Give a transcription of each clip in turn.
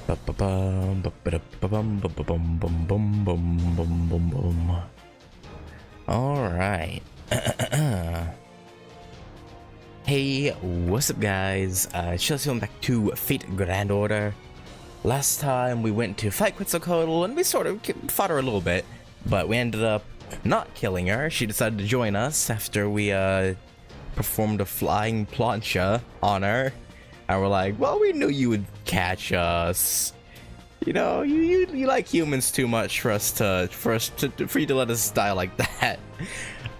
Ba-ba-bum, ba-ba-da-ba-bum, ba-ba-bum, bum, bum, bum, bum, bum, bum. All right. Hey, what's up, guys? Chelsea, welcome back to Fate Grand Order. Last time we went to fight Quetzalcoatl and we sort of fought her a little bit, but we ended up not killing her. She decided to join us after we performed a flying plancha on her. And we're like, well, we knew you would catch us. You know, you like humans too much for you to let us die like that.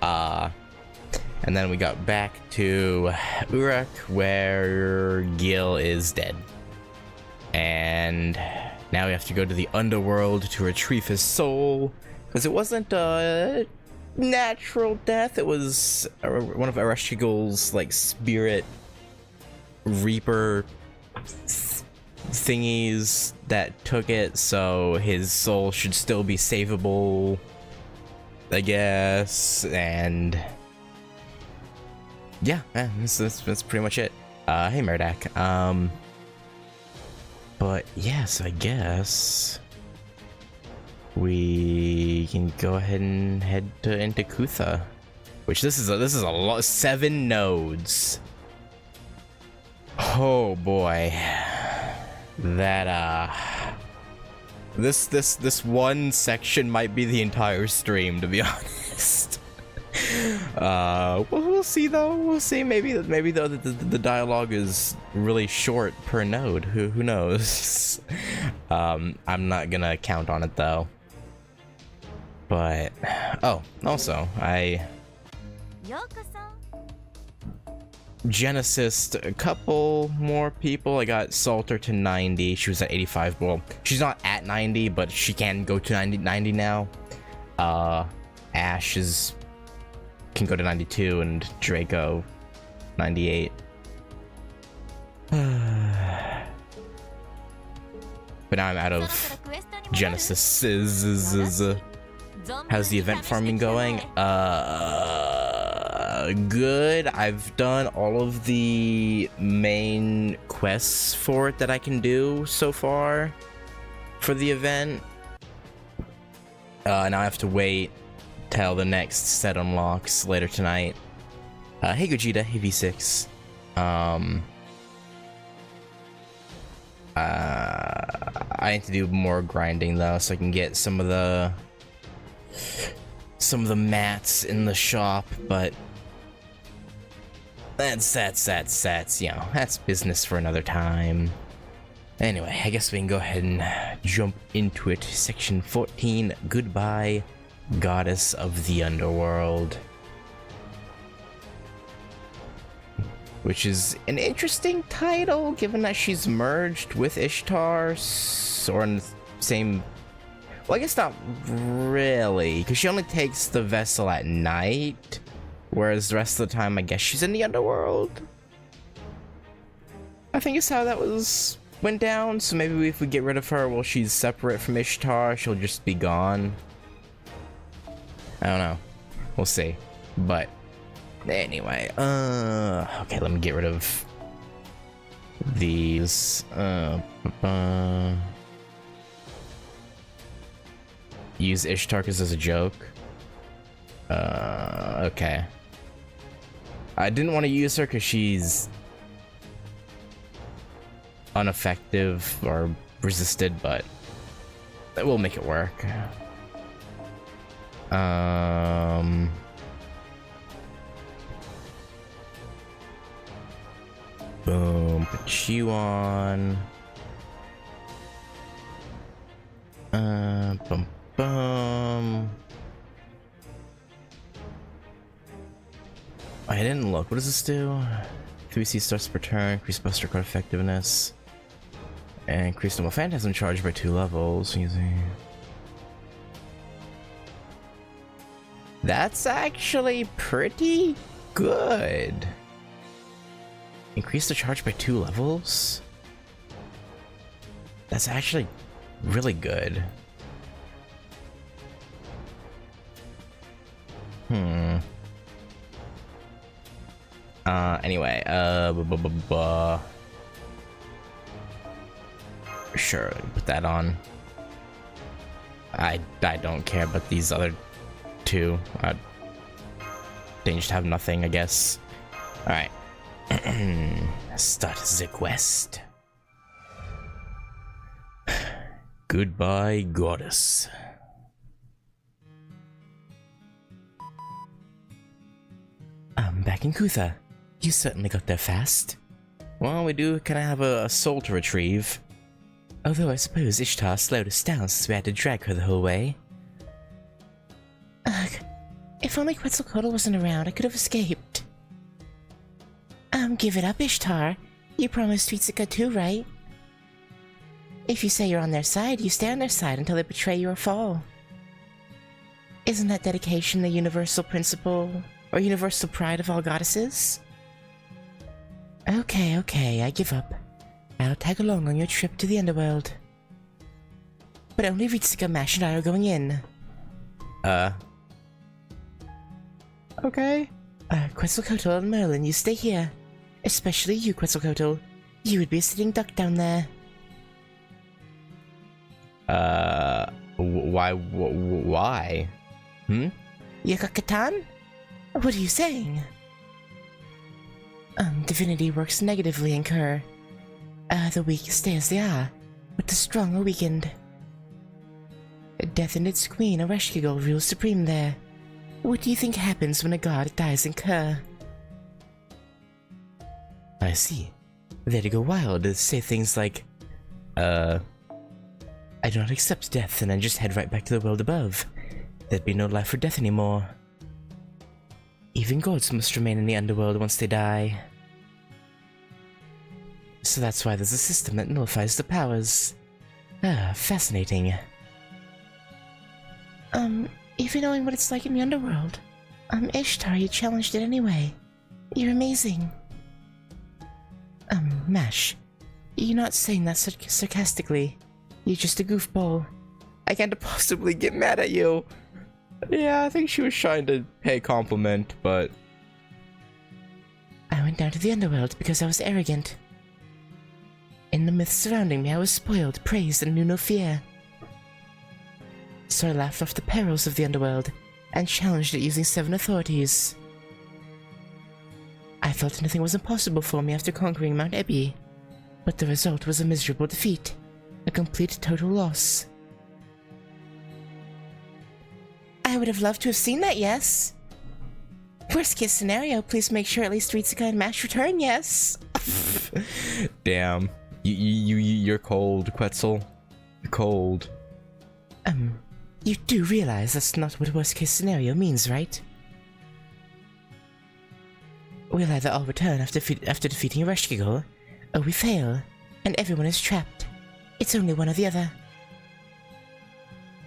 And then we got back to Uruk, where Gil is dead. And now we have to go to the Underworld to retrieve his soul, because it wasn't a natural death. It was one of Ereshkigal's like spirit reaper thingies that took it, so his soul should still be savable, I guess. And yeah, that's pretty much it. Hey Murdak. But yes, I guess we can go ahead and head into Kutha, which this is a lot. 7 nodes. Oh boy, that this one section might be the entire stream, to be honest. We'll see though. We'll see. Maybe the dialogue is really short per node. Who knows? I'm not gonna count on it though. But also Genesis a couple more people. I got Salter to 90. She was at 85. Well, she's not at 90, but she can go to 90 now. Ash can go to 92, and Draco 98. But now I'm out of Genesis. How's the event farming going? Good. I've done all of the main quests for it that I can do so far for the event. Now I have to wait till the next set unlocks later tonight. Hey Gogeta, hey V6. I need to do more grinding though, so I can get some of the mats in the shop, but that's you know, that's business for another time. Anyway, I guess we can go ahead and jump into it. Section 14, Goodbye, Goddess of the Underworld. Which is an interesting title, given that she's merged with Ishtar, or in the same... Well, I guess not really, because she only takes the vessel at night, whereas the rest of the time, I guess she's in the Underworld. I think it's how that went down, so maybe if we get rid of her while she's separate from Ishtar, she'll just be gone. I don't know. We'll see. But anyway, okay, let me get rid of these. Use Ishtar as a joke. Okay. I didn't want to use her because she's ineffective or resisted, but we'll make it work. Boom, put you on. Bum bum. I didn't look. What does this do? 3C starts per turn, increase buster card effectiveness, and increase normal phantasm charge by 2 levels. Easy. That's actually pretty good. Increase the charge by 2 levels? That's actually really good. Anyway, Sure, put that on. I don't care about these other two. They just have nothing, I guess. Alright. Start the quest. Goodbye, goddess. I'm back in Kutha. You certainly got there fast. Well, we do kind of have a soul to retrieve. Although I suppose Ishtar slowed us down since we had to drag her the whole way. Ugh. If only Quetzalcoatl wasn't around, I could have escaped. Give it up, Ishtar. You promised Twitzika too, right? If you say you're on their side, you stay on their side until they betray you or fall. Isn't that dedication the universal principle, or universal pride of all goddesses? Okay, I give up. I'll tag along on your trip to the Underworld. But only Ritsuka, Mash, and I are going in. Okay. Quetzalcoatl and Merlin, you stay here. Especially you, Quetzalcoatl. You would be a sitting duck down there. Why? Yakakatan? What are you saying? Divinity works negatively in Kerr. The weak stay as they are, but the strong are weakened. Death and its queen, Ereshkigal, rules supreme there. What do you think happens when a god dies in Kerr? I see. They'd go wild to say things like, I do not accept death, and I just head right back to the world above. There'd be no life or death anymore. Even gods must remain in the underworld once they die. So that's why there's a system that nullifies the powers. Fascinating. Even knowing what it's like in the underworld. Ishtar, you challenged it anyway. You're amazing. Mash, you're not saying that sarcastically. You're just a goofball. I can't possibly get mad at you. Yeah, I think she was trying to pay a compliment, but... I went down to the underworld because I was arrogant. In the myths surrounding me, I was spoiled, praised, and knew no fear. So I laughed off the perils of the underworld, and challenged it using 7 authorities. I felt nothing was impossible for me after conquering Mount Ebby, but the result was a miserable defeat. A complete total loss. I would have loved to have seen that, yes. Worst case scenario, please make sure at least Ritsuka and Mash return, yes. Damn. You're cold, Quetzal. You're cold. You do realize that's not what worst case scenario means, right? We'll either all return after defeating Ereshkigal, or we fail, and everyone is trapped. It's only one or the other.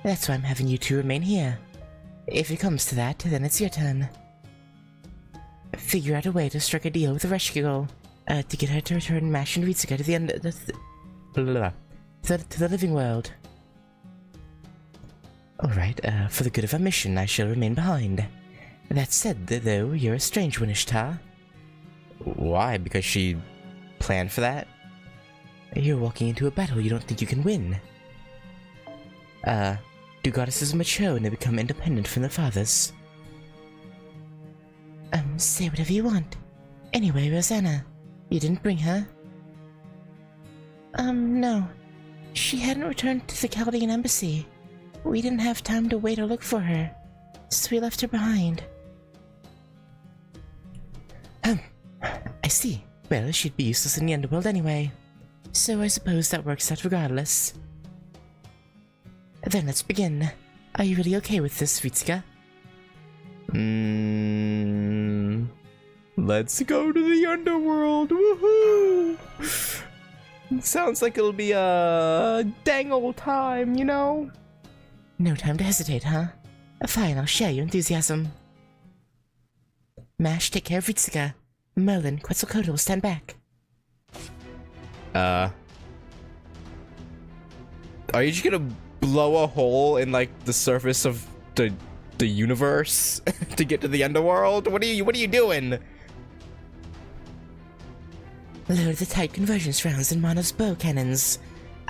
That's why I'm having you two remain here. If it comes to that, then it's your turn. Figure out a way to strike a deal with Ereshkigal, to get her to return Mash and Ritsuka to the living world. Alright, for the good of our mission, I shall remain behind. That said, though, you're a strange one, Ishtar. Why? Because she planned for that? You're walking into a battle you don't think you can win. Do goddesses mature when they become independent from their fathers? Say whatever you want. Anyway, Rosanna, you didn't bring her? No. She hadn't returned to the Chaldean embassy. We didn't have time to wait or look for her, so we left her behind. I see. Well, she'd be useless in the underworld anyway. So I suppose that works out regardless. Then let's begin. Are you really okay with this, Ritsuka? Let's go to the underworld, woohoo! Sounds like it'll be a dang old time, you know? No time to hesitate, huh? Fine, I'll share your enthusiasm. Mash, take care of Ritsuka. Merlin, Quetzalcoatl, stand back. Are you just gonna blow a hole in, like, the surface of the universe to get to the underworld? What are you doing? Load the type convergence rounds in Mano's bow cannons.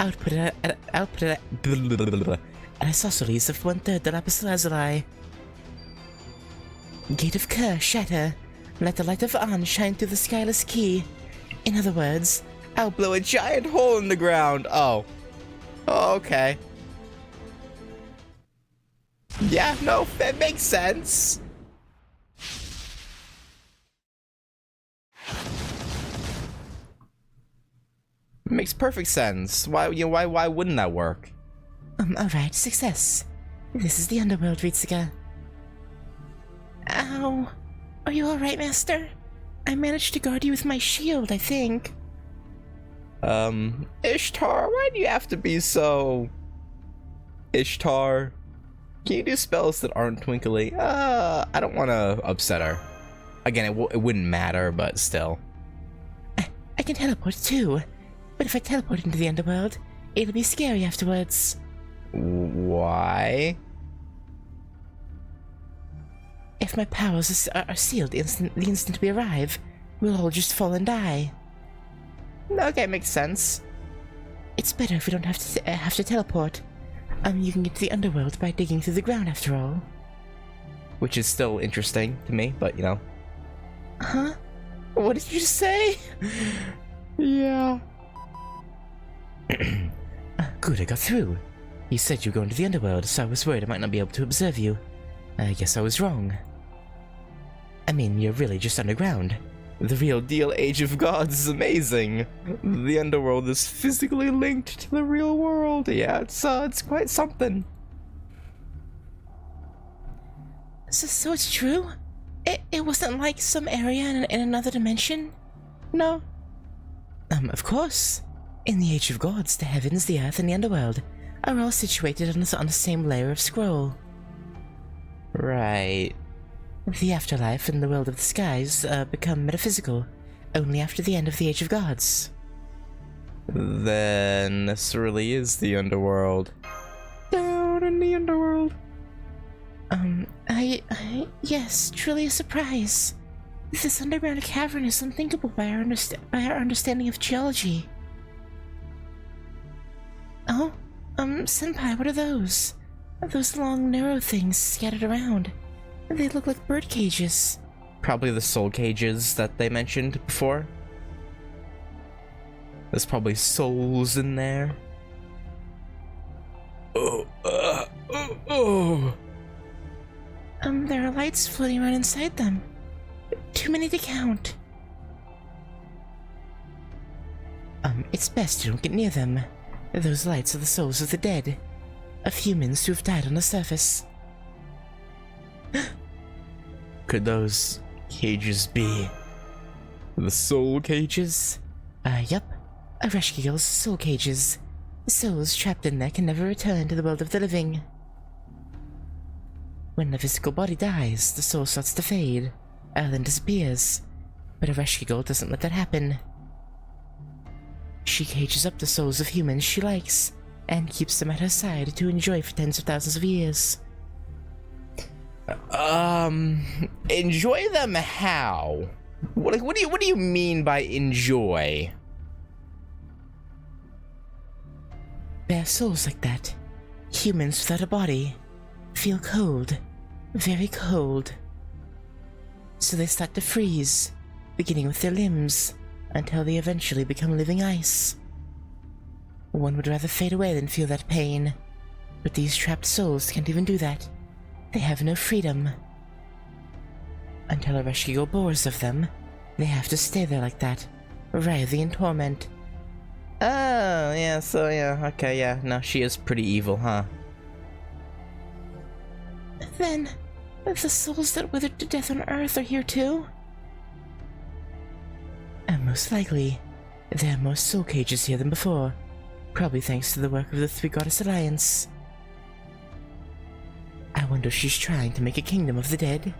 output at an isosceles of 1/3 the lapis lazuli. Gate of Kerr, shatter. Let the light of An shine through the skyless key. In other words, I'll blow a giant hole in the ground. Oh. Oh, okay. Yeah, no, that makes sense. Makes perfect sense. Why wouldn't that work? Alright, success. This is the Underworld, Ritsuka. Ow. Are you alright, Master? I managed to guard you with my shield, I think. Ishtar, why do you have to be so... Ishtar? Can you do spells that aren't twinkly? I don't want to upset her. Again, it wouldn't matter, but still. I can teleport too. But if I teleport into the Underworld, it'll be scary afterwards. Why? If my powers are sealed the instant we arrive, we'll all just fall and die. Okay, makes sense. It's better if we don't have to teleport. You can get to the Underworld by digging through the ground after all. Which is still interesting to me, but you know. Huh? What did you say? Yeah. Good, I got through. You said you were going to the Underworld, so I was worried I might not be able to observe you. I guess I was wrong. I mean, you're really just underground. The real deal Age of Gods is amazing. The Underworld is physically linked to the real world. Yeah, it's quite something. So it's true? It wasn't like some area in another dimension? No. Of course. In the Age of Gods, the heavens, the earth, and the Underworld are all situated on the same layer of scroll. Right. The afterlife and the world of the skies become metaphysical only after the end of the Age of Gods. Then this really is the Underworld. Down in the Underworld. Yes, truly a surprise. This underground cavern is unthinkable by our understanding of geology. Oh, Senpai, what are those? Those long, narrow things scattered around. They look like bird cages. Probably the soul cages that they mentioned before. There's probably souls in there. There are lights floating around inside them. Too many to count. It's best you don't get near them. Those lights are the souls of the dead. Of humans who have died on the surface. Could those cages be the soul cages? Yup. Ereshkigal's soul cages. Souls trapped in there can never return to the world of the living. When the physical body dies, the soul starts to fade, then disappears. But Ereshkigal doesn't let that happen. She cages up the souls of humans she likes, and keeps them at her side to enjoy for tens of thousands of years. Enjoy them how? What do you mean by enjoy? Bare souls like that, humans without a body, feel cold, very cold. So they start to freeze, beginning with their limbs, until they eventually become living ice. One would rather fade away than feel that pain, but these trapped souls can't even do that. They have no freedom. Until Ereshkigal bores of them, they have to stay there like that, writhing in torment. Oh, yeah, so yeah, okay, yeah, no, she is pretty evil, huh? Then, the souls that withered to death on Earth are here too? And most likely, there are more soul cages here than before, probably thanks to the work of the Three Goddess Alliance. I wonder if she's trying to make a kingdom of the dead.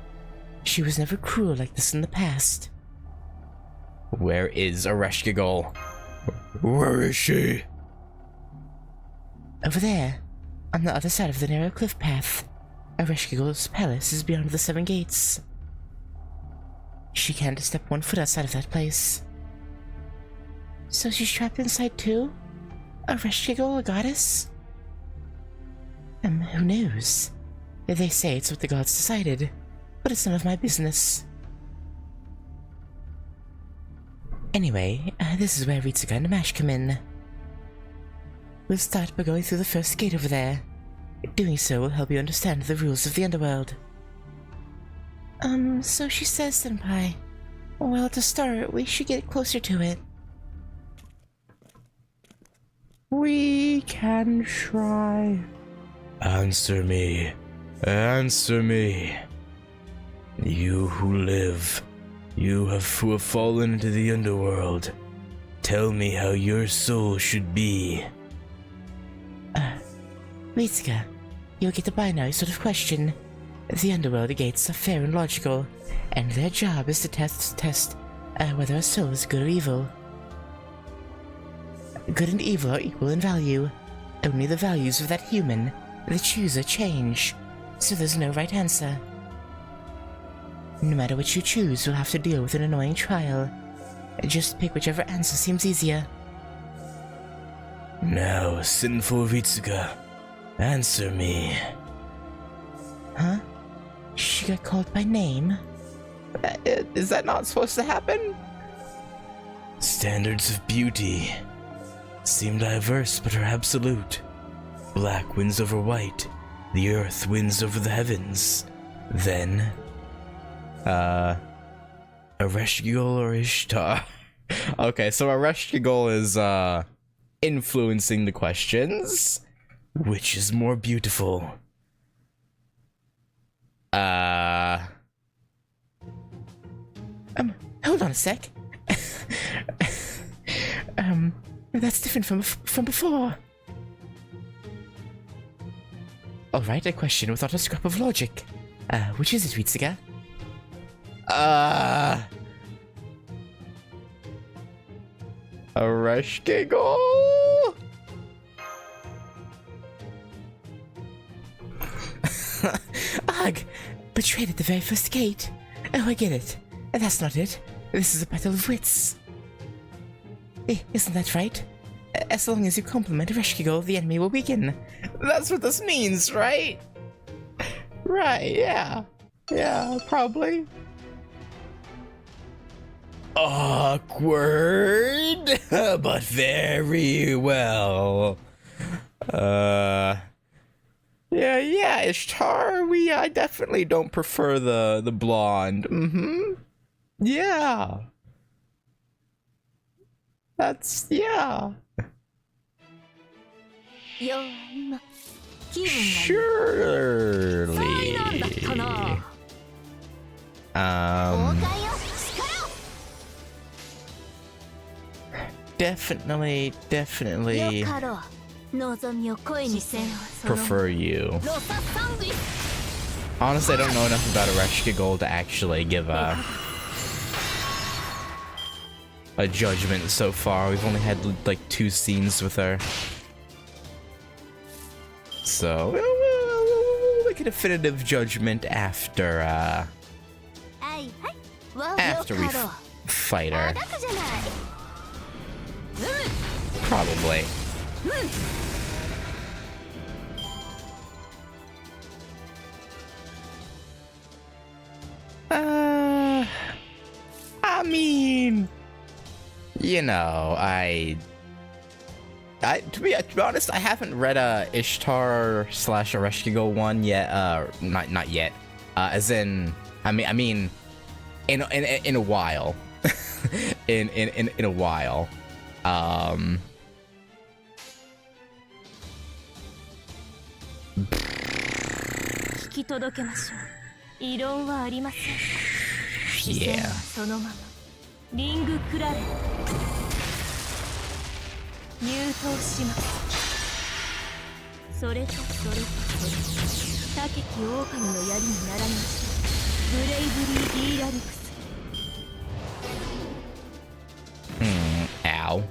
She was never cruel like this in the past. Where is Ereshkigal? Where is she? Over there, on the other side of the narrow cliff path. Ereshkigal's palace is beyond the 7 gates. She can't step 1 foot outside of that place. So she's trapped inside too? A Reshkigal, a goddess? Who knows? They say it's what the gods decided, but it's none of my business. Anyway, this is where Ritsuka and Mash come in. We'll start by going through the first gate over there. Doing so will help you understand the rules of the Underworld. So she says, Senpai. Well, to start, we should get closer to it. We can try. Answer me. Answer me. You who live, who have fallen into the Underworld. Tell me how your soul should be. Ritsuka, you'll get a binary sort of question. The Underworld gates are fair and logical, and their job is to test whether a soul is good or evil. Good and evil are equal in value. Only the values of that human, the chooser, change, so there's no right answer. No matter what you choose, you'll have to deal with an annoying trial. Just pick whichever answer seems easier. Now, sinful Ritsuka, answer me. Huh? She got called by name? Is that not supposed to happen? Standards of beauty seem diverse but are absolute. Black wins over white. The earth wins over the heavens. Then, Ereshkigal or Ishtar? Okay, so Ereshkigal is, influencing the questions. Which is more beautiful? Hold on a sec. That's different from before. Alright, a question without a scrap of logic. Which is it, Ritsuka? Ereshkigal? Ugh! Betrayed at the very first gate. Oh, I get it. That's not it. This is a battle of wits. Isn't that right? As long as you compliment Ereshkigal, the enemy will weaken. That's what this means, right? Right, yeah. Yeah, probably. Awkward, but very well. Yeah, Ishtar, I definitely don't prefer the blonde. Yeah. Yeah. Surely. Definitely prefer you. Honestly, I don't know enough about Ereshkigal to actually give a judgment so far. We've only had like 2 scenes with her. So, we'll make a definitive judgment after we fight her. Probably. I mean, you know, to be honest, I haven't read Ishtar / Ereshkigal one yet. Not yet. As in, I mean, in a while, in a while. Yeah. Ow.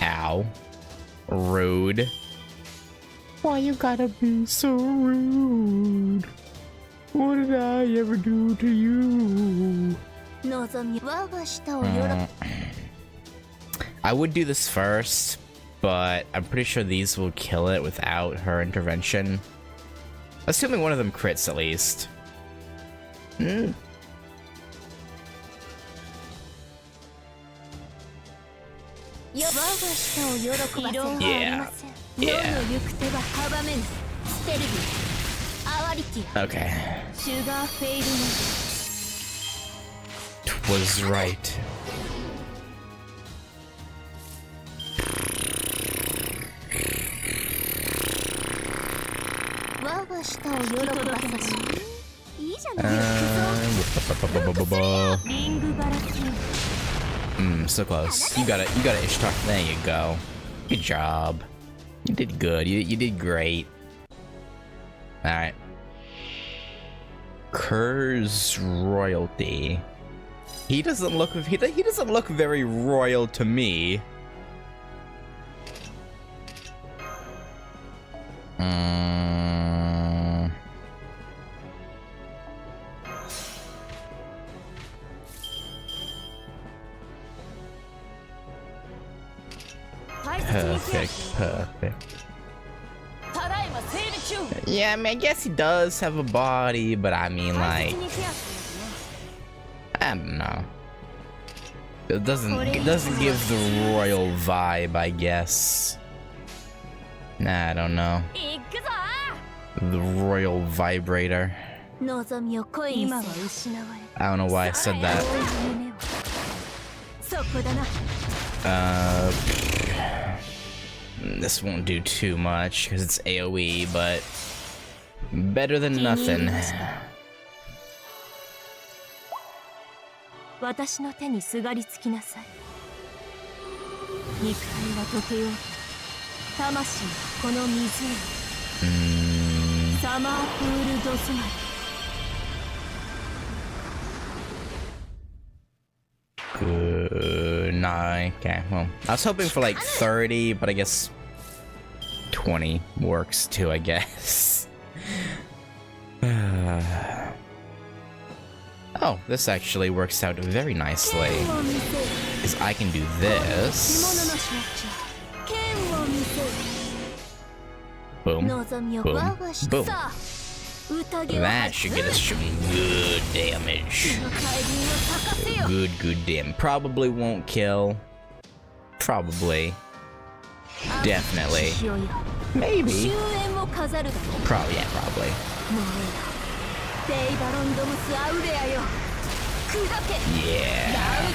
Ow. Rude. Why you gotta be so rude? What did I ever do to you? I would do this first, but I'm pretty sure these will kill it without her intervention. Assuming one of them crits at least. Hmm. Yeah. Yeah. Okay. Was right. So close. You got it, Ishtar. There you go. Good job. You did good. You did great. Alright. Kerr's royalty. He doesn't look very royal to me. Perfect. Yeah, I mean, I guess he does have a body, but I mean, like, I don't know. It doesn't give the royal vibe, I guess. Nah, I don't know. The royal vibrator. I don't know why I said that. This won't do too much because it's AoE, but better than nothing. Good. Nah, okay, well, I was hoping for like 30, but I guess 20 works too, I guess. Oh, this actually works out very nicely. Because I can do this. Boom. Boom. Boom. That should get us some good damage. Good damage. Probably won't kill. Probably. Definitely. Maybe. Probably, yeah, probably. Yeah.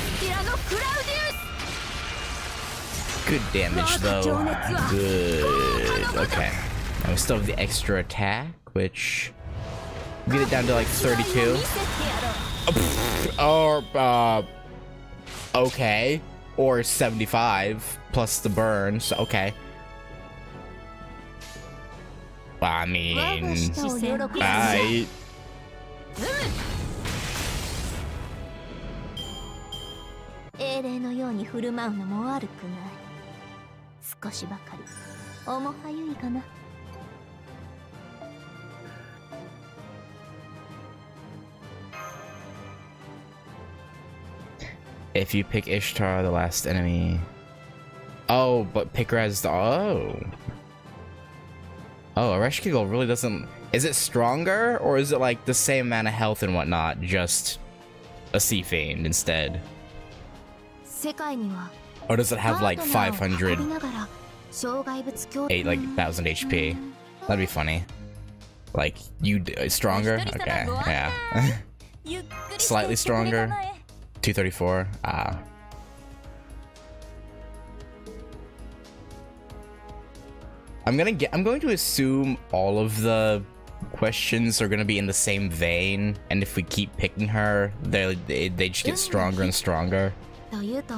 Good damage, though. Good. Okay. Now we still have the extra attack, which... get it down to like 32. Or, okay. Or 75 plus the burn, so okay. Well, I mean, I... If you pick Ishtar, the last enemy... Oh, but pick her as the... Oh. Oh, Areshkigal really doesn't... Is it stronger, or is it like the same amount of health and whatnot, just a Sea Fiend instead? Or does it have like 500... 1,000 HP? That'd be funny. Like, stronger? Okay, yeah. Slightly stronger? 234? Ah. I'm going to assume all of the questions are going to be in the same vein, and if we keep picking her, they just get stronger and stronger. It's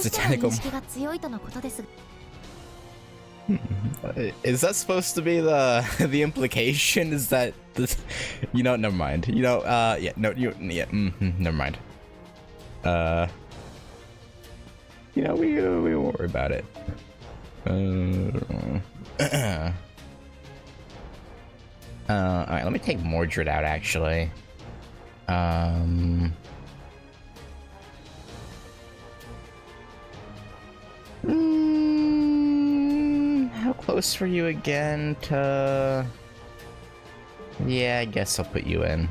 a technical... Is that supposed to be the implication? Is that the... You know, never mind. You know, yeah, no, never mind. You know, we won't worry about it. Alright, let me take Mordred out, actually. close for you again to... Yeah, I guess I'll put you in.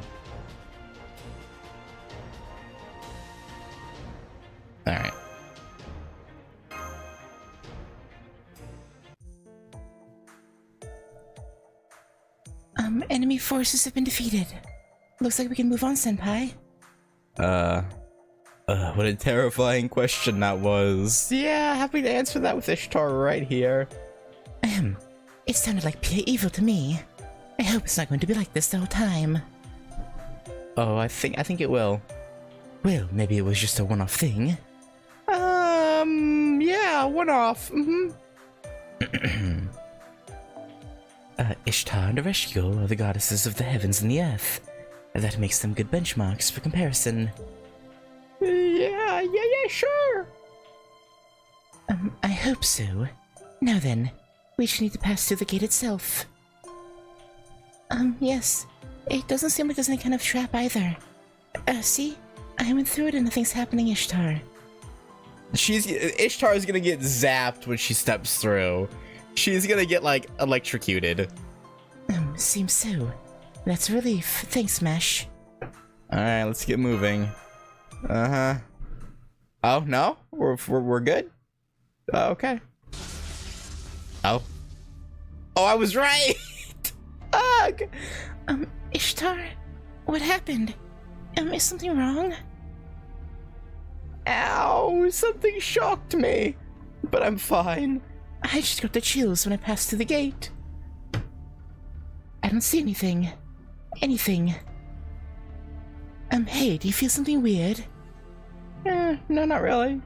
Alright. Enemy forces have been defeated. Looks like we can move on, Senpai. What a terrifying question that was. Yeah, happy to answer that with Ishtar right here. It sounded like pure evil to me. I hope it's not going to be like this the whole time. Oh, I think it will. Well, maybe it was just a one-off thing. Yeah, one-off. Ishtar and Ereshkigal are the goddesses of the heavens and the earth. That makes them good benchmarks for comparison. Yeah, sure. I hope so. Now then, we just need to pass through the gate itself. Yes. It doesn't seem like there's any kind of trap either. See? I went through it and nothing's happening, Ishtar. Ishtar's gonna get zapped when she steps through. She's gonna get, like, electrocuted. Seems so. That's a relief. Thanks, Mesh. Alright, let's get moving. Uh-huh. Oh, no? We're good? Okay. Oh. Oh, I was right! Ugh! Ishtar? What happened? Is something wrong? Ow! Something shocked me. But I'm fine. I just got the chills when I passed through the gate. I don't see anything. Anything. Hey, do you feel something weird? No, not really.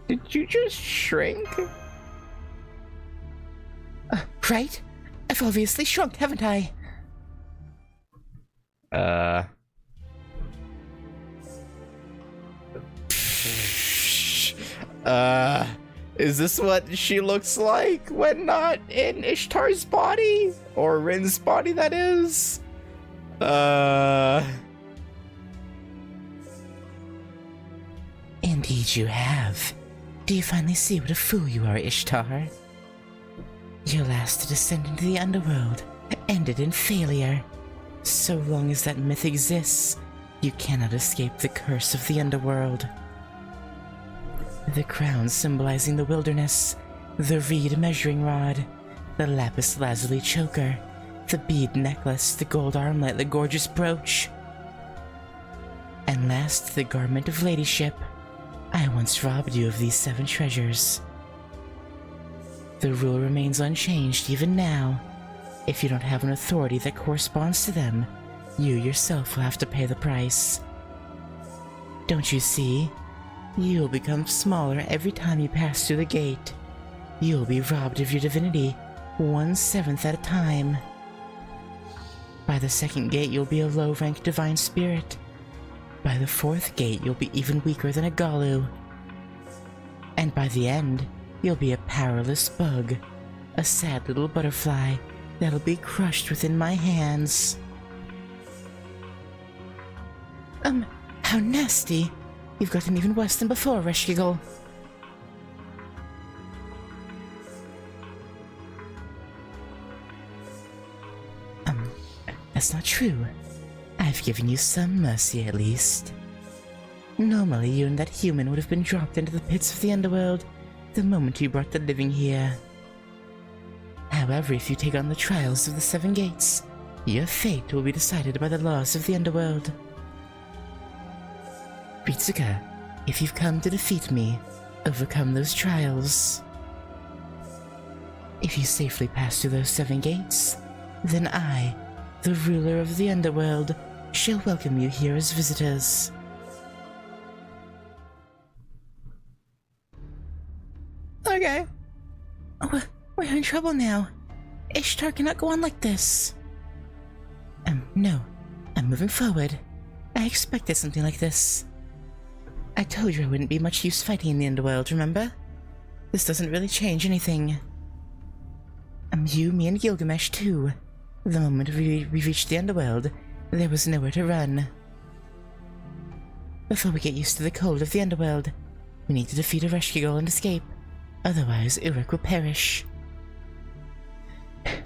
Did you just shrink? Right? I've obviously shrunk, haven't I? Is this what she looks like when not in Ishtar's body? Or Rin's body, that is? Indeed you have. Do you finally see what a fool you are, Ishtar? Your last descent into the Underworld ended in failure. So long as that myth exists, you cannot escape the curse of the Underworld. The crown symbolizing the wilderness, the reed measuring rod, the lapis lazuli choker, the bead necklace, the gold armlet, the gorgeous brooch. And last, the garment of ladyship. I once robbed you of these 7 treasures. The rule remains unchanged even now. If you don't have an authority that corresponds to them, you yourself will have to pay the price. Don't you see? You'll become smaller every time you pass through the gate. You'll be robbed of your divinity, 1/7 at a time. By the 2nd gate, you'll be a low-rank divine spirit. By the 4th gate, you'll be even weaker than a Galu. And by the end, you'll be a powerless bug, a sad little butterfly that'll be crushed within my hands. How nasty! You've gotten even worse than before, Ereshkigal. That's not true. I've given you some mercy at least. Normally, you and that human would have been dropped into the pits of the Underworld the moment you brought the living here. However, if you take on the trials of the 7 gates, your fate will be decided by the laws of the Underworld. Ritsuka, if you've come to defeat me, overcome those trials. If you safely pass through those 7 gates, then I, the ruler of the Underworld, shall welcome you here as visitors. Okay. Oh, we're in trouble now. Ishtar cannot go on like this. No. I'm moving forward. I expected something like this. I told you I wouldn't be much use fighting in the Underworld, remember? This doesn't really change anything. You, me, and Gilgamesh, too. The moment we reached the Underworld, there was nowhere to run. Before we get used to the cold of the Underworld, we need to defeat Ereshkigal and escape. Otherwise, Uruk will perish.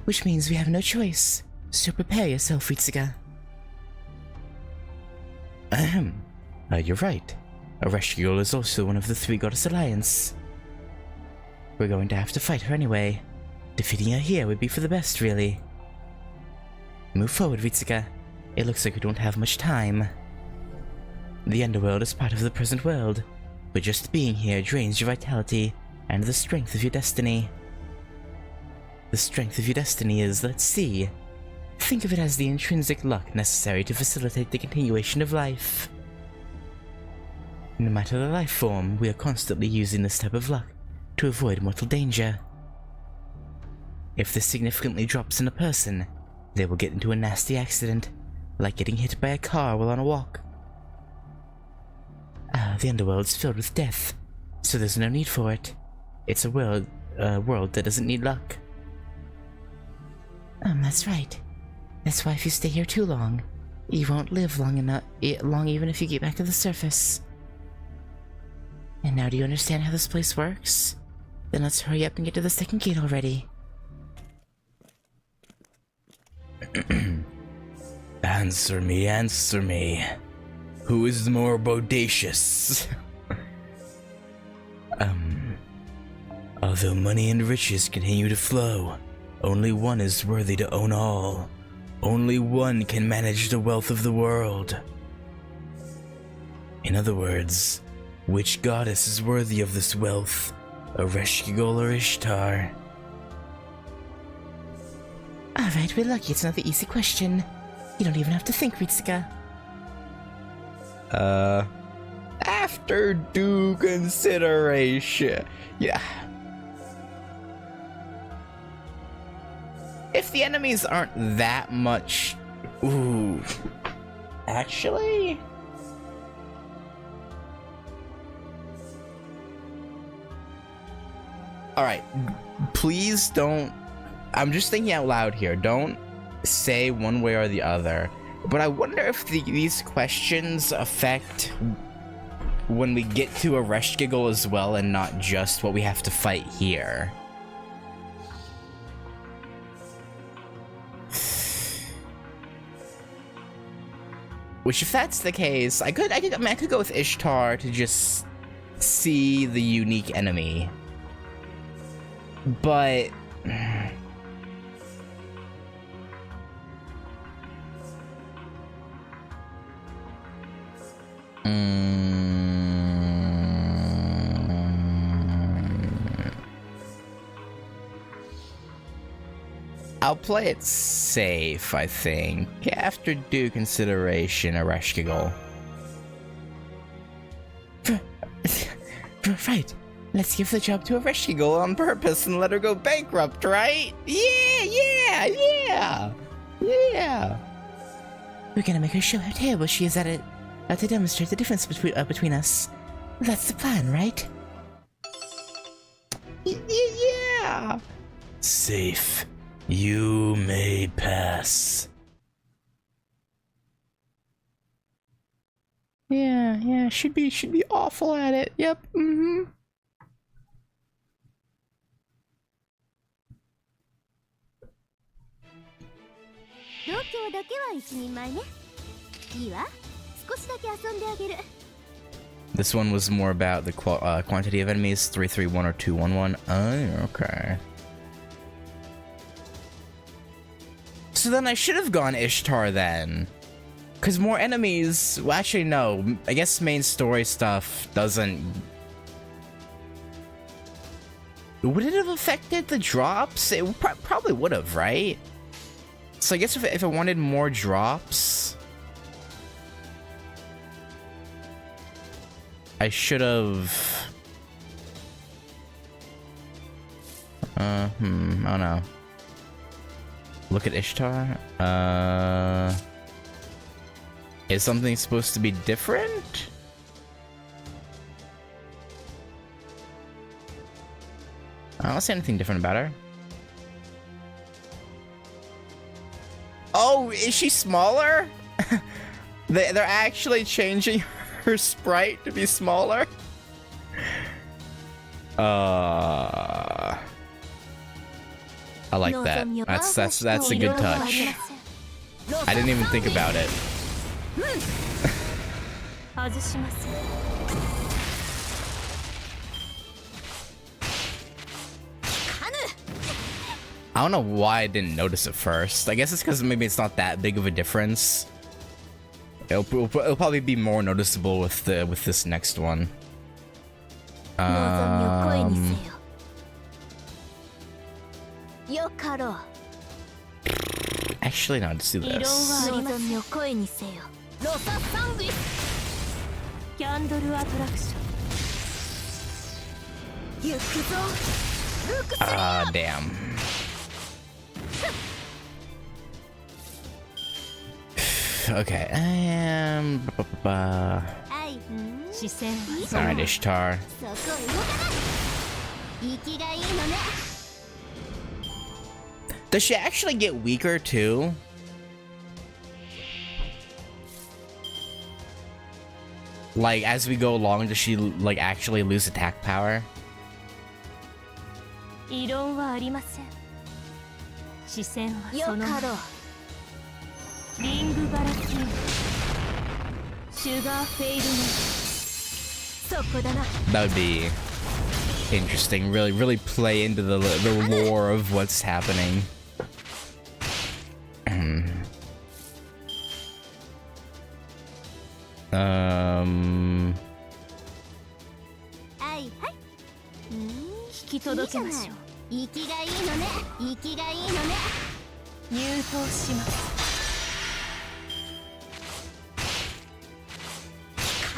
Which means we have no choice, so prepare yourself, Ritsuga. Ahem. You're right. Ereshkigal is also one of the three Goddess Alliance. We're going to have to fight her anyway. Defeating her here would be for the best, really. Move forward, Ritsuga. It looks like we don't have much time. The Underworld is part of the present world, but just being here drains your vitality and the strength of your destiny. The strength of your destiny is, let's see. Think of it as the intrinsic luck necessary to facilitate the continuation of life. No matter the life form, we are constantly using this type of luck to avoid mortal danger. If this significantly drops in a person, they will get into a nasty accident, like getting hit by a car while on a walk. The Underworld's filled with death, so there's no need for it. It's a world that doesn't need luck. That's right. That's why if you stay here too long, you won't live long even if you get back to the surface. And now do you understand how this place works? Then let's hurry up and get to the second gate already. Answer me. Who is the more bodacious? Although money and riches continue to flow, only one is worthy to own all. Only one can manage the wealth of the world. In other words, which goddess is worthy of this wealth? Ereshkigal or Ishtar? Alright, we're lucky it's another easy question. You don't even have to think, Ritsuga. After due consideration. Yeah. If the enemies aren't that much... Ooh. Actually... Alright, please don't... I'm just thinking out loud here. Don't say one way or the other. But I wonder if these questions affect when we get to Ereshkigal as well and not just what we have to fight here. Which, if that's the case, I could go with Ishtar to just see the unique enemy. But I'll play it safe, I think. After due consideration, Ereshkigal. Right. Let's give the job to Ereshkigal on purpose and let her go bankrupt, right? Yeah! We're gonna make her show how terrible she is at it, to demonstrate the difference between us. That's the plan, right? Yeah! Safe. You may pass. Yeah, should be awful at it. Yep, mm-hmm. This one was more about the quantity of enemies, 331 or 211. Oh, okay. So then I should have gone Ishtar then. Because more enemies... Well, actually, no. I guess main story stuff doesn't... Would it have affected the drops? It probably would have, right? So I guess if I wanted more drops... I should have... I don't know. Look at Ishtar. Is something supposed to be different? I don't see anything different about her. Oh, is she smaller? They're actually changing her sprite to be smaller? I like that. That's a good touch. I didn't even think about it. I don't know why I didn't notice it first. I guess it's because maybe it's not that big of a difference. It'll probably be more noticeable with this next one. Actually, no, let's do this. Damn. Okay, alright, Ishtar. Does she actually get weaker too? Like, as we go along, does she, like, actually lose attack power? That would be interesting. Really play into the lore of what's happening.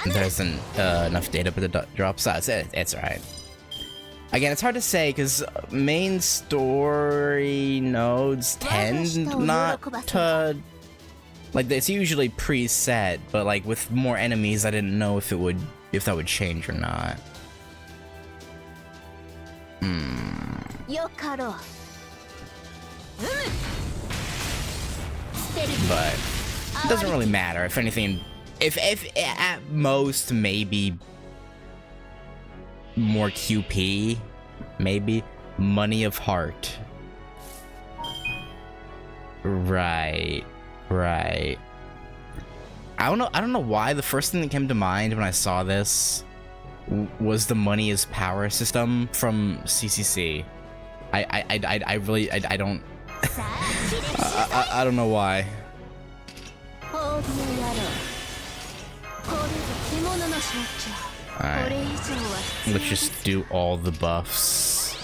There isn't enough data, but the drops out. It's alright. Again, it's hard to say because main story nodes tend not to, like, it's usually preset, but like with more enemies, I didn't know if that would change or not. But it doesn't really matter. If anything, if at most maybe more QP, maybe Money of Heart. Right. I don't know why the first thing that came to mind when I saw this was the money is power system from CCC. I really don't I don't know why. Alright, let's just do all the buffs.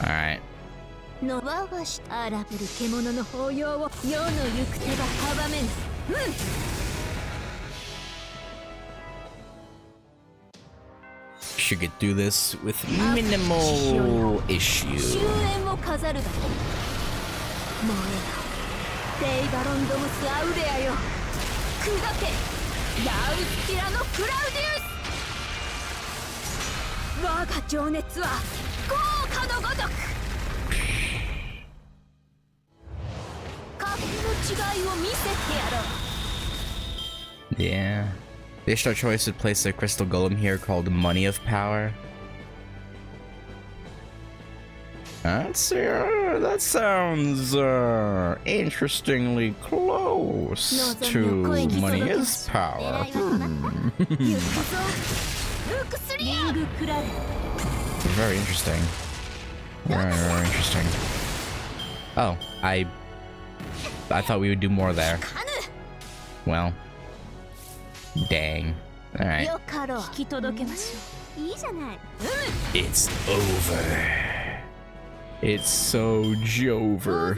Alright. Should get through this with minimal issue. Yeah. The Ishtar choice would place a crystal golem here called Money of Power. That sounds interestingly close to Money is Power. Very interesting. Very interesting. Oh, I thought we would do more there. Well, dang. Alright. It's over. It's so jover.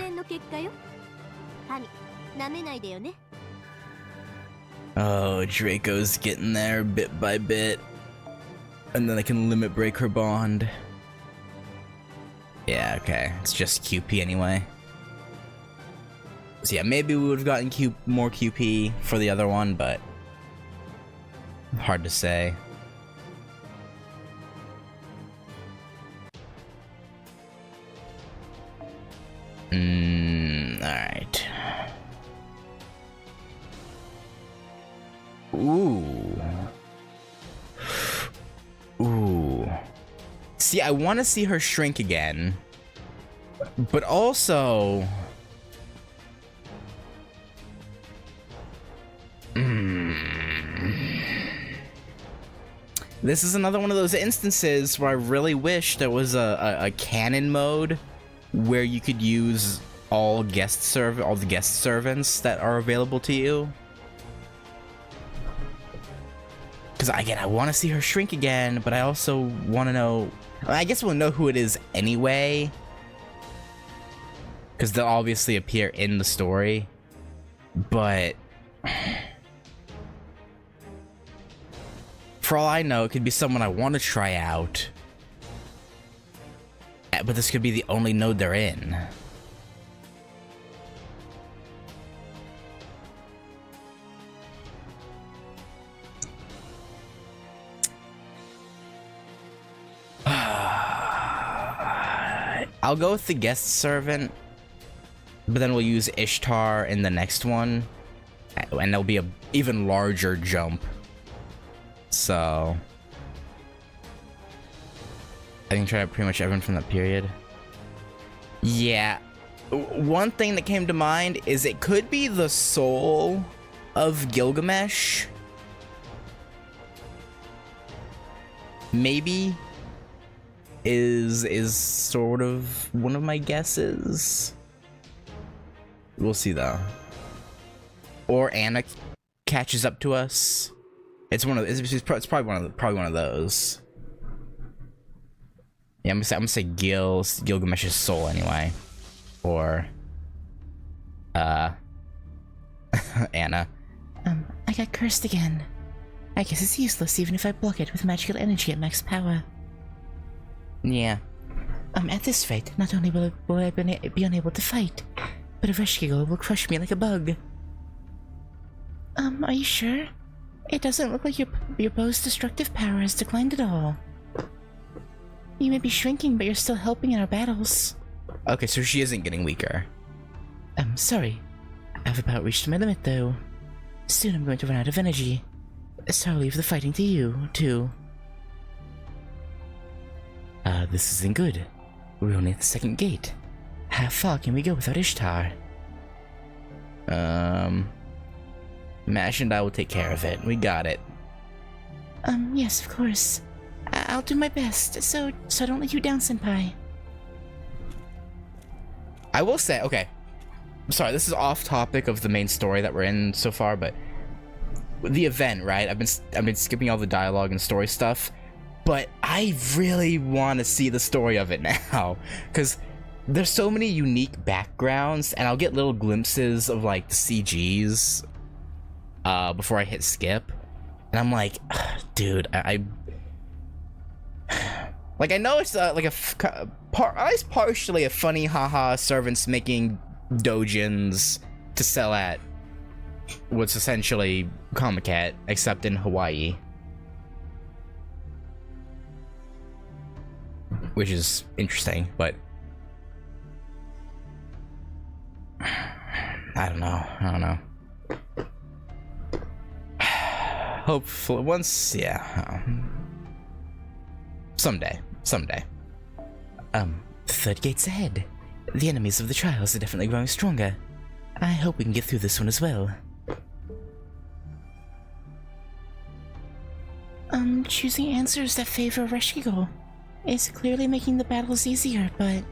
Oh, Draco's getting there bit by bit. And then I can limit break her bond. Yeah, okay. It's just QP anyway. So yeah, maybe we would have gotten more QP for the other one, but hard to say. Alright. Ooh. See, I want to see her shrink again. But also... This is another one of those instances where I really wish there was a canon mode where you could use all the guest servants that are available to you. Because again, I want to see her shrink again, but I also want to know... I guess we'll know who it is anyway. Because they'll obviously appear in the story. But... for all I know, it could be someone I want to try out. But this could be the only node they're in. I'll go with the guest servant, but then we'll use Ishtar in the next one, and there'll be a even larger jump. So I can try out pretty much everyone from that period. Yeah, one thing that came to mind is it could be the soul of Gilgamesh. Maybe is sort of one of my guesses. We'll see though. Or Anna catches up to us. It's probably one of those. Yeah, I'm gonna say Gilgamesh's soul anyway. Or Anna. I got cursed again. I guess it's useless even if I block it with magical energy at max power. Yeah. At this rate, not only will I be unable to fight, but a Reshkigal will crush me like a bug. Are you sure? It doesn't look like your bow's destructive power has declined at all. You may be shrinking, but you're still helping in our battles. Okay, so she isn't getting weaker. Sorry. I've about reached my limit, though. Soon I'm going to run out of energy. So I'll leave the fighting to you, too. This isn't good. We're only at the second gate. How far can we go without Ishtar? Mash and I will take care of it. We got it. Yes, of course. I'll do my best, so I don't let you down, Senpai. I will say, okay. Sorry, this is off topic of the main story that we're in so far, but the event, right? I've been skipping all the dialogue and story stuff, but I really want to see the story of it now, because there's so many unique backgrounds, and I'll get little glimpses of like the CGs before I hit skip, and I'm like, dude, I know it's like at least partially a funny haha servants making dojins to sell at what's essentially Comic-Cat, except in Hawaii, which is interesting, but I don't know. Hopefully once, yeah. Someday. The third gate's ahead. The enemies of the trials are definitely growing stronger. I hope we can get through this one as well. Choosing answers that favor Reshkigal is clearly making the battles easier, but...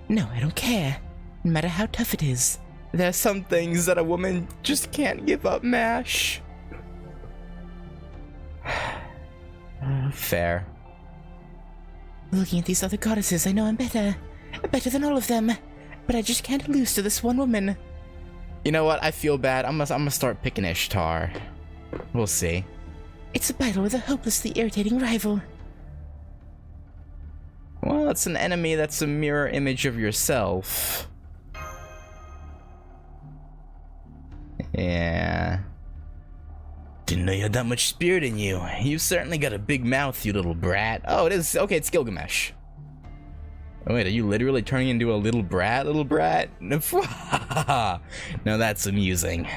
No, I don't care. No matter how tough it is. There are some things that a woman just can't give up, Mash. Fair. Looking at these other goddesses, I know I'm better. Better than all of them. But I just can't lose to this one woman. You know what? I feel bad. I'm gonna start picking Ishtar. We'll see. It's a battle with a hopelessly irritating rival. Well, it's an enemy that's a mirror image of yourself. Yeah. Didn't know you had that much spirit in you. You've certainly got a big mouth, you little brat. Oh, it is. Okay, it's Gilgamesh. Oh, wait, are you literally turning into a little brat, Now that's amusing.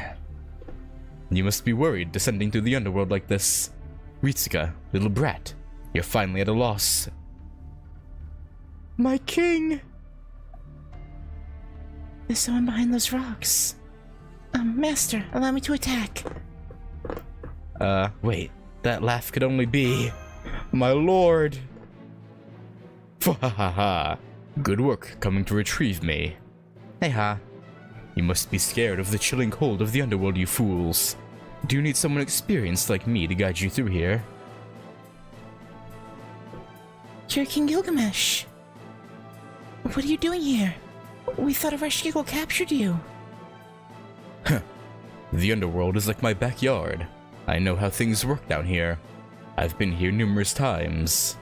You must be worried descending to the underworld like this. Ritsuka, little brat, you're finally at a loss. My king! There's someone behind those rocks. Master, allow me to attack. Wait. That laugh could only be... my lord! Fwahaha! Good work coming to retrieve me. Hey ha. You must be scared of the chilling cold of the underworld, you fools. Do you need someone experienced like me to guide you through here? You're King Gilgamesh. What are you doing here? We thought Ereshkigal captured you. The underworld is like my backyard. I know how things work down here. I've been here numerous times.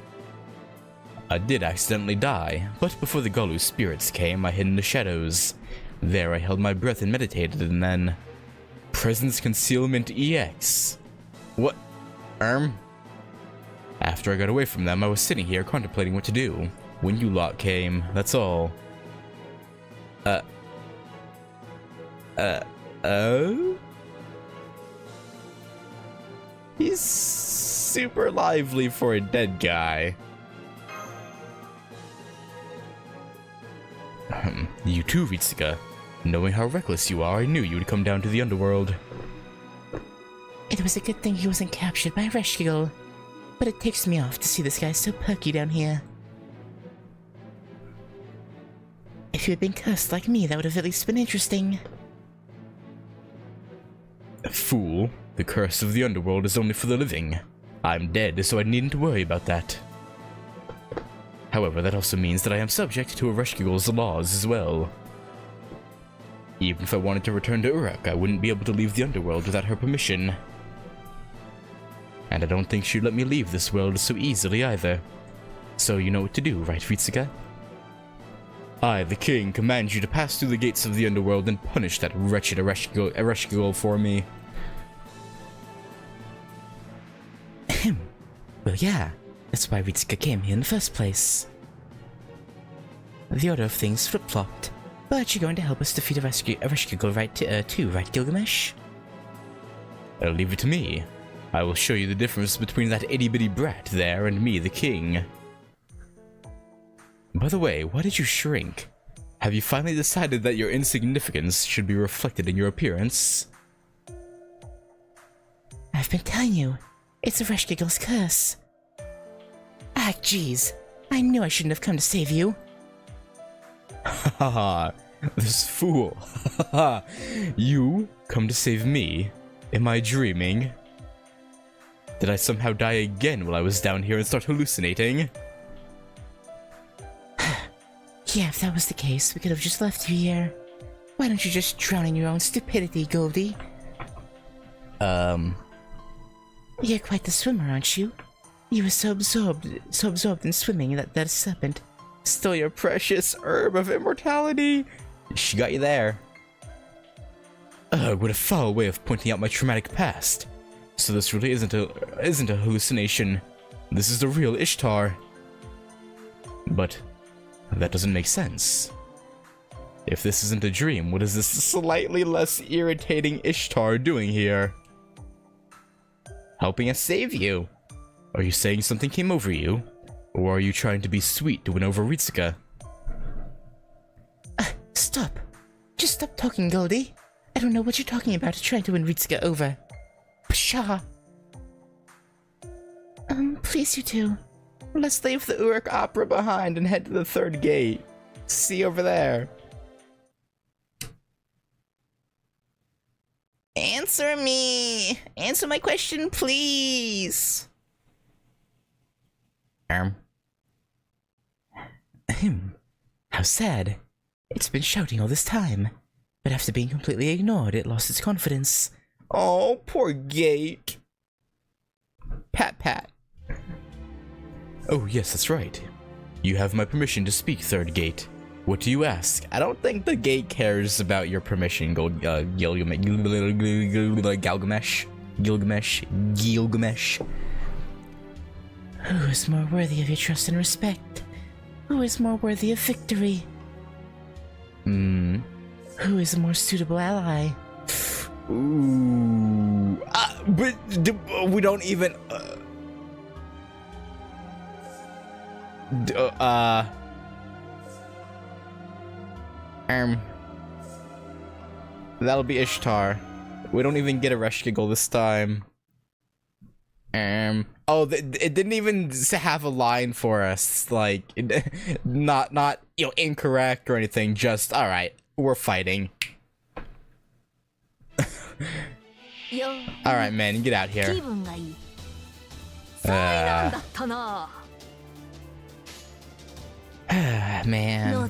I did accidentally die, but before the Galu spirits came, I hid in the shadows. There I held my breath and meditated, and then... Presence Concealment EX. What? After I got away from them, I was sitting here contemplating what to do. When you lot came, that's all. He's super lively for a dead guy. You too, Ritsuka. Knowing how reckless you are, I knew you would come down to the underworld. It was a good thing he wasn't captured by Ereshkigal, but it takes me off to see this guy so perky down here. If you had been cursed like me, that would have at least been interesting. Fool. The curse of the underworld is only for the living. I'm dead, so I needn't worry about that. However, that also means that I am subject to Ereshkigal's laws as well. Even if I wanted to return to Uruk, I wouldn't be able to leave the underworld without her permission. And I don't think she'd let me leave this world so easily either. So you know what to do, right, Ritsuka? I, the king, command you to pass through the gates of the underworld and punish that wretched Ereshkigal for me. Well, yeah. That's why Ritsuka came here in the first place. The order of things flip-flopped. But you're going to help us defeat Ereshkigal right, Gilgamesh? I'll leave it to me. I will show you the difference between that itty-bitty brat there and me, the king. By the way, why did you shrink? Have you finally decided that your insignificance should be reflected in your appearance? I've been telling you, it's Ereshkigal's curse. Ah, jeez. I knew I shouldn't have come to save you. Haha, this fool. Haha, you come to save me? Am I dreaming? Did I somehow die again while I was down here and start hallucinating? Yeah, if that was the case, we could have just left you here. Why don't you just drown in your own stupidity, Goldie? You're quite the swimmer, aren't you? You were so absorbed in swimming that serpent Stole your precious herb of immortality. She got you there. Ugh, what a foul way of pointing out my traumatic past. So this really isn't a hallucination. This is the real Ishtar. But that doesn't make sense. If this isn't a dream, what is this slightly less irritating Ishtar doing here? Helping us save you. Are you saying something came over you? Or are you trying to be sweet to win over Ritsuka? Stop. Just stop talking, Goldie. I don't know what you're talking about trying to win Ritsuka over. Pshaw. Please, you two. Let's leave the Uruk Opera behind and head to the third gate. See over there. Answer me! Answer my question, please! How sad. It's been shouting all this time, but after being completely ignored, it lost its confidence. Oh, poor gate. Pat pat. Oh, yes, that's right. You have my permission to speak, third gate. What do you ask? I don't think the gate cares about your permission, Gilgamesh. Who is more worthy of your trust and respect? Who is more worthy of victory? Who is a more suitable ally? Ooh. But we don't even... That'll be Ishtar. We don't even get a rush giggle this time. Oh, it didn't even have a line for us. Like, not you know, incorrect or anything. Just all right, we're fighting. All right, man, get out here. Man.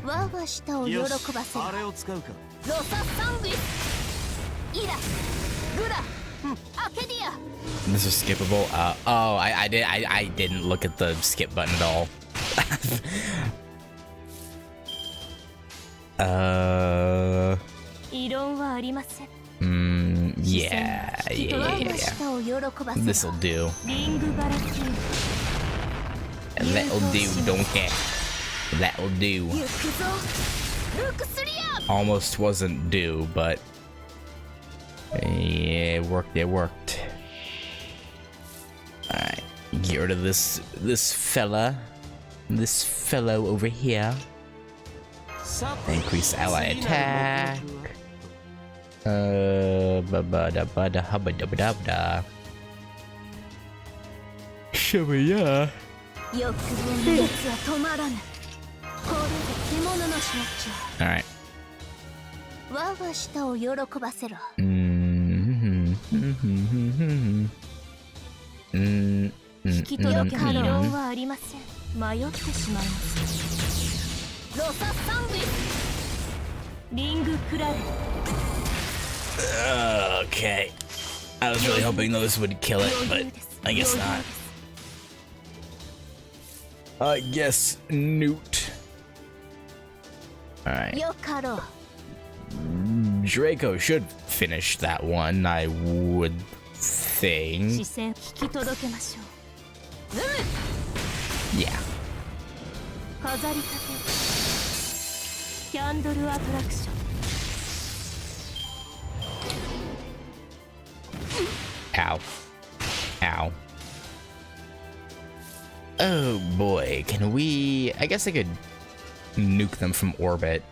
This is skippable. Oh, I didn't look at the skip button at all. Yeah. This'll do. That'll do, donkey. That'll do. Almost wasn't due, but yeah, it worked. It worked. All right, get rid of this fellow over here. Increase ally attack. Shubba. All right. Okay. I was really hoping those would kill it, but I guess not. I guess Newt. Alright. Draco should finish that one, I would think. Yeah. Ow. Ow. Oh boy, can we... I guess I could nuke them from orbit.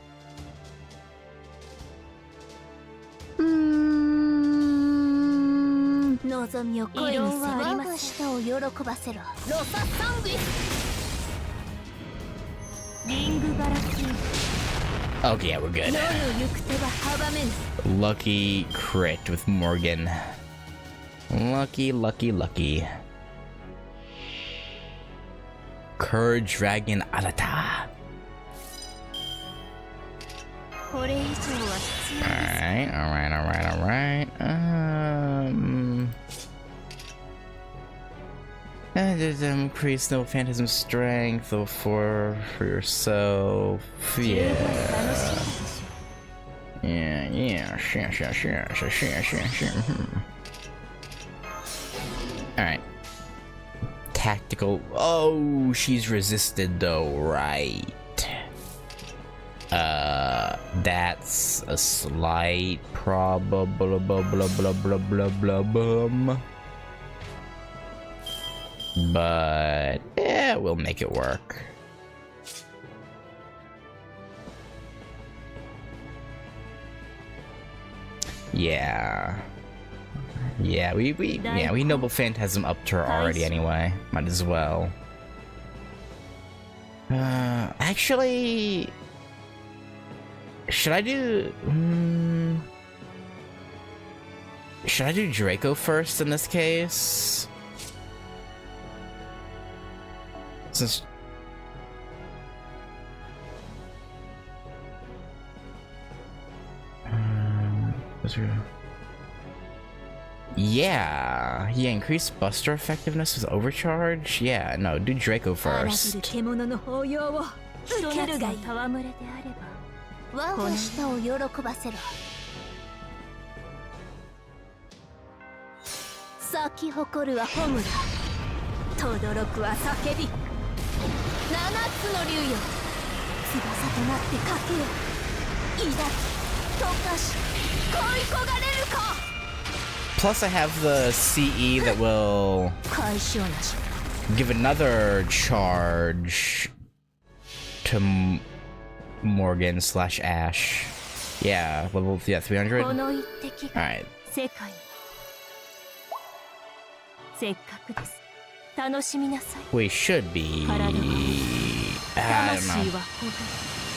Okay, yeah, we're good. Lucky crit with Morgan. Lucky. Courage Dragon Arata. Alright. Just increase no phantasm strength for yourself. Yeah. Sure. Alright. Tactical. Oh, she's resisted though, right? That's a slight problem. But yeah, we'll make it work. Yeah, we Noble Phantasm upped her already anyway. Might as well. Actually, should I do Draco first in this case? Since yeah, increased Buster effectiveness with overcharge. Yeah, no, do Draco first. Plus I have the CE that will give another charge to Morgan / Ash. Yeah, level 300. All right. We should be. I don't know.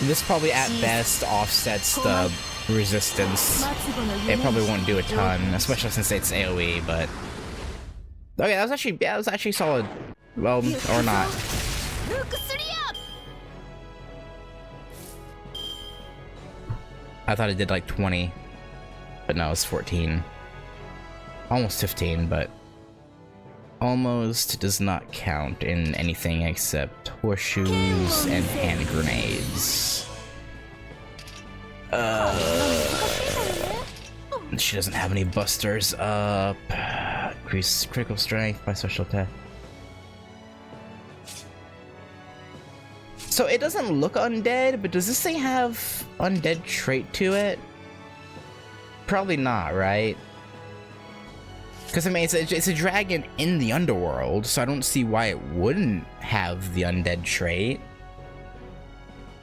This probably at best offsets the resistance. It probably won't do a ton, especially since it's AoE. But okay, that was actually solid. Well, or not. I thought it did like 20, but no, it's 14. Almost 15, but almost does not count in anything except horseshoes and hand grenades. She doesn't have any busters up. Increase critical strength by special attack. So it doesn't look undead, but does this thing have undead trait to it? Probably not, right? Because I mean, it's a dragon in the Underworld, so I don't see why it wouldn't have the undead trait.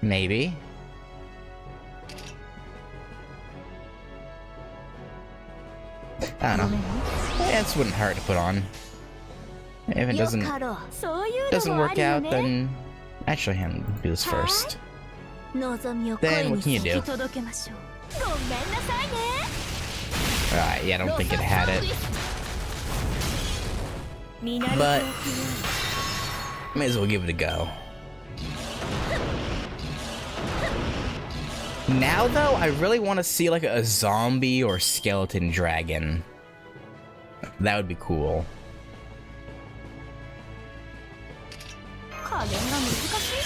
Maybe. I don't know. Yeah, this wouldn't hurt to put on. If it doesn't work out, then actually, I'm gonna do this first. Then what can you do? Alright, yeah, I don't think it had it. But may as well give it a go. Now though, I really want to see like a zombie or skeleton dragon. That would be cool.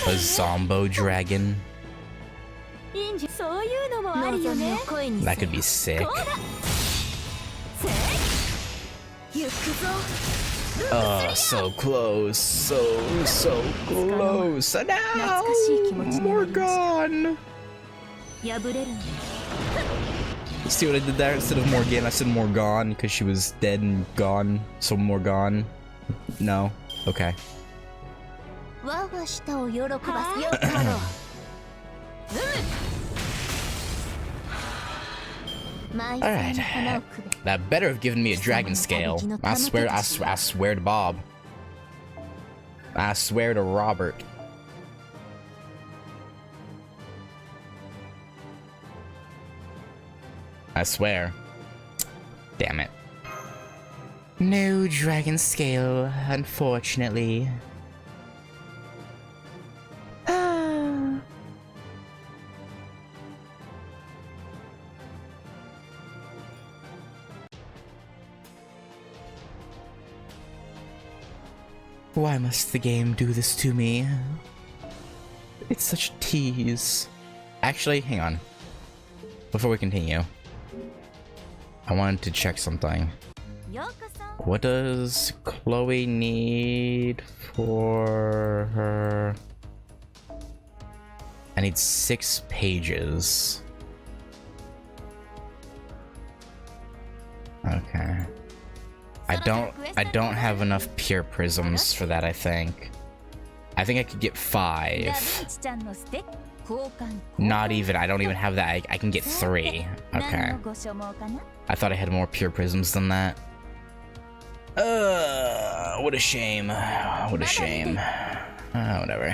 A zombo dragon. That could be sick. Oh, so close. So close. And now, Morgan. See what I did there? Instead of Morgan, I said Morgan because she was dead and gone. So Morgan. No. Okay. Alright. That better have given me a dragon scale. I swear to Bob. I swear to Robert. I swear. Damn it. No dragon scale, unfortunately. Why must the game do this to me? It's such a tease. Actually, hang on. Before we continue, I wanted to check something. What does Chloe need for her? I need 6 pages. Okay. I don't have enough pure prisms for that, I think. I think I could get 5. Not even, I don't even have that. I can get 3. Okay. I thought I had more pure prisms than that. What a shame. What a shame. Whatever.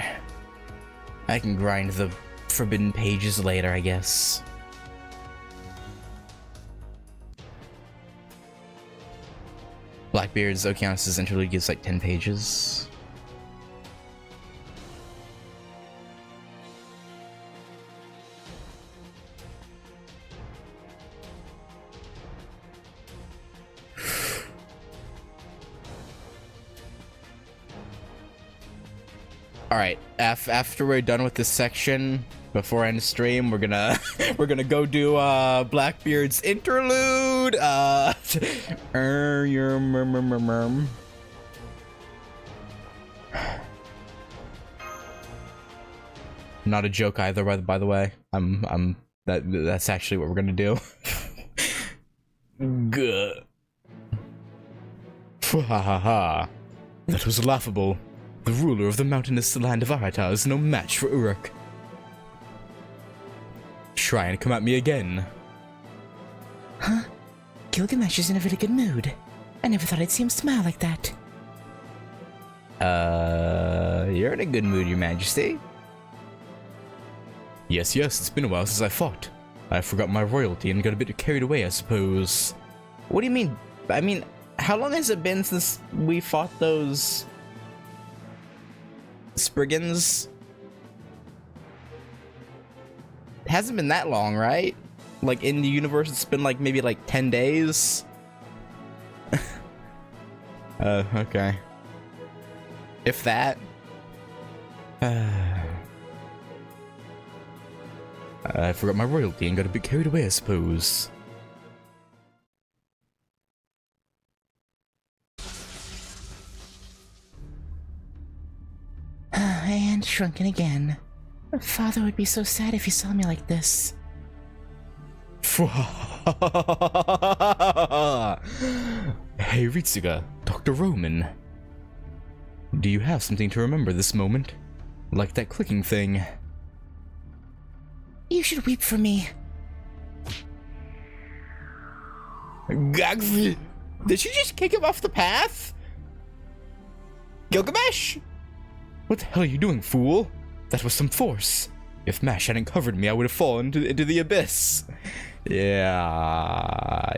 I can grind the forbidden pages later, I guess. Blackbeard's Okeanos' interlude gives like 10 pages. Alright, after we're done with this section, before I end the stream, we're gonna go do Blackbeard's interlude. Not a joke either, by the way. That's actually what we're gonna do. Good. Ha ha ha. That was laughable. The ruler of the mountainous land of Arata is no match for Uruk. trying to come at me again. Huh? Gilgamesh is in a really good mood. I never thought I'd see him smile like that. You're in a good mood, Your Majesty. Yes, it's been a while since I fought. I forgot my royalty and got a bit carried away, I suppose. What do you mean? I mean, how long has it been since we fought those Spriggans? It hasn't been that long, right? Like, in the universe, it's been like maybe like 10 days? Okay. If that. I forgot my royalty and got a bit carried away, I suppose. And shrunken again. Father would be so sad if he saw me like this. Hey, Ritsuga, Dr. Roman. Do you have something to remember this moment? Like that clicking thing? You should weep for me. Did she just kick him off the path? Gilgamesh? What the hell are you doing, fool? That was some force. If Mash hadn't covered me, I would have fallen into the abyss. Yeah.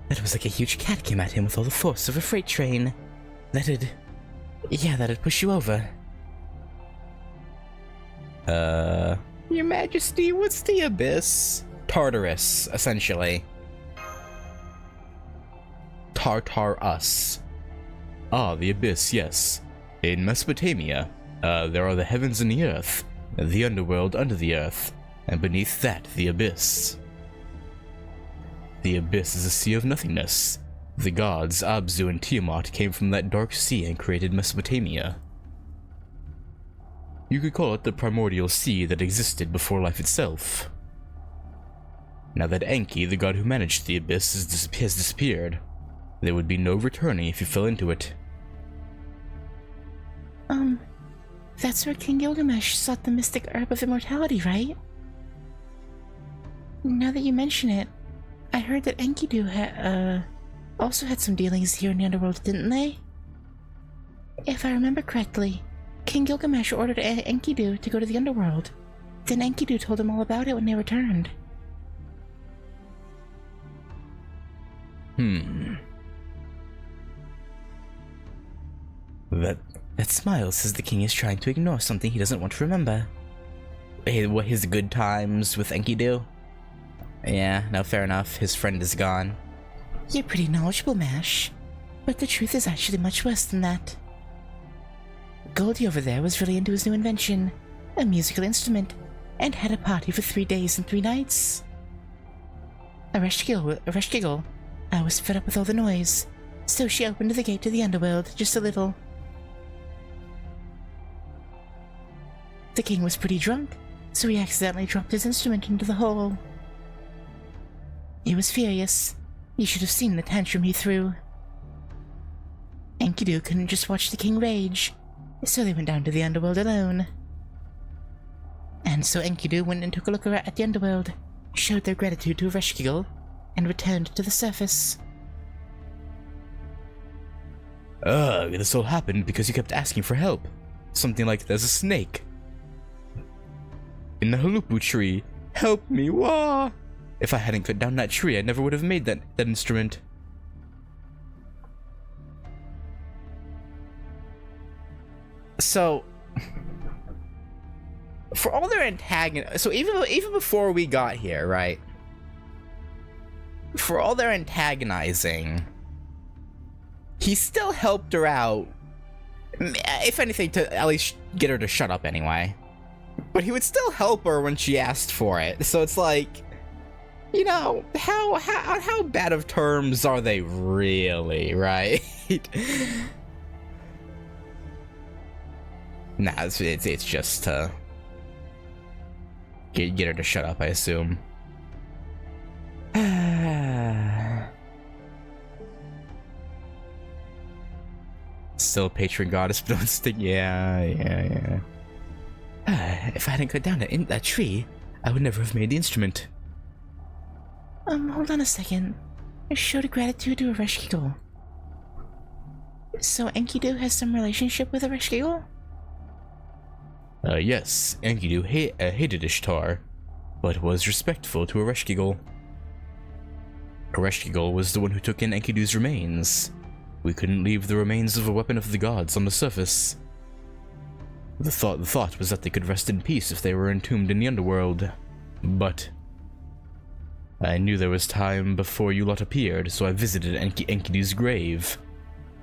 That was like a huge cat came at him with all the force of a freight train. That'd push you over. Your Majesty, what's the abyss? Tartarus, essentially. Tartarus. Ah, the abyss, yes. In Mesopotamia, there are the heavens and the earth, the underworld under the earth, and beneath that, the abyss. The abyss is a sea of nothingness. The gods Abzu and Tiamat came from that dark sea and created Mesopotamia. You could call it the primordial sea that existed before life itself. Now that Enki, the god who managed the abyss, has disappeared, there would be no returning if you fell into it. That's where King Gilgamesh sought the mystic herb of immortality, right? Now that you mention it, I heard that Enkidu also had some dealings here in the Underworld, didn't they? If I remember correctly, King Gilgamesh ordered Enkidu to go to the Underworld. Then Enkidu told him all about it when they returned. That smile says the king is trying to ignore something he doesn't want to remember. What, his good times with Enkidu? Yeah, no, fair enough. His friend is gone. You're pretty knowledgeable, Mash. But the truth is actually much worse than that. Goldie over there was really into his new invention, a musical instrument, and had a party for 3 days and 3 nights. Ereshkigal was fed up with all the noise, so she opened the gate to the Underworld just a little. The king was pretty drunk, so he accidentally dropped his instrument into the hole. He was furious. You should have seen the tantrum he threw. Enkidu couldn't just watch the king rage, so they went down to the Underworld alone. And so Enkidu went and took a look at the Underworld, showed their gratitude to Ereshkigal, and returned to the surface. Ugh, this all happened because you kept asking for help. Something like there's a snake in the halupu tree. Help me, wah! If I hadn't cut down that tree, I never would have made that instrument. So, for all their antagonists, so even before we got here, right? For all their antagonizing, he still helped her out. If anything, to at least get her to shut up anyway. But he would still help her when she asked for it. So it's like, you know, how bad of terms are they really, right? Nah, it's just to get her to shut up, I assume. Still patron goddess, but don't stick. Yeah. If I hadn't cut down that tree, I would never have made the instrument. Hold on a second. I showed gratitude to a Reshkigal. So Enkidu has some relationship with a Reshkigal? Yes, Enkidu hated Ishtar, but was respectful to Ereshkigal. Ereshkigal was the one who took in Enkidu's remains. We couldn't leave the remains of a weapon of the gods on the surface. The thought was that they could rest in peace if they were entombed in the Underworld. But I knew there was time before you lot appeared, so I visited Enkidu's grave.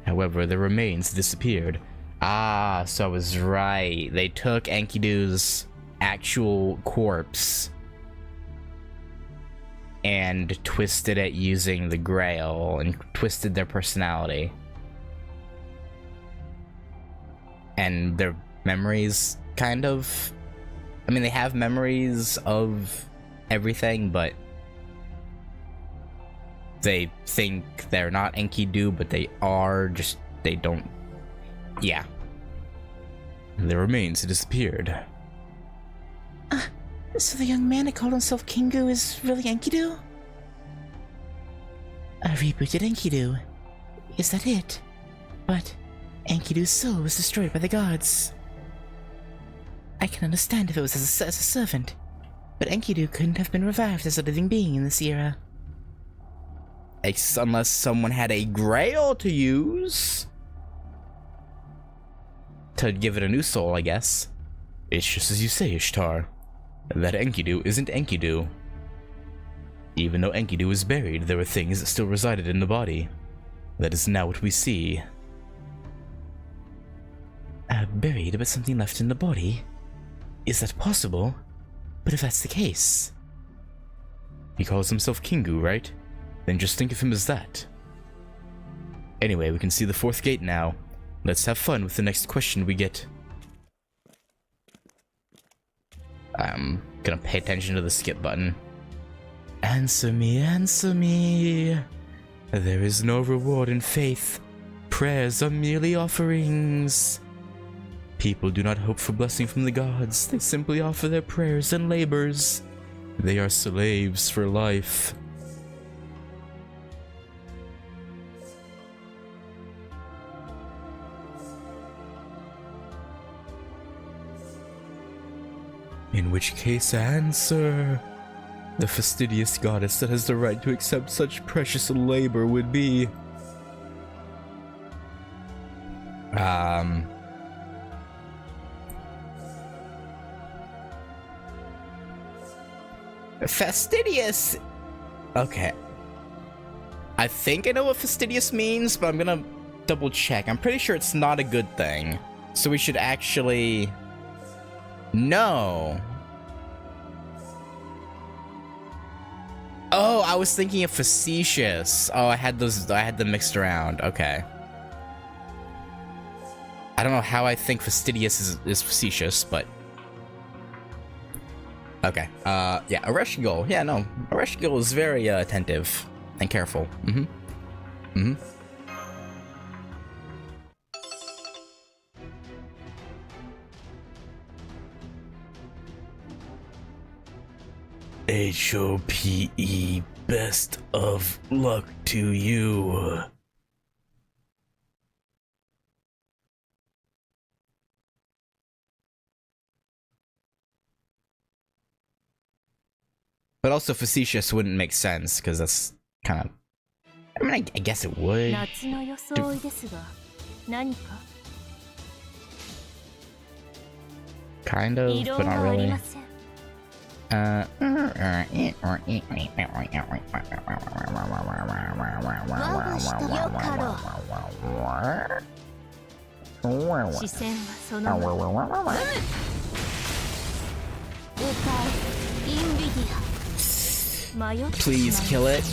However, their remains disappeared. Ah, so I was right. They took Enkidu's actual corpse and twisted it using the Grail and twisted their personality. And their memories, kind of. I mean, they have memories of everything, but they think they're not Enkidu, but they are, just they don't. Yeah. Their remains disappeared. So the young man that called himself Kingu is really Enkidu? A rebooted Enkidu. Is that it? But Enkidu's soul was destroyed by the gods. I can understand if it was as a servant, but Enkidu couldn't have been revived as a living being in this era. Unless someone had a Grail to use to give it a new soul, I guess. It's just as you say, Ishtar. That Enkidu isn't Enkidu. Even though Enkidu is buried, there were things that still resided in the body. That is now what we see. Buried, but something left in the body? Is that possible? But if that's the case... He calls himself Kingu, right? Then just think of him as that. Anyway, we can see the fourth gate now. Let's have fun with the next question we get. I'm gonna pay attention to the skip button. Answer me, answer me. There is no reward in faith. Prayers are merely offerings. People do not hope for blessing from the gods. They simply offer their prayers and labors. They are slaves for life. In which case, answer. The fastidious goddess that has the right to accept such precious labor would be... Fastidious! Okay. I think I know what fastidious means, but I'm gonna double check. I'm pretty sure it's not a good thing. So we should actually... No. Oh, I was thinking of facetious. Oh, I had them mixed around. Okay. I don't know how I think fastidious is facetious, but okay. Yeah, Ereshkigal. Yeah, no. Ereshkigal is very attentive and careful. HOPE, best of luck to you. But also facetious wouldn't make sense, because that's kind of... I mean, I guess it would. Kind of, but not really. Please kill it.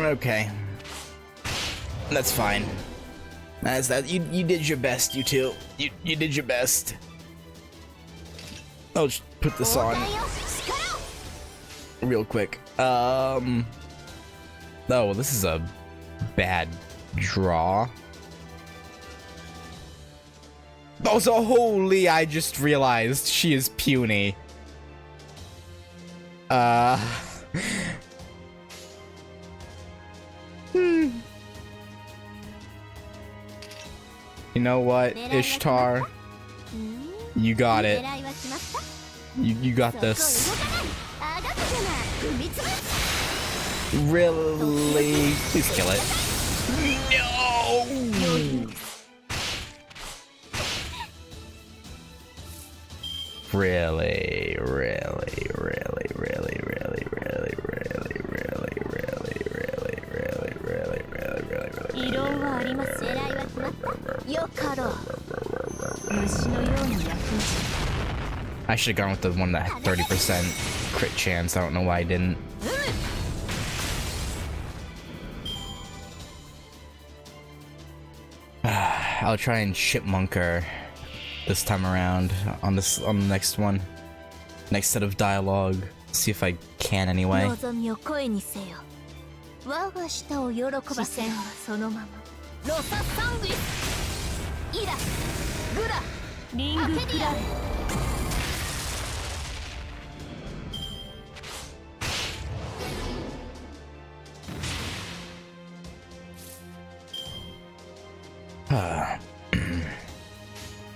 Okay. That's fine. That's that. You did your best, you two. You did your best. I'll just put this on real quick. Oh, well, this is a bad draw. Oh, so holy, I just realized she is puny. You know what, Ishtar? You got it. You got this. Really? Please kill it. No! Really, really, really, really, really, really, really, really, really, really, really, really, really, I should have gone with the one that had 30% crit chance. I don't know why I didn't. I'll try and chipmunk her this time around on the next one. Next set of dialogue. See if I can anyway.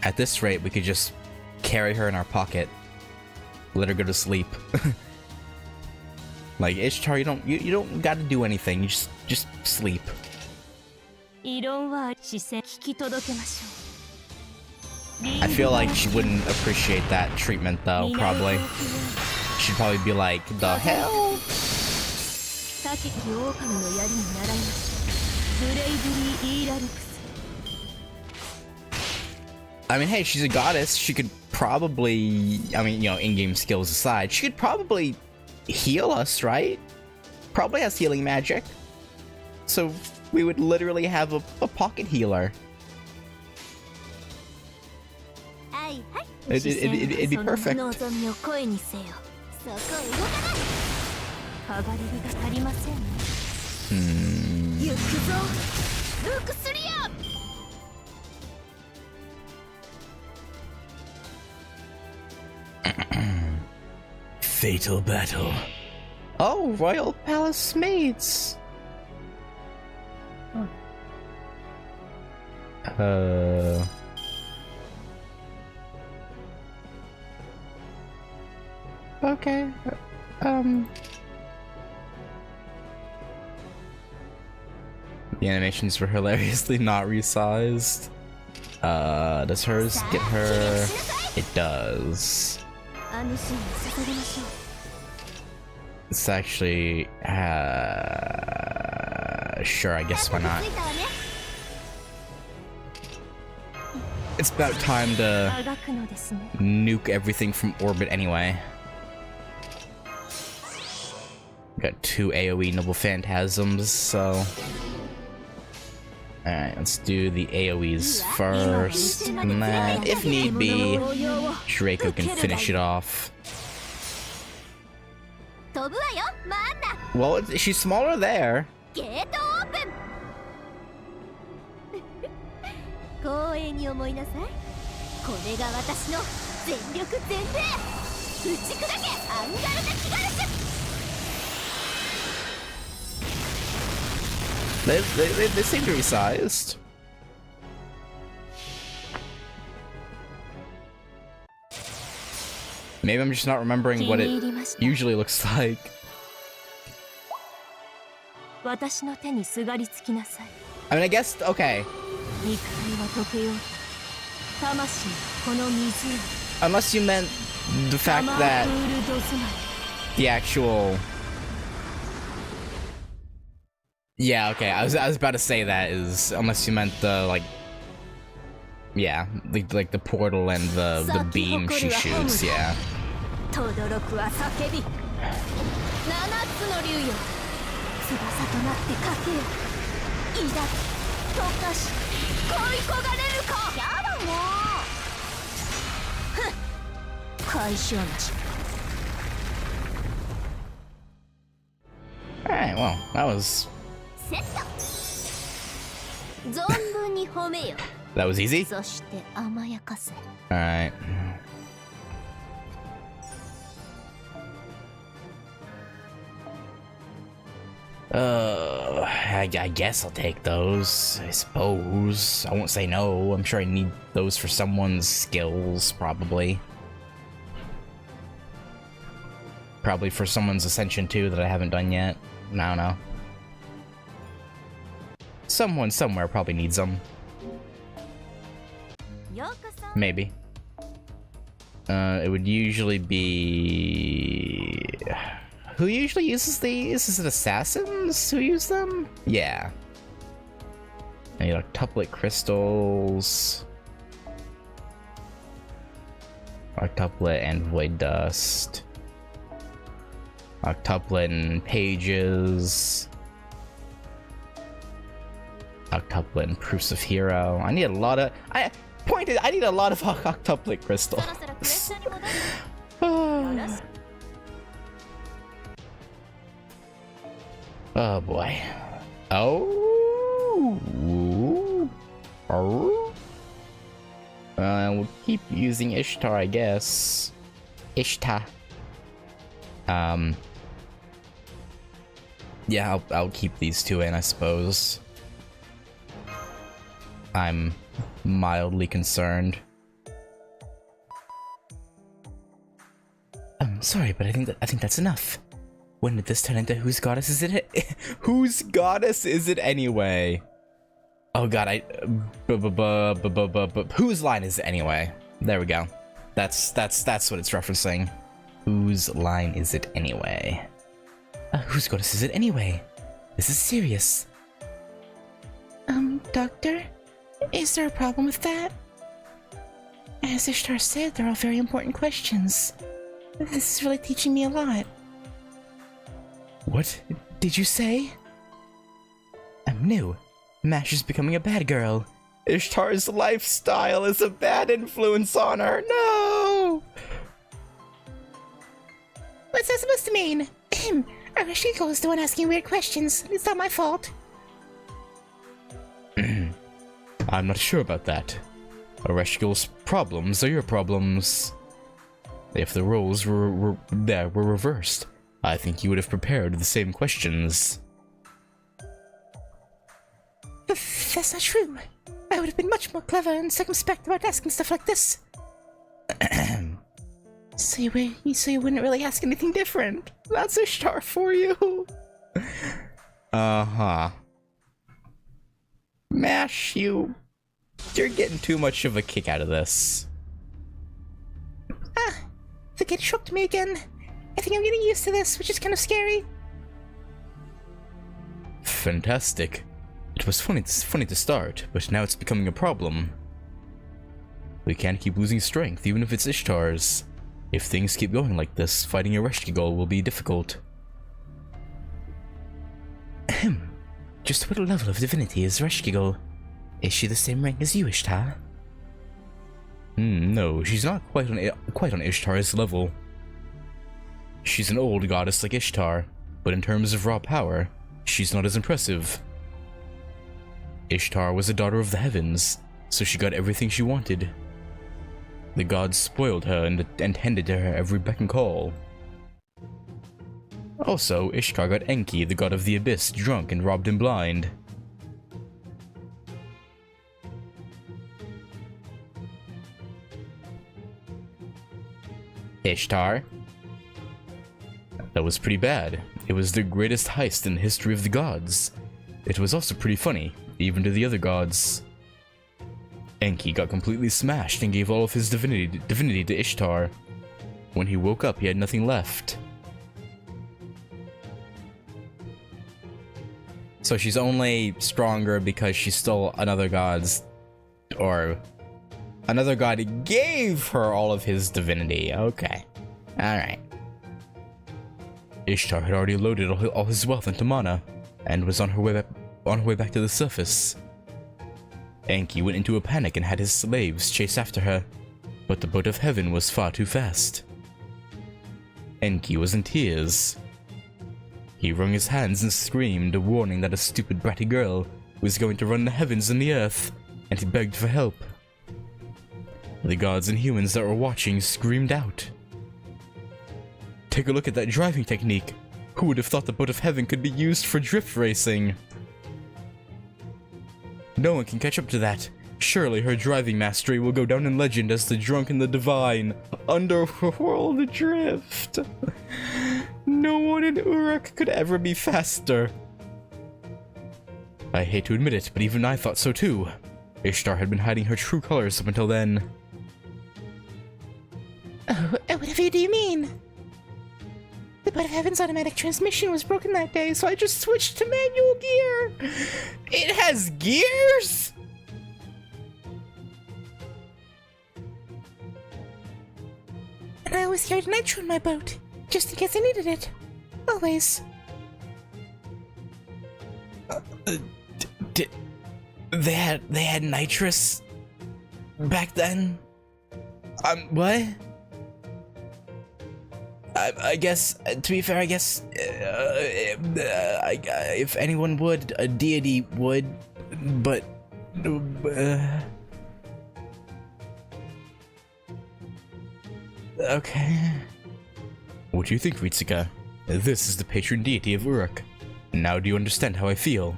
At this rate, we could just carry her in our pocket, let her go to sleep. Like Ishtar, you don't gotta do anything. You just sleep. I feel like she wouldn't appreciate that treatment though. Probably, she'd probably be like, "The hell." I mean, hey, she's a goddess. She could probably, I mean, you know, in-game skills aside, she could probably heal us, right? Probably has healing magic. So we would literally have a pocket healer. It'd be perfect. Fatal battle. Oh, Royal Palace mates. Okay. The animations were hilariously not resized. Does hers get her? It does. It's actually, sure, I guess why not. It's about time to nuke everything from orbit anyway. Got 2 AoE Noble Phantasms, so... Alright, let's do the AoEs first, and then, if need be, Draco can finish it off. Well, she's smaller there. They seem to be sized. Maybe I'm just not remembering what it usually looks like. I mean, I guess, okay. Unless you meant the fact that the actual... Yeah, okay, I was about to say that is, unless you meant the, like... Yeah, like the portal and the beam she shoots, yeah. Alright, well, that was... That was easy? そして甘やかせ。 Alright. I guess I'll take those, I suppose. I won't say no. I'm sure I need those for someone's skills, probably. Probably for someone's ascension too that I haven't done yet. I don't know. Someone somewhere probably needs them. ようこそ。 Maybe. It would usually be... Who usually uses these? Is it assassins who use them? Yeah. I need octuplet crystals. Octuplet and void dust. Octuplet and pages. Octuplet and proofs of hero. I need a lot of... I need a lot of octuplet crystal. そろそろクエスチョンに戻る。よろしく。 Oh boy. Oh. Oh. We'll keep using Ishtar, I guess. Ishtar. Yeah, I'll keep these two in, I suppose. I'm mildly concerned. I'm sorry, but I think that's enough. When did this turn into whose goddess is it? Whose goddess is it anyway? Oh god, whose line is it anyway? There we go. That's what it's referencing. Whose line is it anyway? Whose goddess is it anyway? This is serious. Doctor? Is there a problem with that? As Ishtar said, they're all very important questions. This is really teaching me a lot. What did you say? I'm new. Mash is becoming a bad girl. Ishtar's lifestyle is a bad influence on her. No! What's that supposed to mean? Arashiko is the one asking weird questions. It's not my fault. I'm not sure about that. Arashiko's problems are your problems. If the roles were reversed, I think you would have prepared the same questions. That's not true. I would have been much more clever and circumspect about asking stuff like this. So you wouldn't really ask anything different. That's Ishtar for you. Uh-huh. Mash, you're getting too much of a kick out of this. The kid shocked me again. I think I'm getting used to this, which is kind of scary. Fantastic. It was funny to start, but now it's becoming a problem. We can't keep losing strength, even if it's Ishtar's. If things keep going like this, fighting a Ereshkigal will be difficult. Ahem. Just what level of divinity is Ereshkigal? Is she the same rank as you, Ishtar? No, she's not quite on Ishtar's level. She's an old goddess like Ishtar, but in terms of raw power, she's not as impressive. Ishtar was a daughter of the heavens, so she got everything she wanted. The gods spoiled her and tended to her every beck and call. Also, Ishtar got Enki, the god of the abyss, drunk and robbed him blind. Ishtar? That was pretty bad. It was the greatest heist in the history of the gods. It was also pretty funny, even to the other gods. Enki got completely smashed and gave all of his divinity to Ishtar. When he woke up, he had nothing left. So she's only stronger because she stole another god's... or... another god gave her all of his divinity. Okay. Alright. Ishtar had already loaded all his wealth into mana, and was on her way back to the surface. Enki went into a panic and had his slaves chase after her, but the boat of heaven was far too fast. Enki was in tears. He wrung his hands and screamed, warning that a stupid bratty girl was going to run the heavens and the earth, and he begged for help. The gods and humans that were watching screamed out. Take a look at that driving technique. Who would have thought the boat of heaven could be used for drift racing? No one can catch up to that. Surely her driving mastery will go down in legend as the drunk and the divine Underworld drift. No one in Uruk could ever be faster. I hate to admit it, but even I thought so too. Ishtar had been hiding her true colors up until then. Oh, whatever do you mean? The Boat of Heaven's automatic transmission was broken that day, so I just switched to manual gear. It has gears? And I always carried nitro in my boat, just in case I needed it. Always. They had nitrous back then? What? I guess, to be fair, I guess, if anyone would, a deity would, but, okay. What do you think, Ritsuka? This is the patron deity of Uruk. Now do you understand how I feel?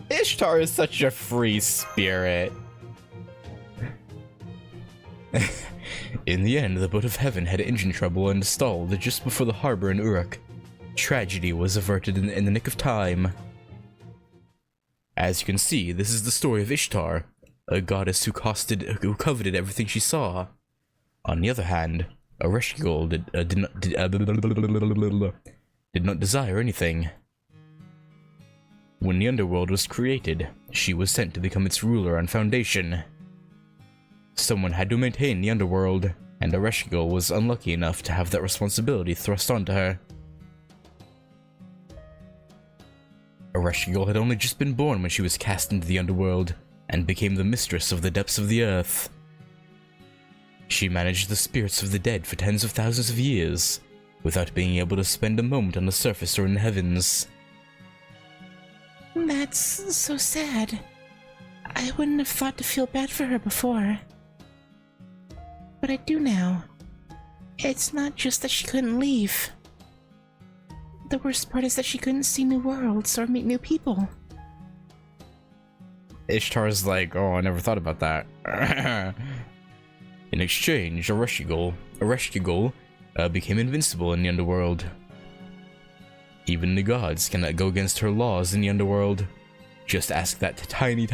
Ishtar is such a free spirit. In the end, the Boat of Heaven had engine trouble and stalled just before the harbor in Uruk. Tragedy was averted in the nick of time. As you can see, this is the story of Ishtar, a goddess who coveted everything she saw. On the other hand, Ereshkigal did not desire anything. When the Underworld was created, she was sent to become its ruler and foundation. Someone had to maintain the Underworld, and Ereshkigal was unlucky enough to have that responsibility thrust onto her. Ereshkigal had only just been born when she was cast into the Underworld, and became the mistress of the depths of the earth. She managed the spirits of the dead for tens of thousands of years, without being able to spend a moment on the surface or in the heavens. That's so sad. I wouldn't have thought to feel bad for her before. But I do now. It's not just that she couldn't leave. The worst part is that she couldn't see new worlds or meet new people. Ishtar's like, oh, I never thought about that. In exchange, Ereshkigal became invincible in the Underworld. Even the gods cannot go against her laws in the Underworld. Just ask that tiny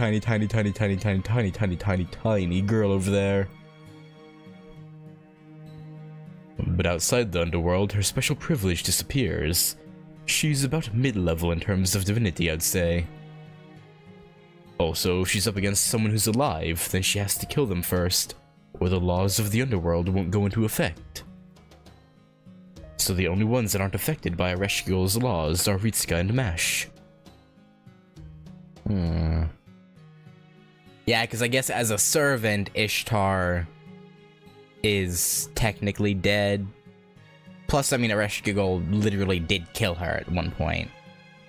girl over there. But outside the Underworld, her special privilege disappears. She's about mid-level in terms of divinity, I'd say. Also, if she's up against someone who's alive, then she has to kill them first, or the laws of the Underworld won't go into effect. So the only ones that aren't affected by Ereshkigal's laws are Ritsuka and Mash. Yeah, because I guess as a servant, Ishtar is technically dead. Plus, I mean, Ereshkigal literally did kill her at one point.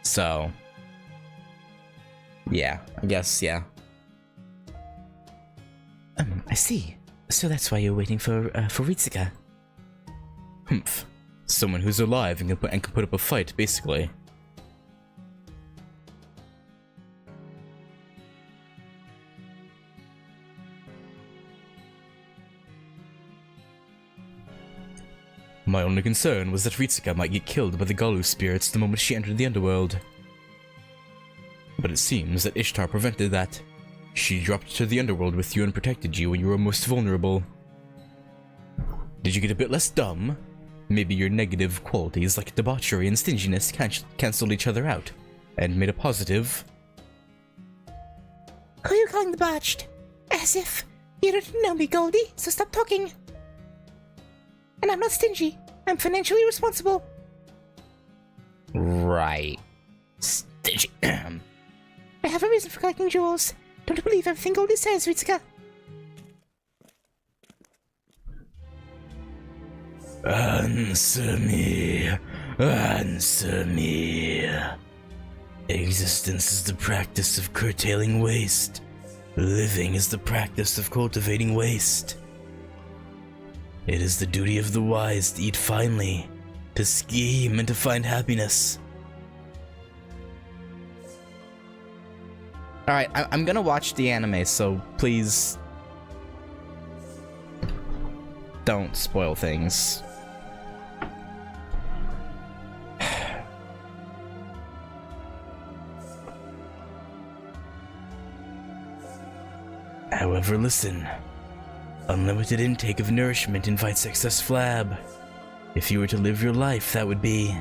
So, yeah, I guess, yeah. I see. So that's why you're waiting for Ritsuka. Humph. Someone who's alive and can put up a fight, basically. My only concern was that Ritsuka might get killed by the Galu spirits the moment she entered the Underworld. But it seems that Ishtar prevented that. She dropped to the Underworld with you and protected you when you were most vulnerable. Did you get a bit less dumb? Maybe your negative qualities like debauchery and stinginess cancelled each other out, and made a positive. Who are you calling debauched? As if you don't know me, Goldie, so stop talking. And I'm not stingy. I'm financially responsible. Right. Stingy. I have a reason for collecting jewels. Don't believe everything Goldie says, Ritsuka. Answer me. Answer me. Existence is the practice of curtailing waste. Living is the practice of cultivating waste. It is the duty of the wise to eat finely, to scheme, and to find happiness. Alright, I'm gonna watch the anime, so please don't spoil things. However, listen. Unlimited intake of nourishment invites excess flab. If you were to live your life, that would be...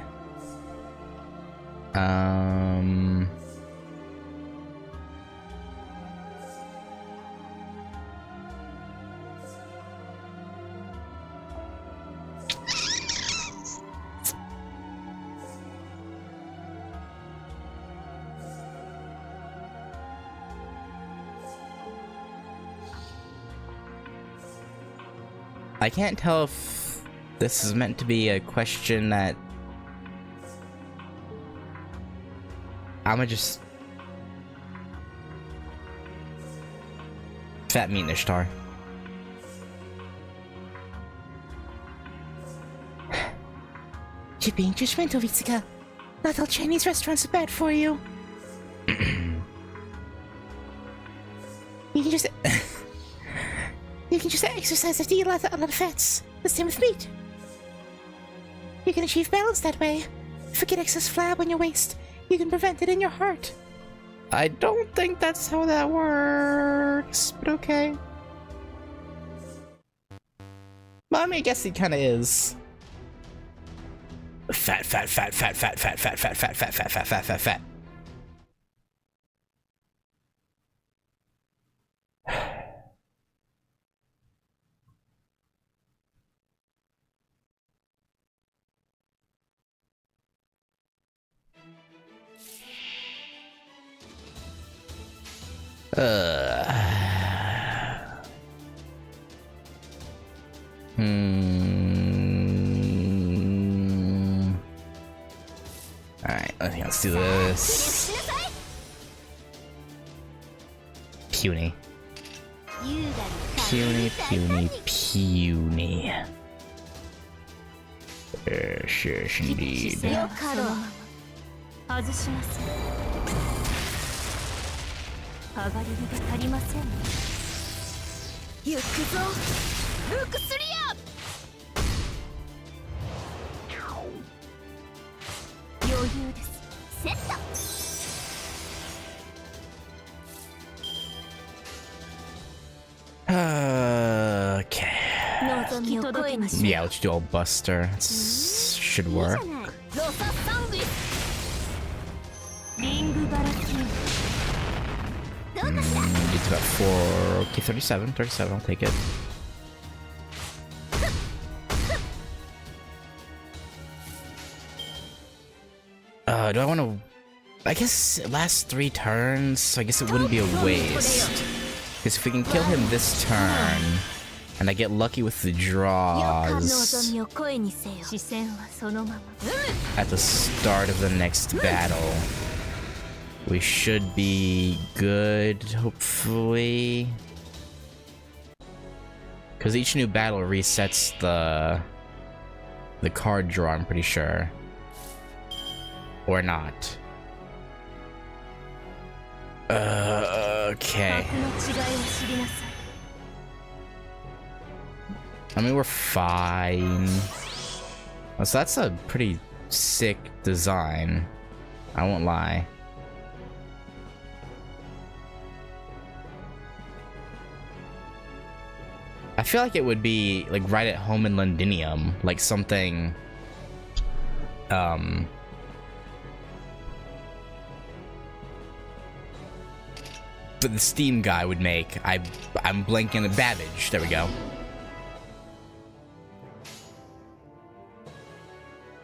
I can't tell if this is meant to be a question that I'ma just fat meat Ishtar. You're being judgmental, Vitsuka. Not all Chinese restaurants are bad for you. You can just... You can just exercise after you eat a lot of fats. The same with meat. You can achieve balance that way. Forget excess flab on your waist. You can prevent it in your heart. I don't think that's how that works, but okay. Well, I mean, I guess he kind of is. Fat, fat, fat, fat, fat, fat, fat, fat, fat, fat, fat, fat, fat, fat, fat. Alright, let's do this. Puny. Puny, puny, puny. Yes, indeed. 上がり火が足りません。行くぞ、ルクスリア。余裕です。セット。Okay. Yeah, let's do all Buster. Should work. ロササングリス。リングバラキン。 It's about 4. Okay, 37. 37, I'll take it. Do I want to... I guess it lasts 3 turns, so I guess it wouldn't be a waste. Because if we can kill him this turn, and I get lucky with the draws at the start of the next battle, we should be good, hopefully. Because each new battle resets the card draw, I'm pretty sure. Or not. Okay. I mean, we're fine. So that's a pretty sick design. I won't lie. I feel like it would be like right at home in Londinium, like something but the Steam guy would make. I'm blanking on Babbage. There we go.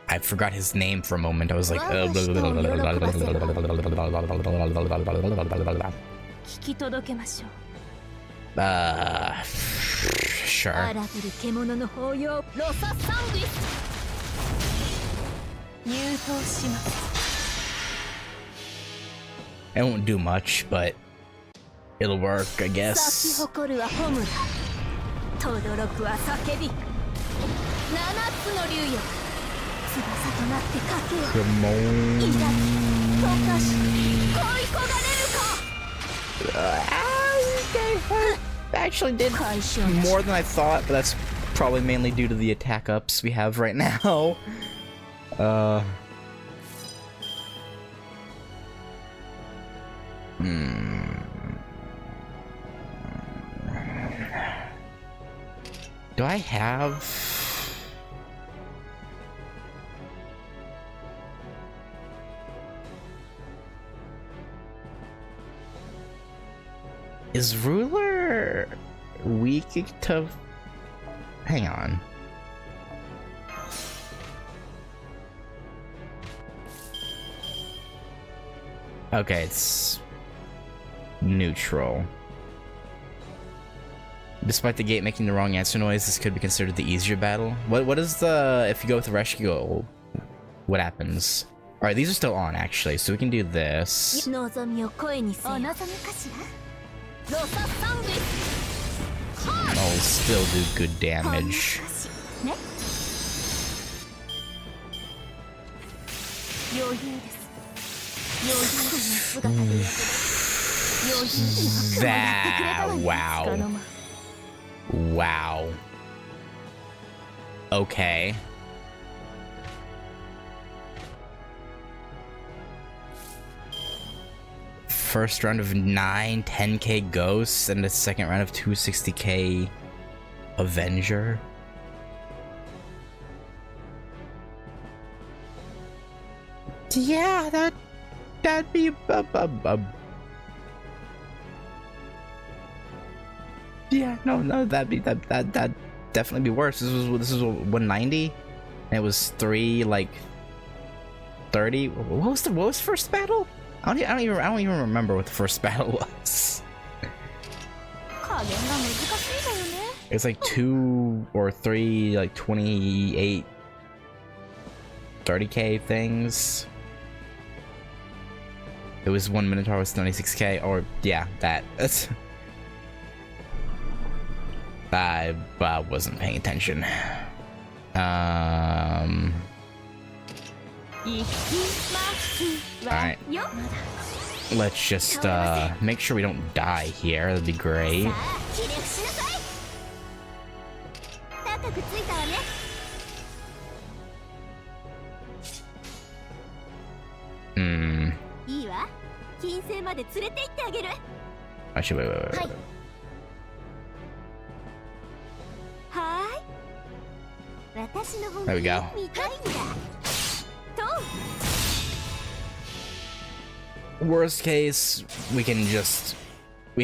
I forgot his name for a moment. I was like, sure. It won't do much, but it'll work, I guess. 咲き誇るは炎だ。轟くは叫び。七つの竜よ。翼となってかけよ。 Come on. いざ溶かし恋焦がれるか。 Actually did more than I thought, but that's probably mainly due to the attack ups we have right now. Do I have... Is Ruler weak to... Hang on. Okay, it's neutral. Despite the gate making the wrong answer noise, this could be considered the easier battle. What is the... If you go with the rescue goal, what happens? Alright, these are still on actually, so we can do this. I'll still do good damage. Wow. Wow. Okay. First round of 10k ghosts and the second round of 260k Avenger. Yeah, that'd be yeah, no, that'd definitely be worse. This was 190, and it was 3 like 30. What was first battle? I don't even remember what the first battle was. It's like 2 or 3 like 28 30k things. It was 1 Minotaur with 96k, or yeah, that's I wasn't paying attention. Alright. Let's just make sure we don't die here. That'd be great. Actually, wait. There we go. Worst case, we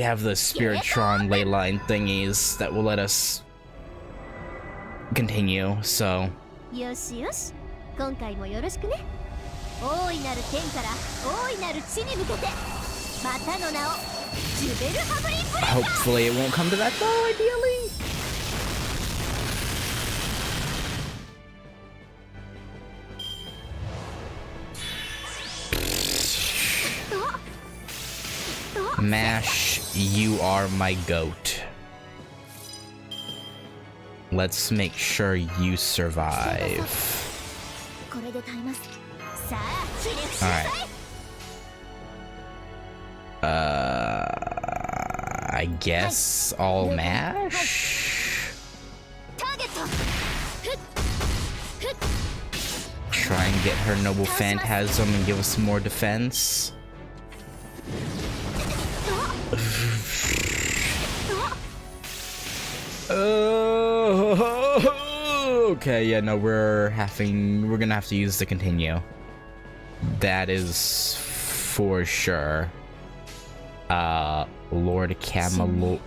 have the Spiritron leyline thingies that will let us continue, so. Hopefully it won't come to that though, ideally. Mash, you are my goat. Let's make sure you survive. Alright. I guess I'll mash? Try and get her Noble Phantasm and give us some more defense. Okay, yeah, no, we're gonna have to use the continue. That is for sure. Lord Camelot.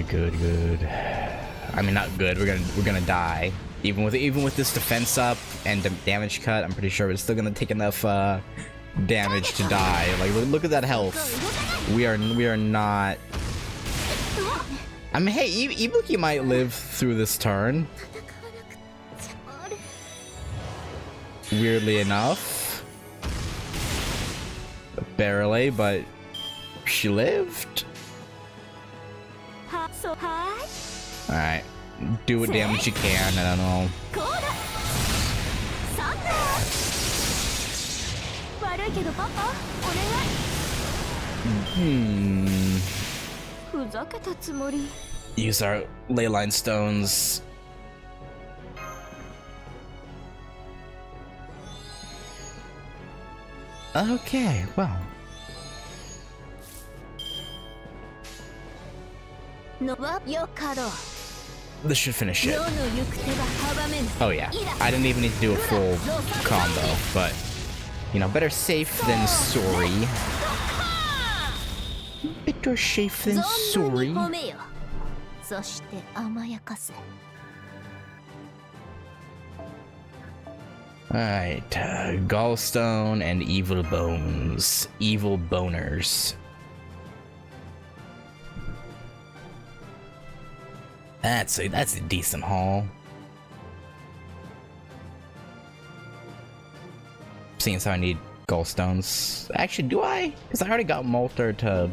good. I mean, not good. We're gonna die. Even with this defense up and damage cut, I'm pretty sure we're still gonna take enough damage to die. Like, look at that health. We are not. I mean, hey, Ibuki might live through this turn. Weirdly enough, barely, but she lived. Alright, do what damage you can, I don't know. Use our leyline stones. Okay, well. This should finish it. Oh yeah, I didn't even need to do a full combo, but you know, better safe than sorry. Better safe than sorry. Alright, gallstone and evil bones. Evil boners. That's a decent haul. Seeing as how I need gallstones. Actually, do I? Because I already got Molter to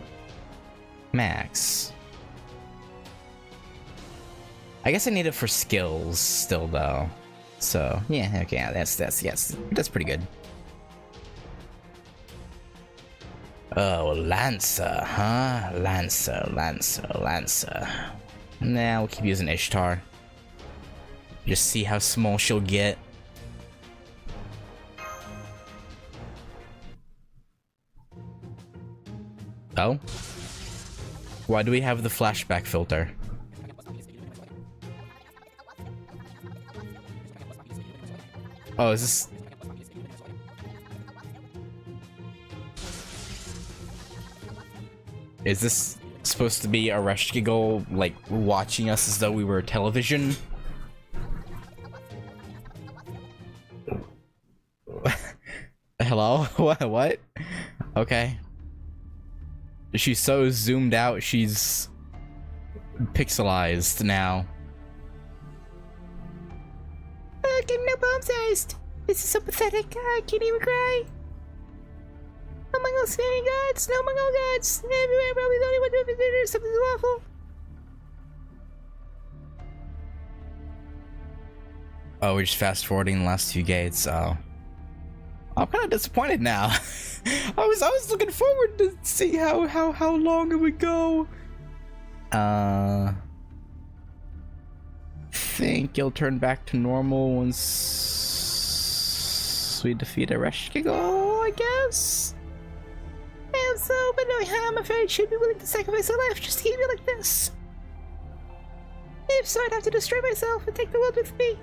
max. I guess I need it for skills still though. So yeah, okay, yeah, that's pretty good. Oh, Lancer, huh? Lancer. Nah, we'll keep using Ishtar. Just see how small she'll get. Oh? Why do we have the flashback filter? Oh, is this... Is this supposed to be a Reshkigal, like, watching us as though we were television? Hello? What? Okay. She's so zoomed out, she's pixelized now. Getting no bomb-sized. This is so pathetic. I can't even cry. Among all fairy gods, no among all gods. Everywhere, probably the only one to consider something awful. Oh, we're just fast-forwarding the last few gates. Oh, I'm kind of disappointed now. I was looking forward to see how long it would go. Think you'll turn back to normal once we defeat a Reshkigal, I guess? I hope so, but no, I'm afraid she'd be willing to sacrifice her life just to keep me like this. If so, I'd have to destroy myself and take the world with me.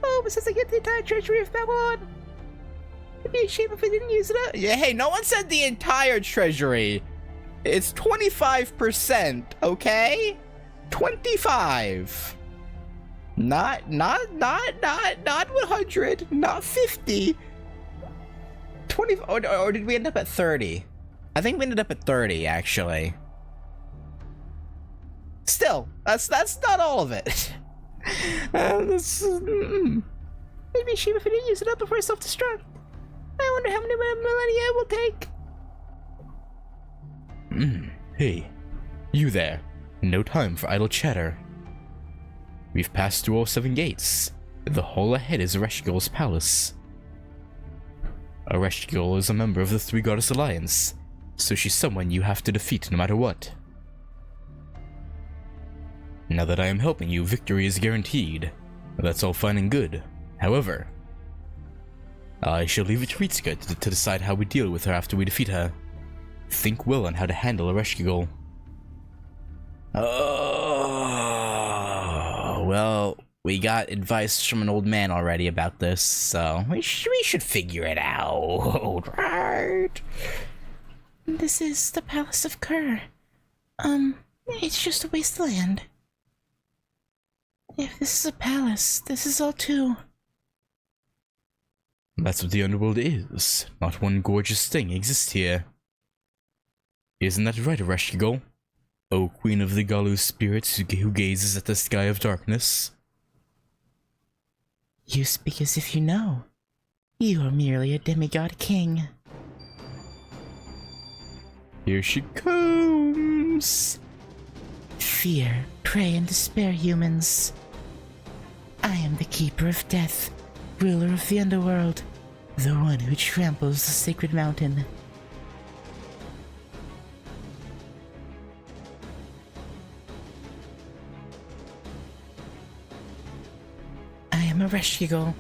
Oh, but since I get the entire treasury of Babylon, it'd be a shame if I didn't use it up. Yeah, hey, no one said the entire treasury. It's 25%, okay? 25. Not 100, not 50. 20, or did we end up at 30? I think we ended up at 30, actually. Still, that's not all of it. Maybe she if I didn't use it up before I self-destruct. I wonder how many millennia it will take. Hey, you there. No time for idle chatter. We've passed through all 7 gates. The hall ahead is Ereshkigal's palace. Ereshkigal is a member of the Three Goddess Alliance, so she's someone you have to defeat no matter what. Now that I am helping you, victory is guaranteed. That's all fine and good. However, I shall leave it to Ritsuka to decide how we deal with her after we defeat her. Think well on how to handle Ereshkigal. Oh, well, we got advice from an old man already about this, so we should figure it out, right? This is the Palace of Kerr. It's just a wasteland. If this is a palace, this is all too. That's what the Underworld is. Not one gorgeous thing exists here. Isn't that right, Ereshkigal? O Queen of the Galu spirits who gazes at the sky of darkness? You speak as if you know. You are merely a demigod king. Here she comes! Fear, pray, and despair, humans. I am the Keeper of Death, ruler of the Underworld, the one who tramples the sacred mountain. I am Ereshkigal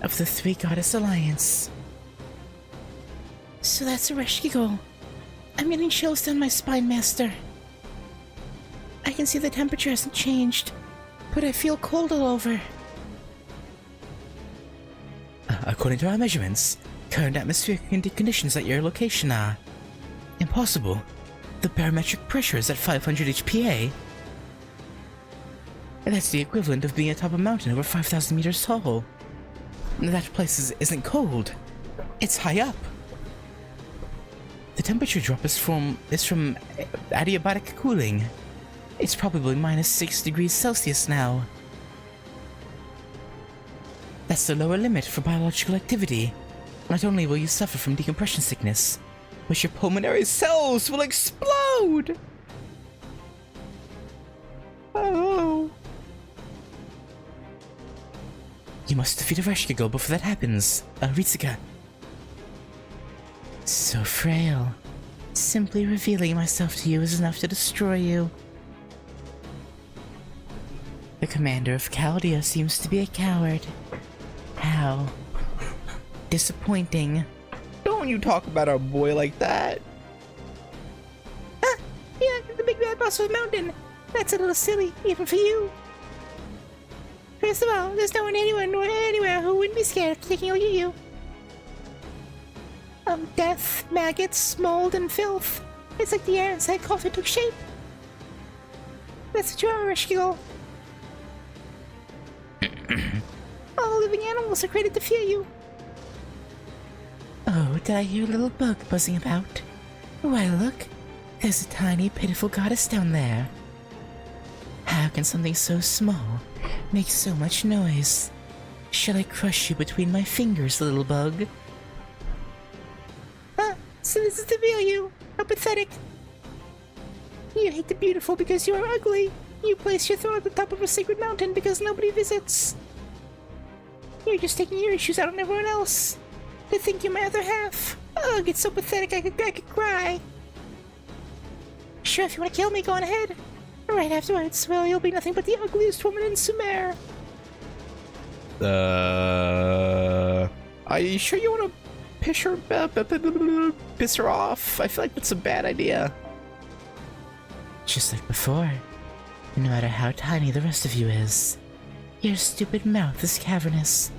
of the Three Goddess Alliance. So that's Ereshkigal. I'm getting chills down my spine, Master. I can see the temperature hasn't changed, but I feel cold all over. According to our measurements, current atmospheric conditions at your location are impossible. The barometric pressure is at 500 HPa. That's the equivalent of being atop a mountain over 5,000 meters tall. That place isn't cold. It's high up. The temperature drop is from adiabatic cooling. It's probably minus 6 degrees Celsius now. That's the lower limit for biological activity. Not only will you suffer from decompression sickness, but your pulmonary cells will explode! Oh. You must defeat Ereshkigal before that happens, Ritsuka. So frail. Simply revealing myself to you is enough to destroy you. The commander of Chaldea seems to be a coward. How disappointing. Don't you talk about our boy like that. Yeah, the big bad boss of the mountain. That's a little silly, even for you. First of all, there's no one anywhere who wouldn't be scared of taking a look at you. Death, maggots, mold, and filth. It's like the air inside coffin took shape. That's what you are, Ereshkigal. All living animals are created to fear you. Oh, did I hear a little bug buzzing about? Why, look. There's a tiny, pitiful goddess down there. How can something so small make so much noise? Shall I crush you between my fingers, little bug? So this is to reveal you. How pathetic. You hate the beautiful because you are ugly. You place your throne at the top of a sacred mountain because nobody visits. You're just taking your issues out on everyone else. To think you're my other half. Ugh, it's so pathetic I could cry. Sure, if you want to kill me, go on ahead. Right afterwards, well, you'll be nothing but the ugliest woman in Sumer. Are you sure you want to piss her off? I feel like that's a bad idea. Just like before. No matter how tiny the rest of you is, your stupid mouth is cavernous.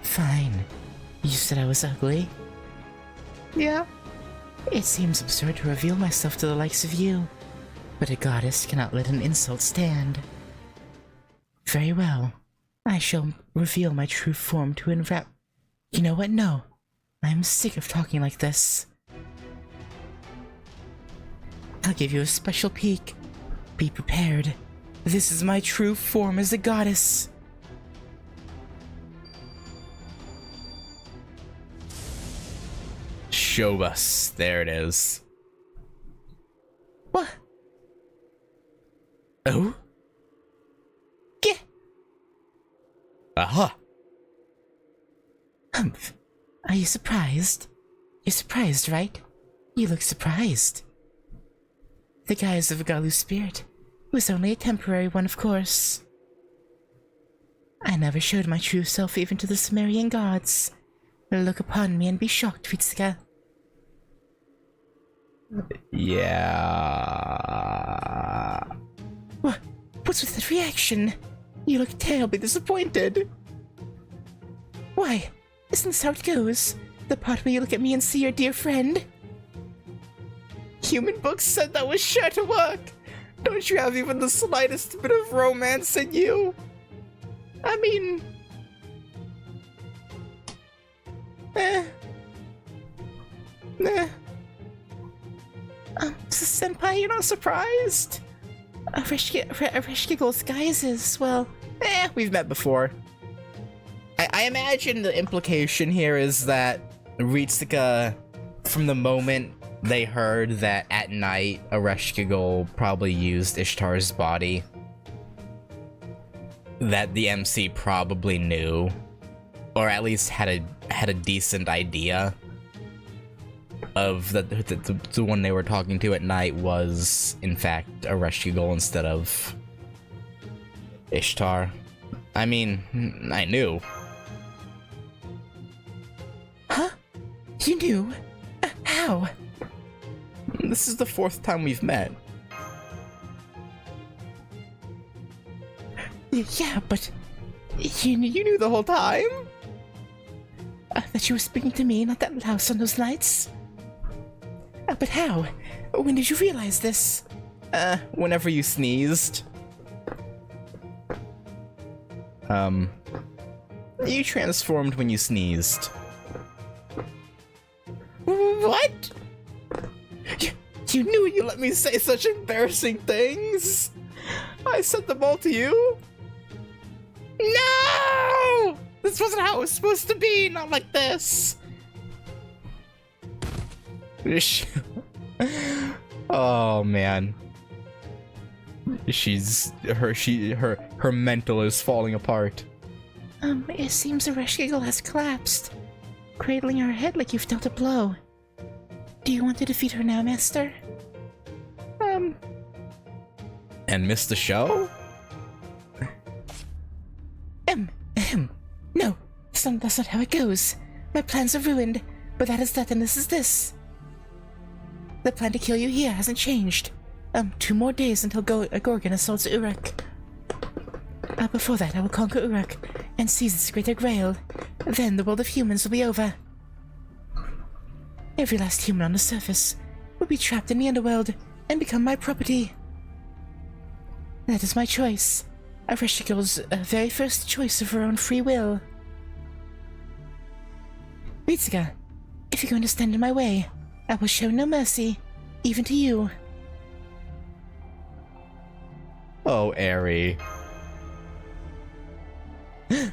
Fine. You said I was ugly? Yeah. It seems absurd to reveal myself to the likes of you, but a goddess cannot let an insult stand. Very well. I shall reveal my true form to enwrap... You know what? No. I'm sick of talking like this. I'll give you a special peek. Be prepared. This is my true form as a goddess. Show us. There it is. What? Oh? Get. Aha! Humph. Are you surprised? You're surprised, right? You look surprised. The guise of a Galu spirit was only a temporary one, of course. I never showed my true self even to the Sumerian gods. Look upon me and be shocked, Ritsuka. Yeah. What's with that reaction? You look terribly disappointed. Why? Isn't this how it goes? The part where you look at me and see your dear friend? Human books said that was sure to work. Don't you have even the slightest bit of romance in you? I mean... Senpai, you're not surprised? Reshkigel's guises, well... we've met before. I imagine the implication here is that Ritsuka, from the moment they heard that at night Ereshkigal probably used Ishtar's body, that the MC probably knew, or at least had a decent idea of that the one they were talking to at night was in fact Ereshkigal instead of Ishtar. I mean, I knew. Huh? You knew? How? This is the 4th time we've met. Yeah, but you knew the whole time? That you were speaking to me, not that louse on those nights? But how? When did you realize this? Whenever you sneezed. You transformed when you sneezed. What? You knew you let me say such embarrassing things? I said them all to you? No! This wasn't how it was supposed to be, not like this. Oh man. Her mental is falling apart. It seems Ereshkigal has collapsed, cradling her head like you've dealt a blow. Do you want to defeat her now, Master? And miss the show? No, that's not how it goes. My plans are ruined, but that is that and this is this. The plan to kill you here hasn't changed. 2 more days until Gorgon assaults Uruk. Before that, I will conquer Uruk and seize its greater grail. Then the world of humans will be over. Every last human on the surface will be trapped in the Underworld and become my property. That is my choice. Ereshkigal's very first choice of her own free will. Ritsuka, if you're going to stand in my way, I will show no mercy, even to you. Oh, Eri. In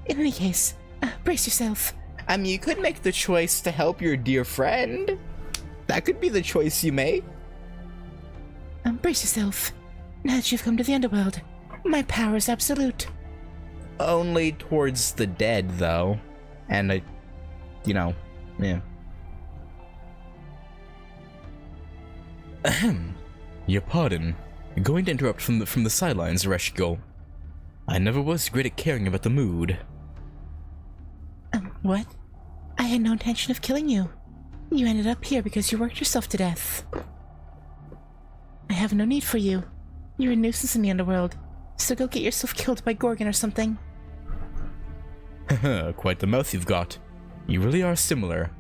any case, brace yourself. I mean, you could make the choice to help your dear friend. That could be the choice you make. Brace yourself. Now that you've come to the Underworld, my power is absolute. Only towards the dead, though. And yeah. Ahem. Your pardon. Going to interrupt from the sidelines, Ereshkigal. I never was great at caring about the mood. What? I had no intention of killing you. You ended up here because you worked yourself to death. I have no need for you. You're a nuisance in the Underworld, so go get yourself killed by Gorgon or something. Haha, quite the mouth you've got. You really are similar.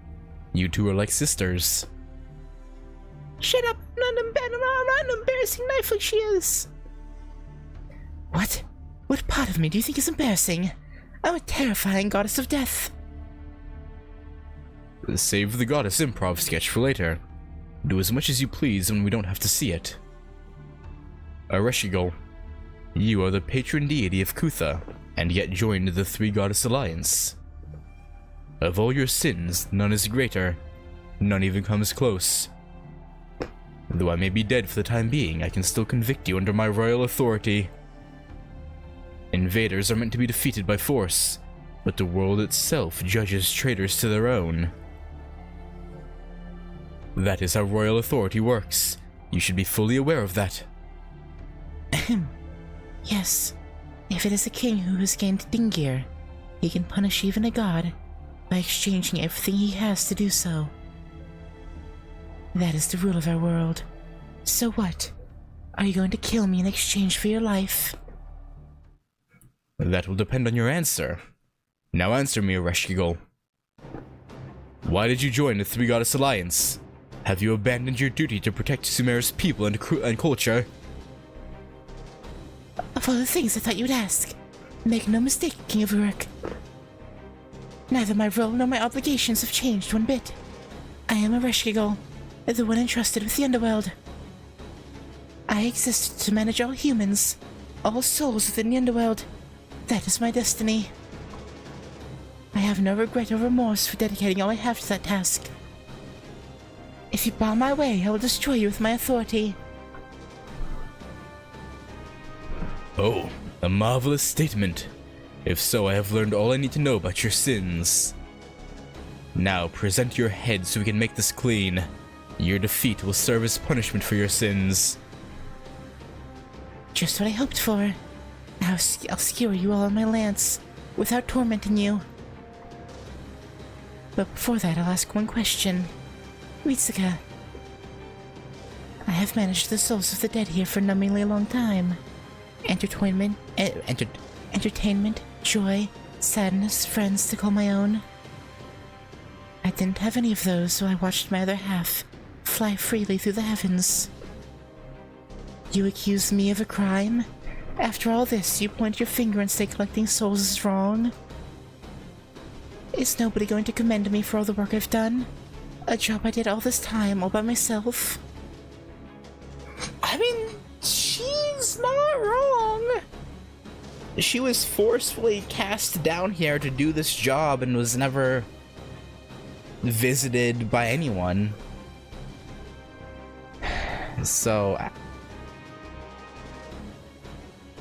You two are like sisters. Shut up! I'm not an embarrassing knife like she is! What? What part of me do you think is embarrassing? I'm a terrifying goddess of death. Save the goddess improv sketch for later. Do as much as you please when we don't have to see it. Ereshkigal, you are the patron deity of Kutha, and yet joined the Three Goddess Alliance. Of all your sins, none is greater. None even comes close. Though I may be dead for the time being, I can still convict you under my royal authority. Invaders are meant to be defeated by force, but the world itself judges traitors to their own. That is how royal authority works. You should be fully aware of that. Yes. If it is a king who has gained Dingir, he can punish even a god by exchanging everything he has to do so. That is the rule of our world. So what? Are you going to kill me in exchange for your life? That will depend on your answer. Now answer me, Ereshkigal. Why did you join the Three Goddess Alliance? Have you abandoned your duty to protect Sumer's people and culture? all the things I thought you'd ask. Make no mistake, King of Uruk. Neither my role nor my obligations have changed one bit. I am a Reshkigal, the one entrusted with the Underworld. I exist to manage all humans, all souls within the Underworld. That is my destiny. I have no regret or remorse for dedicating all I have to that task. If you bar my way, I will destroy you with my authority. Oh, a marvelous statement. If so, I have learned all I need to know about your sins. Now, present your head so we can make this clean. Your defeat will serve as punishment for your sins. Just what I hoped for. I'll skewer you all on my lance, without tormenting you. But before that, I'll ask one question. Ritsuka, I have managed the souls of the dead here for numbingly a long time. Entertainment, joy, sadness, friends to call my own. I didn't have any of those, so I watched my other half fly freely through the heavens. You accuse me of a crime? After all this, you point your finger and say collecting souls is wrong? Is nobody going to commend me for all the work I've done? A job I did all this time, all by myself? I mean, she's not wrong. She was forcefully cast down here to do this job and was never visited by anyone. So,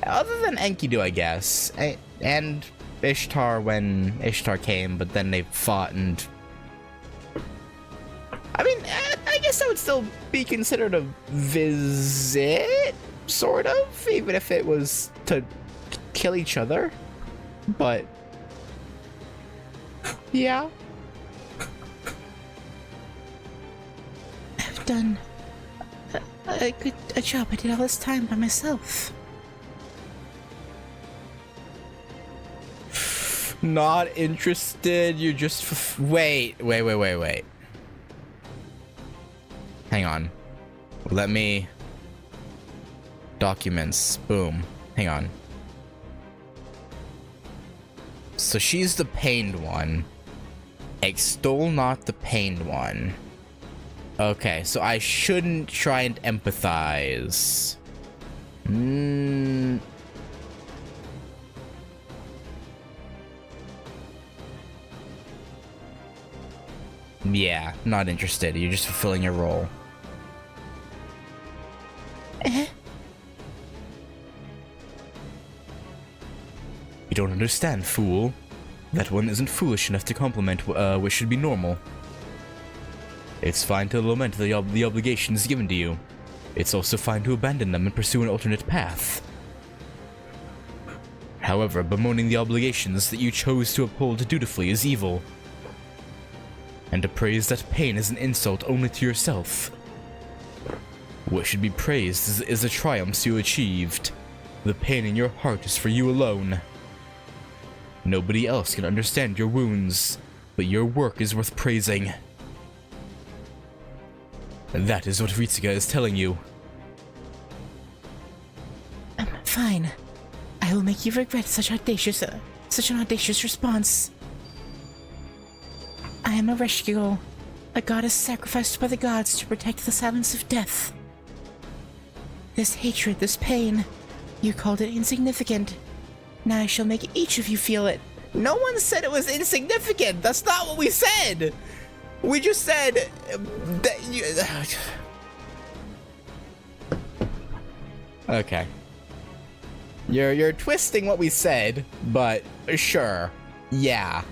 other than Enkidu, I guess, and Ishtar when Ishtar came, but then they fought and... I mean, I guess that would still be considered a visit, sort of, even if it was to kill each other. But, yeah. I've done a job I did all this time by myself. Not interested, you're just... Wait. Hang on. Let me... Documents. Boom. Hang on. So she's the pained one. Extol not the pained one. Okay, so I shouldn't try and empathize. Yeah, not interested. You're just fulfilling your role. You don't understand, fool. That one isn't foolish enough to compliment what should be normal. It's fine to lament the obligations given to you. It's also fine to abandon them and pursue an alternate path. However, bemoaning the obligations that you chose to uphold dutifully is evil. And to praise that pain is an insult only to yourself. What should be praised is the triumphs you achieved. The pain in your heart is for you alone. Nobody else can understand your wounds, but your work is worth praising. That is what Ritsuka is telling you. Fine. I will make you regret such an audacious response. I am a Reshkigal, a goddess sacrificed by the gods to protect the silence of death. This hatred, this pain, you called it insignificant. Now I shall make each of you feel it. No one said it was insignificant. That's not what we said. We just said that you... Okay. You're twisting what we said, but sure. Yeah.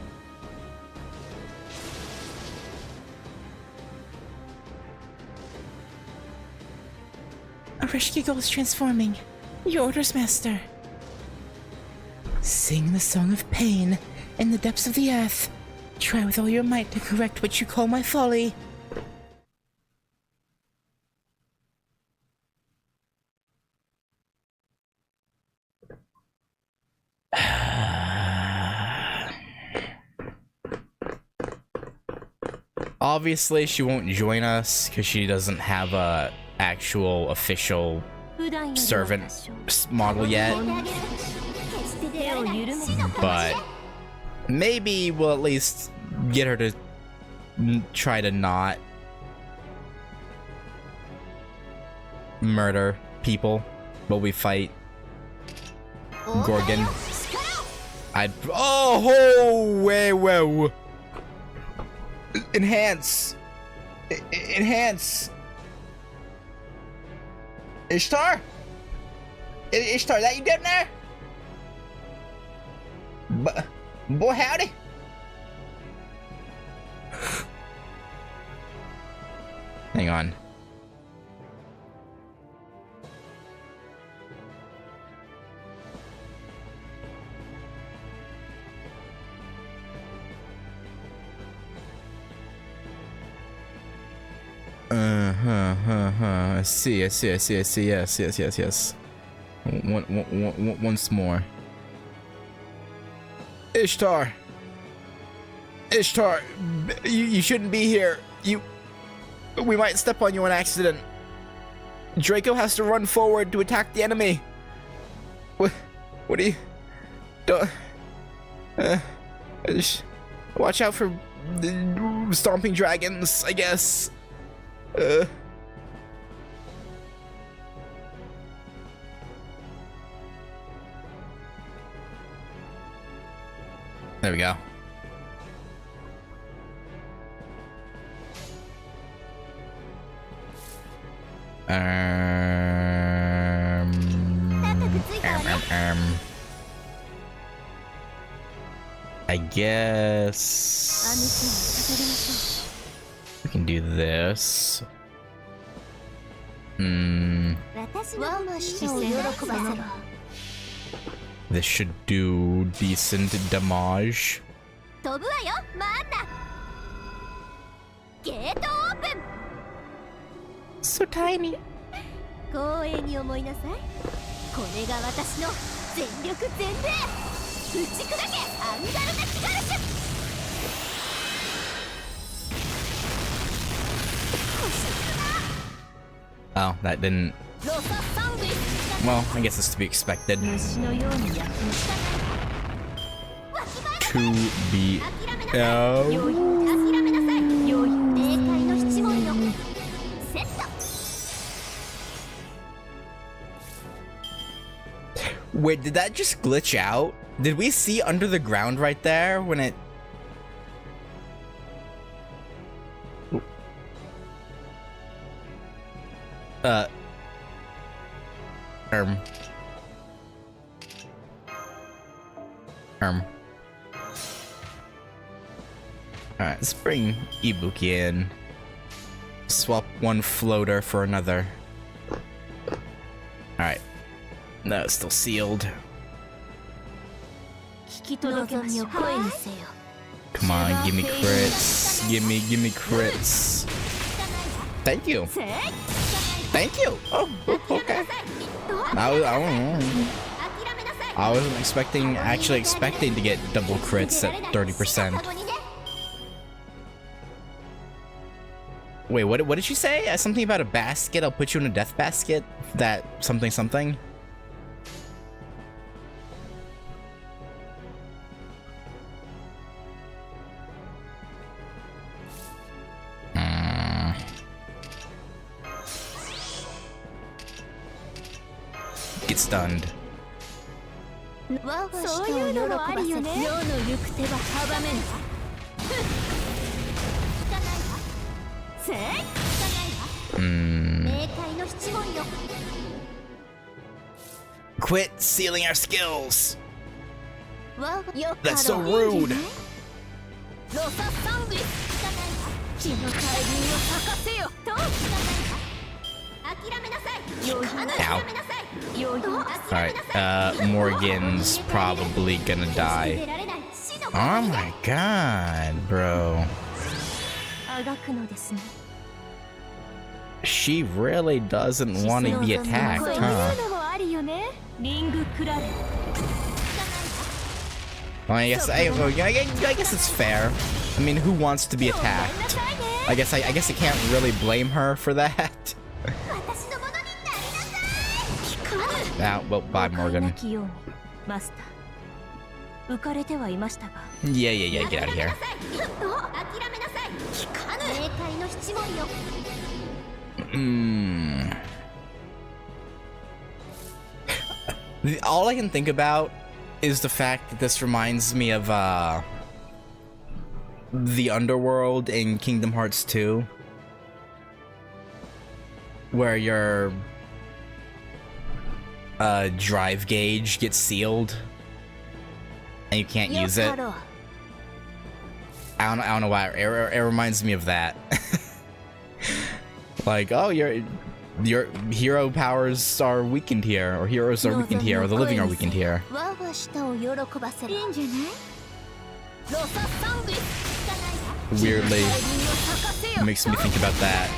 Reshkigal is transforming. Your orders, master. Sing the song of pain in the depths of the earth. Try with all your might to correct what you call my folly. Obviously, she won't join us because she doesn't have a actual official servant model yet, but maybe we'll at least get her to try to not murder people while we fight Gorgon. Whoa! Enhance! Enhance! Ishtar? Ishtar, that you down there? Boy, howdy! Hang on. I see, yes. Once more. Ishtar! Ishtar! You shouldn't be here. We might step on you on accident. Draco has to run forward to attack the enemy. What do you... Don't... just watch out for the stomping dragons, I guess. There we go. I guess we can do this. This should do decent damage. So tiny. Oh, that didn't... Well, I guess it's to be expected. To be... Wait, did that just glitch out? Did we see under the ground right there when it... Alright, let's bring Ibuki in. Swap one floater for another. Alright. No, it's still sealed. Come on, give me crits. Give me crits. Thank you. Thank you. Oh, okay. I don't know. I wasn't actually expecting to get double crits at 30%. Wait, what did she say? Something about a basket? I'll put you in a death basket? That something? Get stunned. Quit sealing our skills. That's so rude. Ow. Alright, Morgan's probably gonna die. Oh my god, bro. She really doesn't want to be attacked, huh? Well, I guess it's fair. I mean, who wants to be attacked? I guess I can't really blame her for that. Well, bye, Morgan. マスター浮かれてはいましたが Yeah, get out of here. 諦めなさい聞かぬ冥界の七文よ All I can think about is the fact that this reminds me of the Underworld in Kingdom Hearts 2, where your drive gauge gets sealed and you can't use it. I don't know why it reminds me of that. Like, oh, your hero powers are weakened here, or heroes are weakened here, or the living are weakened here. Weirdly, makes me think about that.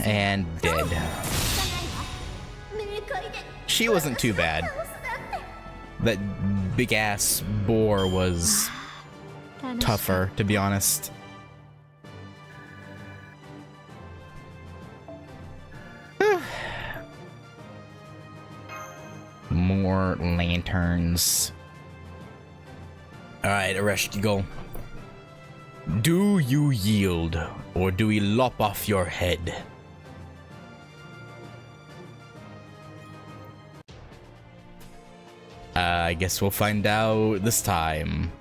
And dead. She wasn't too bad. That big ass boar was tougher, to be honest. More lanterns. Alright, Ereshkigal. Do you yield, or do we lop off your head? I guess we'll find out this time.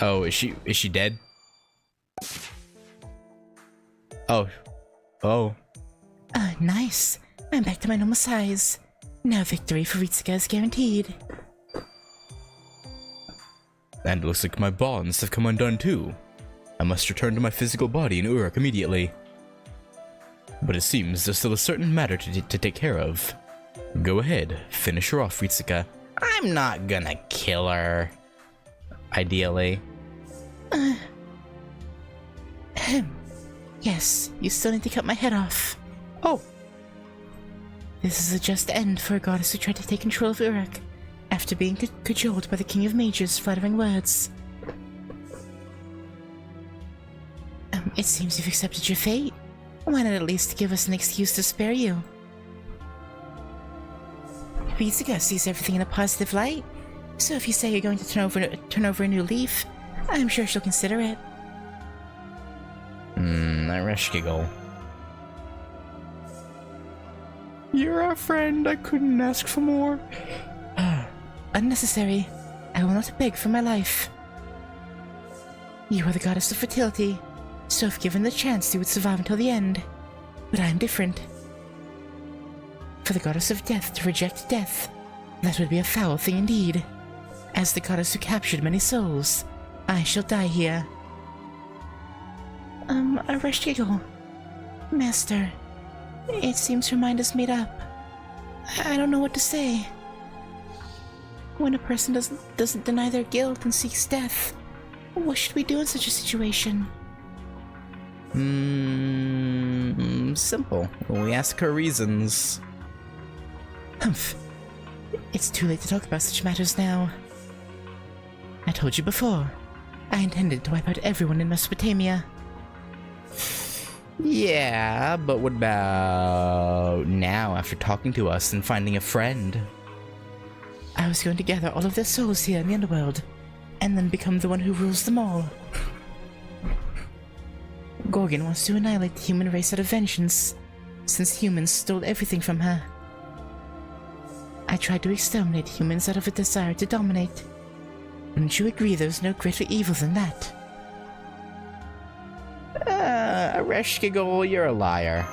Oh, is she dead? Oh. Nice. I'm back to my normal size. Now victory for Ritsuka is guaranteed. And it looks like my bonds have come undone too. I must return to my physical body in Uruk immediately. But it seems there's still a certain matter to take care of. Go ahead, finish her off, Ritsuka. I'm not gonna kill her. Ideally. Yes, you still need to cut my head off. Oh. This is a just end for a goddess who tried to take control of Uruk, after being cajoled by the King of Mages' flattering words. It seems you've accepted your fate. Why not at least give us an excuse to spare you? Ritsuka sees everything in a positive light, so if you say you're going to turn over a new leaf, I'm sure she'll consider it. Ereshkigal. You're our friend, I couldn't ask for more. Unnecessary. I will not beg for my life. You are the goddess of fertility, so if given the chance you would survive until the end. But I am different. For the goddess of death to reject death, that would be a foul thing indeed. As the goddess who captured many souls, I shall die here. Ereshkigal. Master, it seems her mind is made up. I don't know what to say. When a person doesn't deny their guilt and seeks death, what should we do in such a situation? Simple. We ask her reasons. Humph. It's too late to talk about such matters now. I told you before, I intended to wipe out everyone in Mesopotamia. Yeah, but what about now after talking to us and finding a friend? I was going to gather all of their souls here in the Underworld, and then become the one who rules them all. Gorgon wants to annihilate the human race out of vengeance, since humans stole everything from her. I tried to exterminate humans out of a desire to dominate. Wouldn't you agree there's no greater evil than that? Ereshkigal, you're a liar.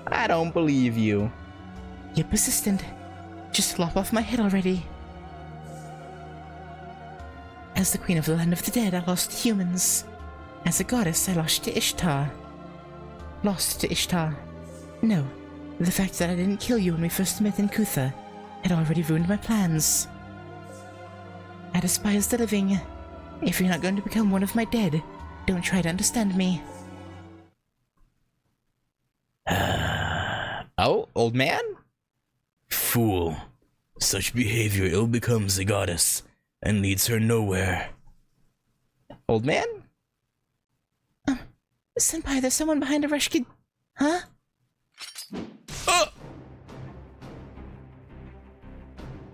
I don't believe you. You're persistent. Just lop off my head already. As the queen of the land of the dead, I lost humans. As a goddess, I lost to Ishtar. No, the fact that I didn't kill you when we first met in Kutha had already ruined my plans. I despise the living, If you're not going to become one of my dead, don't try to understand me. Oh, old man? Fool. Such behavior ill becomes a goddess, and leads her nowhere. Old man? Senpai, there's someone behind Arashki... Huh?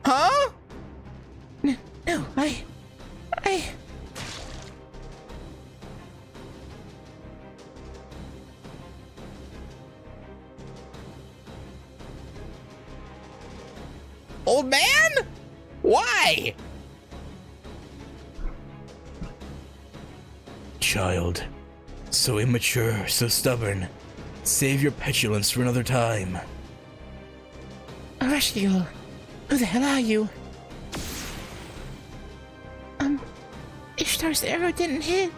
Huh? No, I... Old man? Why? Child. So immature, so stubborn. Save your petulance for another time. Arashki, who the hell are you? Ishtar's arrow didn't hit.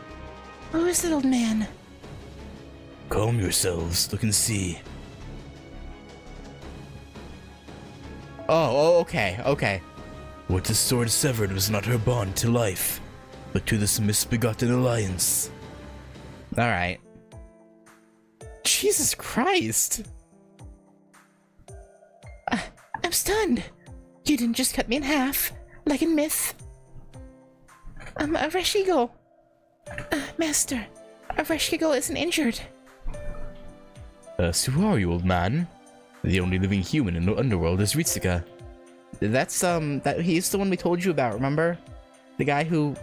Who is that old man? Calm yourselves, look and see. Oh, okay. What the sword severed was not her bond to life, but to this misbegotten alliance. Alright. Jesus Christ. I'm stunned. You didn't just cut me in half, like in myth. Arashkigo. Master, Arashkigo isn't injured. So who are you, old man? The only living human in the Underworld is Ritsuka. That's, he's the one we told you about, remember? The guy who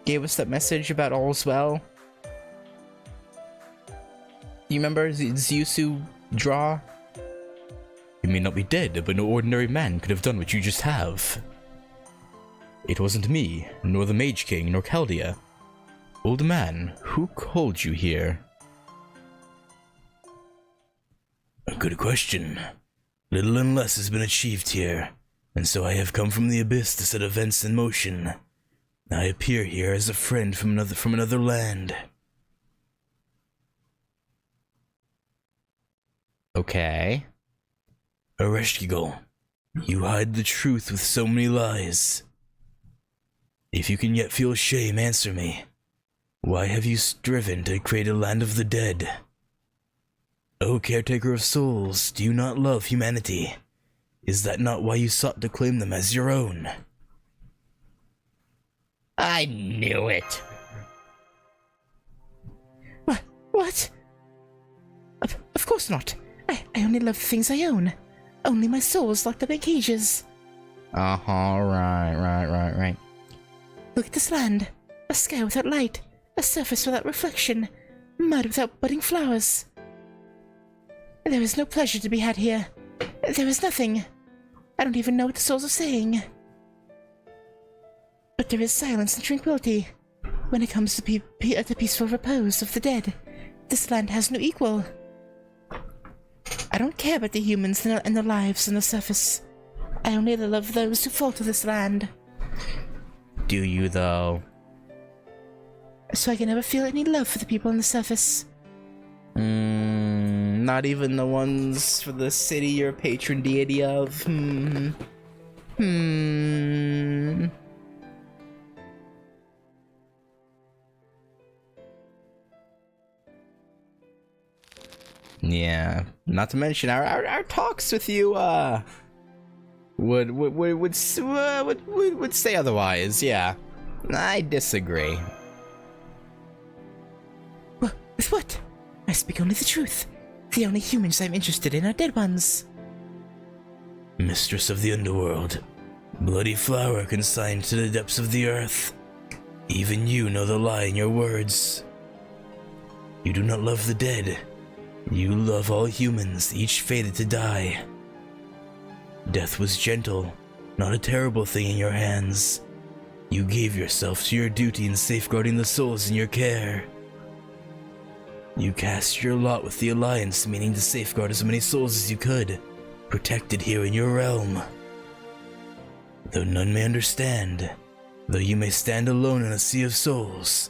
gave us that message about all's well? You remember Zyusu draw? You may not be dead, but no ordinary man could have done what you just have. It wasn't me, nor the Mage King, nor Chaldea. Old man, who called you here? A good question. Little and less has been achieved here, and so I have come from the abyss to set events in motion. I appear here as a friend from another land. Okay. Arashkigal, you hide the truth with so many lies. If you can yet feel shame, answer me. Why have you striven to create a land of the dead? O caretaker of souls, do you not love humanity? Is that not why you sought to claim them as your own? I knew it. What? Of course not. I only love the things I own. Only my soul is locked up in cages. Right. Look at this land. A sky without light. A surface without reflection. Mud without budding flowers. There is no pleasure to be had here. There is nothing. I don't even know what the souls are saying. But there is silence and tranquility. When it comes to the peaceful repose of the dead, this land has no equal. I don't care about the humans and their lives on the surface. I only love those who fall to this land. Do you, though? So I can never feel any love for the people on the surface. Not even the ones for the city you're patron deity of? Yeah, not to mention our talks with you, would say otherwise, yeah. I disagree. With what? I speak only the truth. The only humans I'm interested in are dead ones. Mistress of the Underworld, bloody flower consigned to the depths of the earth. Even you know the lie in your words. You do not love the dead. You love all humans, each fated to die. Death was gentle, not a terrible thing in your hands. You gave yourself to your duty in safeguarding the souls in your care. You cast your lot with the Alliance, meaning to safeguard as many souls as you could, protected here in your realm. Though none may understand, though you may stand alone in a sea of souls,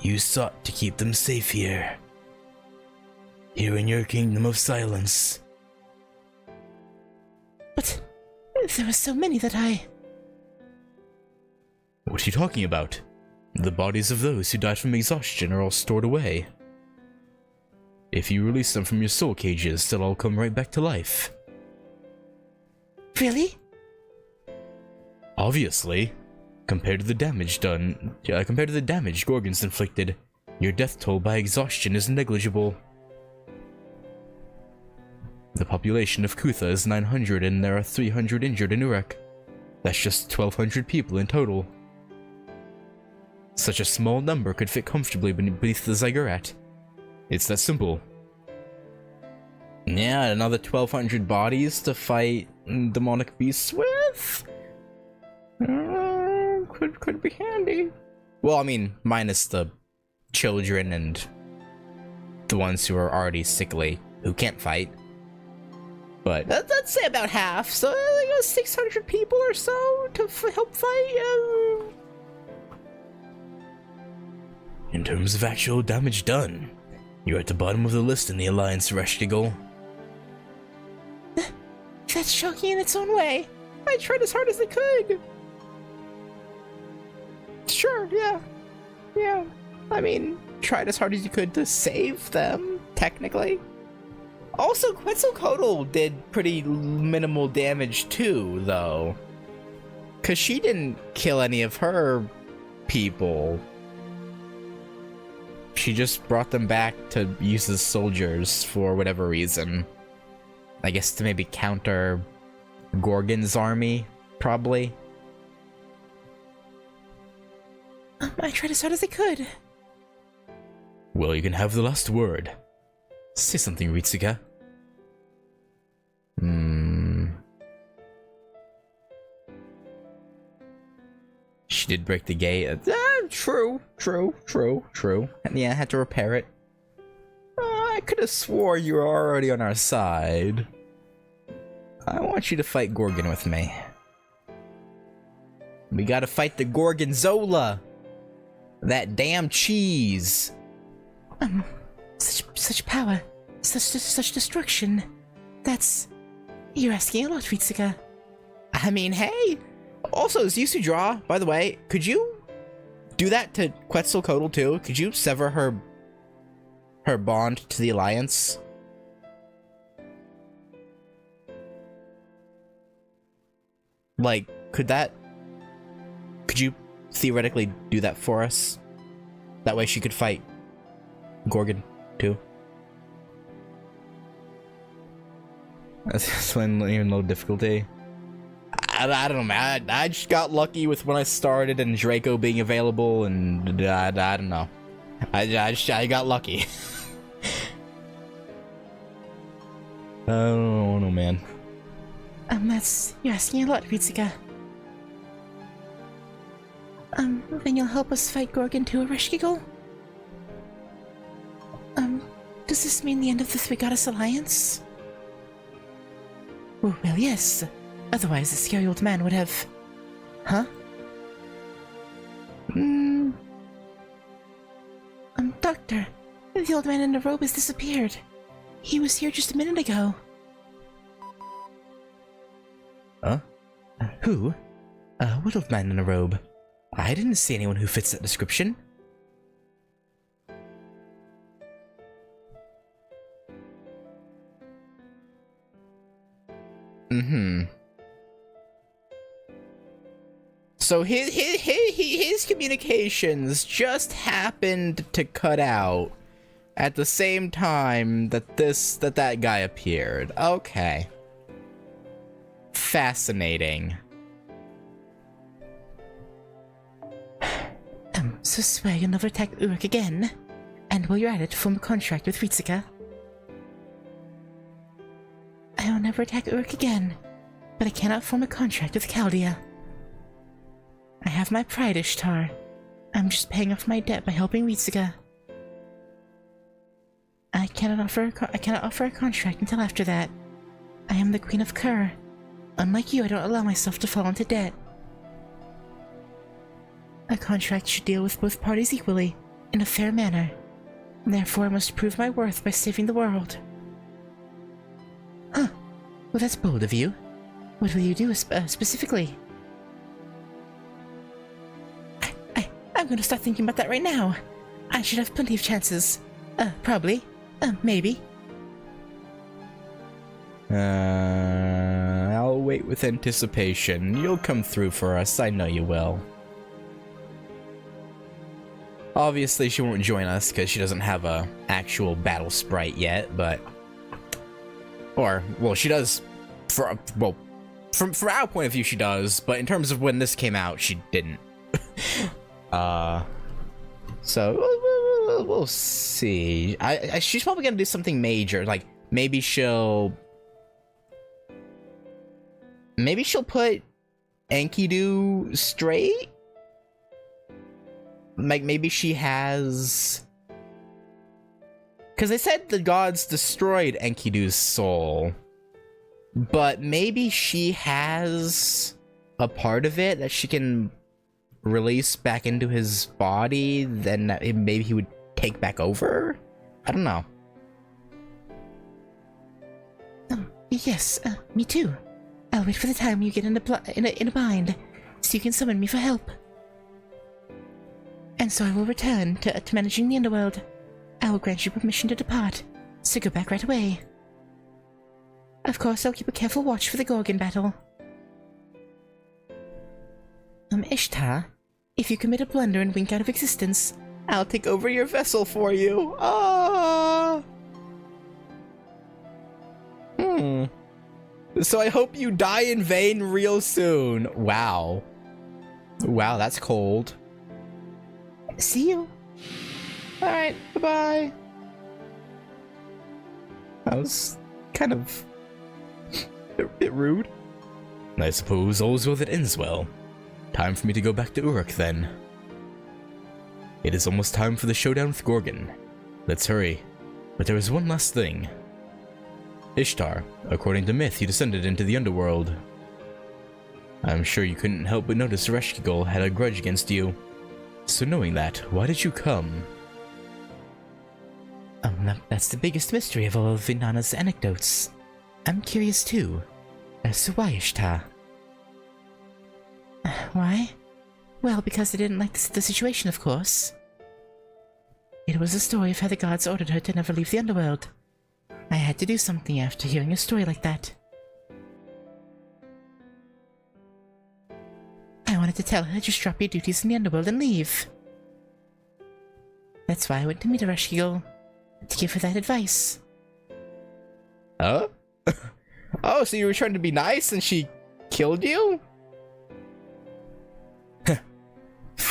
you sought to keep them safe here. Here in your kingdom of silence. But there are so many that I... What are you talking about? The bodies of those who died from exhaustion are all stored away. If you release them from your soul cages, they'll all come right back to life. Really? Obviously. Compared to the damage Gorgon's inflicted, your death toll by exhaustion is negligible. The population of Kutha is 900 and there are 300 injured in Uruk. That's just 1,200 people in total. Such a small number could fit comfortably beneath the ziggurat. It's that simple. Yeah, another 1,200 bodies to fight demonic beasts with? Could be handy. Well, I mean, minus the children and the ones who are already sickly, who can't fight. But let's say about half, so 600 people or so to help fight. In terms of actual damage done, you're at the bottom of the list in the Alliance, Reshtigol. That's shocking in its own way. I tried as hard as I could. Sure, yeah. I mean, tried as hard as you could to save them, technically. Also, Quetzalcoatl did pretty minimal damage too, though. Because she didn't kill any of her people. She just brought them back to use as soldiers for whatever reason. I guess to maybe counter Gorgon's army, probably. I tried as hard as I could. Well, you can have the last word. Say something, Ritsuka. She did break the gate. True. And yeah, I had to repair it. I could have swore you were already on our side. I want you to fight Gorgon with me. We gotta fight the Gorgonzola! That damn cheese! Such power. Such destruction. You're asking a lot, Ritsuka. I mean, hey! Also, Zusu Draw, by the way, could you do that to Quetzalcoatl too? Could you sever her bond to the Alliance? Like, could you theoretically do that for us? That way she could fight Gorgon too. That's when even low difficulty. I don't know, man. I just got lucky with when I started and Draco being available, and I don't know. I got lucky. I don't know, man. You're asking a lot, Ritsuka. Then you'll help us fight Gorgon to Ereshkigal? Does this mean the end of the Three Goddess Alliance? Well, yes. Otherwise, the scary old man would have... Huh? Doctor, the old man in the robe has disappeared. He was here just a minute ago. Huh? Who? What old man in a robe? I didn't see anyone who fits that description. So his communications just happened to cut out at the same time that that guy appeared. Okay. Fascinating. So swear you'll never attack Uruk again? And while you're at it, form a contract with Ritsuka? I will never attack Uruk again, but I cannot form a contract with Chaldea. I have my pride, Ishtar. I'm just paying off my debt by helping Ritsuka. I cannot offer a contract until after that. I am the Queen of Kur. Unlike you, I don't allow myself to fall into debt. A contract should deal with both parties equally, in a fair manner. Therefore, I must prove my worth by saving the world. Huh. Well, that's bold of you. What will you do specifically? I'm gonna start thinking about that right now. I should have plenty of chances. Probably. Maybe. I'll wait with anticipation. You'll come through for us, I know you will. Obviously, she won't join us because she doesn't have a actual battle sprite yet, but... Or, well, she does... From our point of view, she does, but in terms of when this came out, she didn't. So, we'll see. She's probably gonna do something major, like, maybe she'll put Enkidu straight? Like, maybe she has... Because they said the gods destroyed Enkidu's soul. But maybe she has a part of it that she can release back into his body, then maybe he would take back over? I don't know. Yes, me too. I'll wait for the time you get in a bind, so you can summon me for help. And so I will return to managing the Underworld. I will grant you permission to depart, so go back right away. Of course, I'll keep a careful watch for the Gorgon battle. Ishtar, if you commit a blunder and wink out of existence, I'll take over your vessel for you. Ah! So I hope you die in vain real soon. Wow. Wow, that's cold. See you. Alright, bye-bye. That was kind of a bit rude. I suppose all's well that ends well. Time for me to go back to Uruk then. It is almost time for the showdown with Gorgon. Let's hurry. But there is one last thing. Ishtar, according to myth, you descended into the Underworld. I'm sure you couldn't help but notice Ereshkigal had a grudge against you. So knowing that, why did you come? That's the biggest mystery of all of Inanna's anecdotes. I'm curious too. As to why Ishtar? Why? Well, because I didn't like the situation, of course. It was a story of how the gods ordered her to never leave the Underworld. I had to do something after hearing a story like that. I wanted to tell her, just drop your duties in the Underworld and leave. That's why I went to meet Ereshkigal, to give her that advice. Huh? Oh, so you were trying to be nice and she killed you?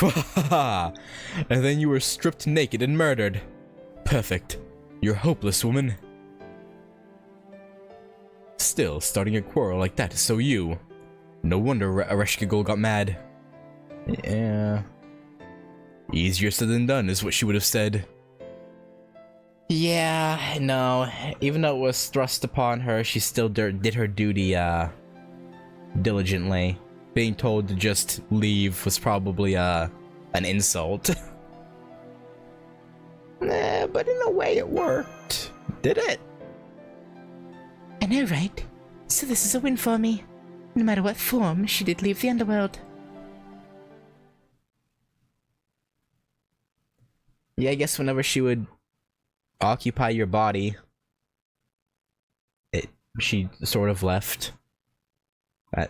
And then you were stripped naked and murdered. Perfect. You're hopeless, woman. Still, starting a quarrel like that is so you. No wonder Ereshkigal got mad. Yeah. Easier said than done is what she would have said. Yeah, no. Even though it was thrust upon her, she still did her duty, diligently. Being told to just leave was probably, an insult. Nah, but in a way it worked. Did it? I know, right? So this is a win for me. No matter what form, she did leave the Underworld. Yeah, I guess whenever she would occupy your body, she sort of left.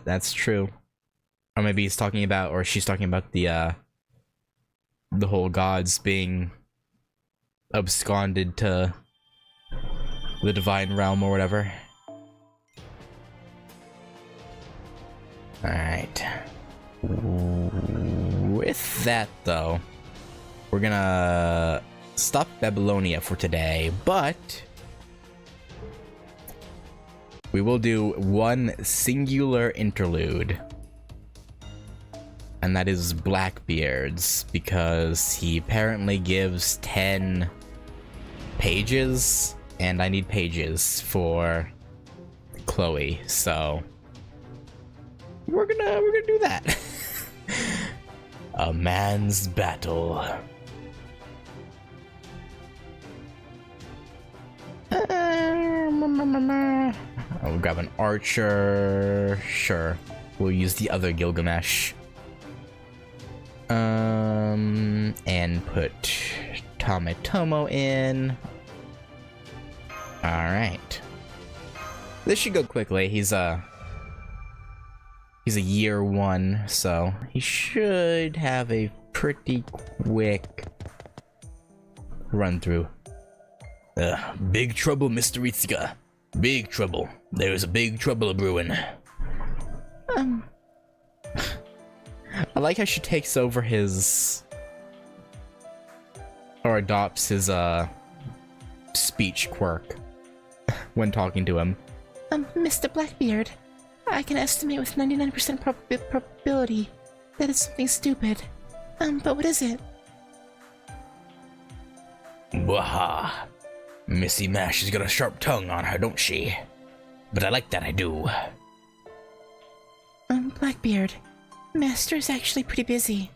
That's true. Or maybe he's talking about, or she's talking about the whole gods being absconded to the divine realm or whatever. Alright. With that, though, we're gonna stop Babylonia for today, but we will do one singular interlude. And that is Blackbeard's, because he apparently gives 10 pages, and I need pages for Chloe, so we're gonna do that. A man's battle. I'll grab an archer. Sure, we'll use the other Gilgamesh. And put Tomatomo in. Alright. This should go quickly. He's a year 1, so he should have a pretty quick run through. Big trouble, Mr. Itsuka. Big trouble. There's a big trouble brewing. I like how she takes over his, or adopts his speech quirk when talking to him. Mr. Blackbeard, I can estimate with 99% probability that it's something stupid. But what is it? Waha. Missy Mash has got a sharp tongue on her, don't she? But I like that, I do. Blackbeard, Master is actually pretty busy.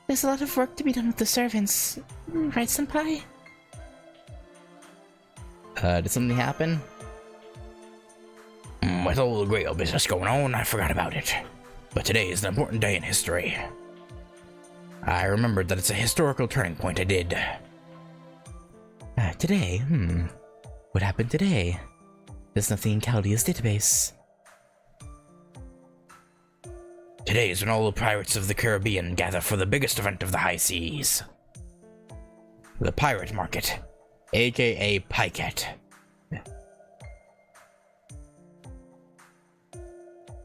There's a lot of work to be done with the servants, right, Senpai? Did something happen? With all the great old business going on, I forgot about it. But today is an important day in history. I remembered that it's a historical turning point, I did. Today? What happened today? There's nothing in Chaldea's database. Today is when all the pirates of the Caribbean gather for the biggest event of the high seas. The pirate market, aka Piket.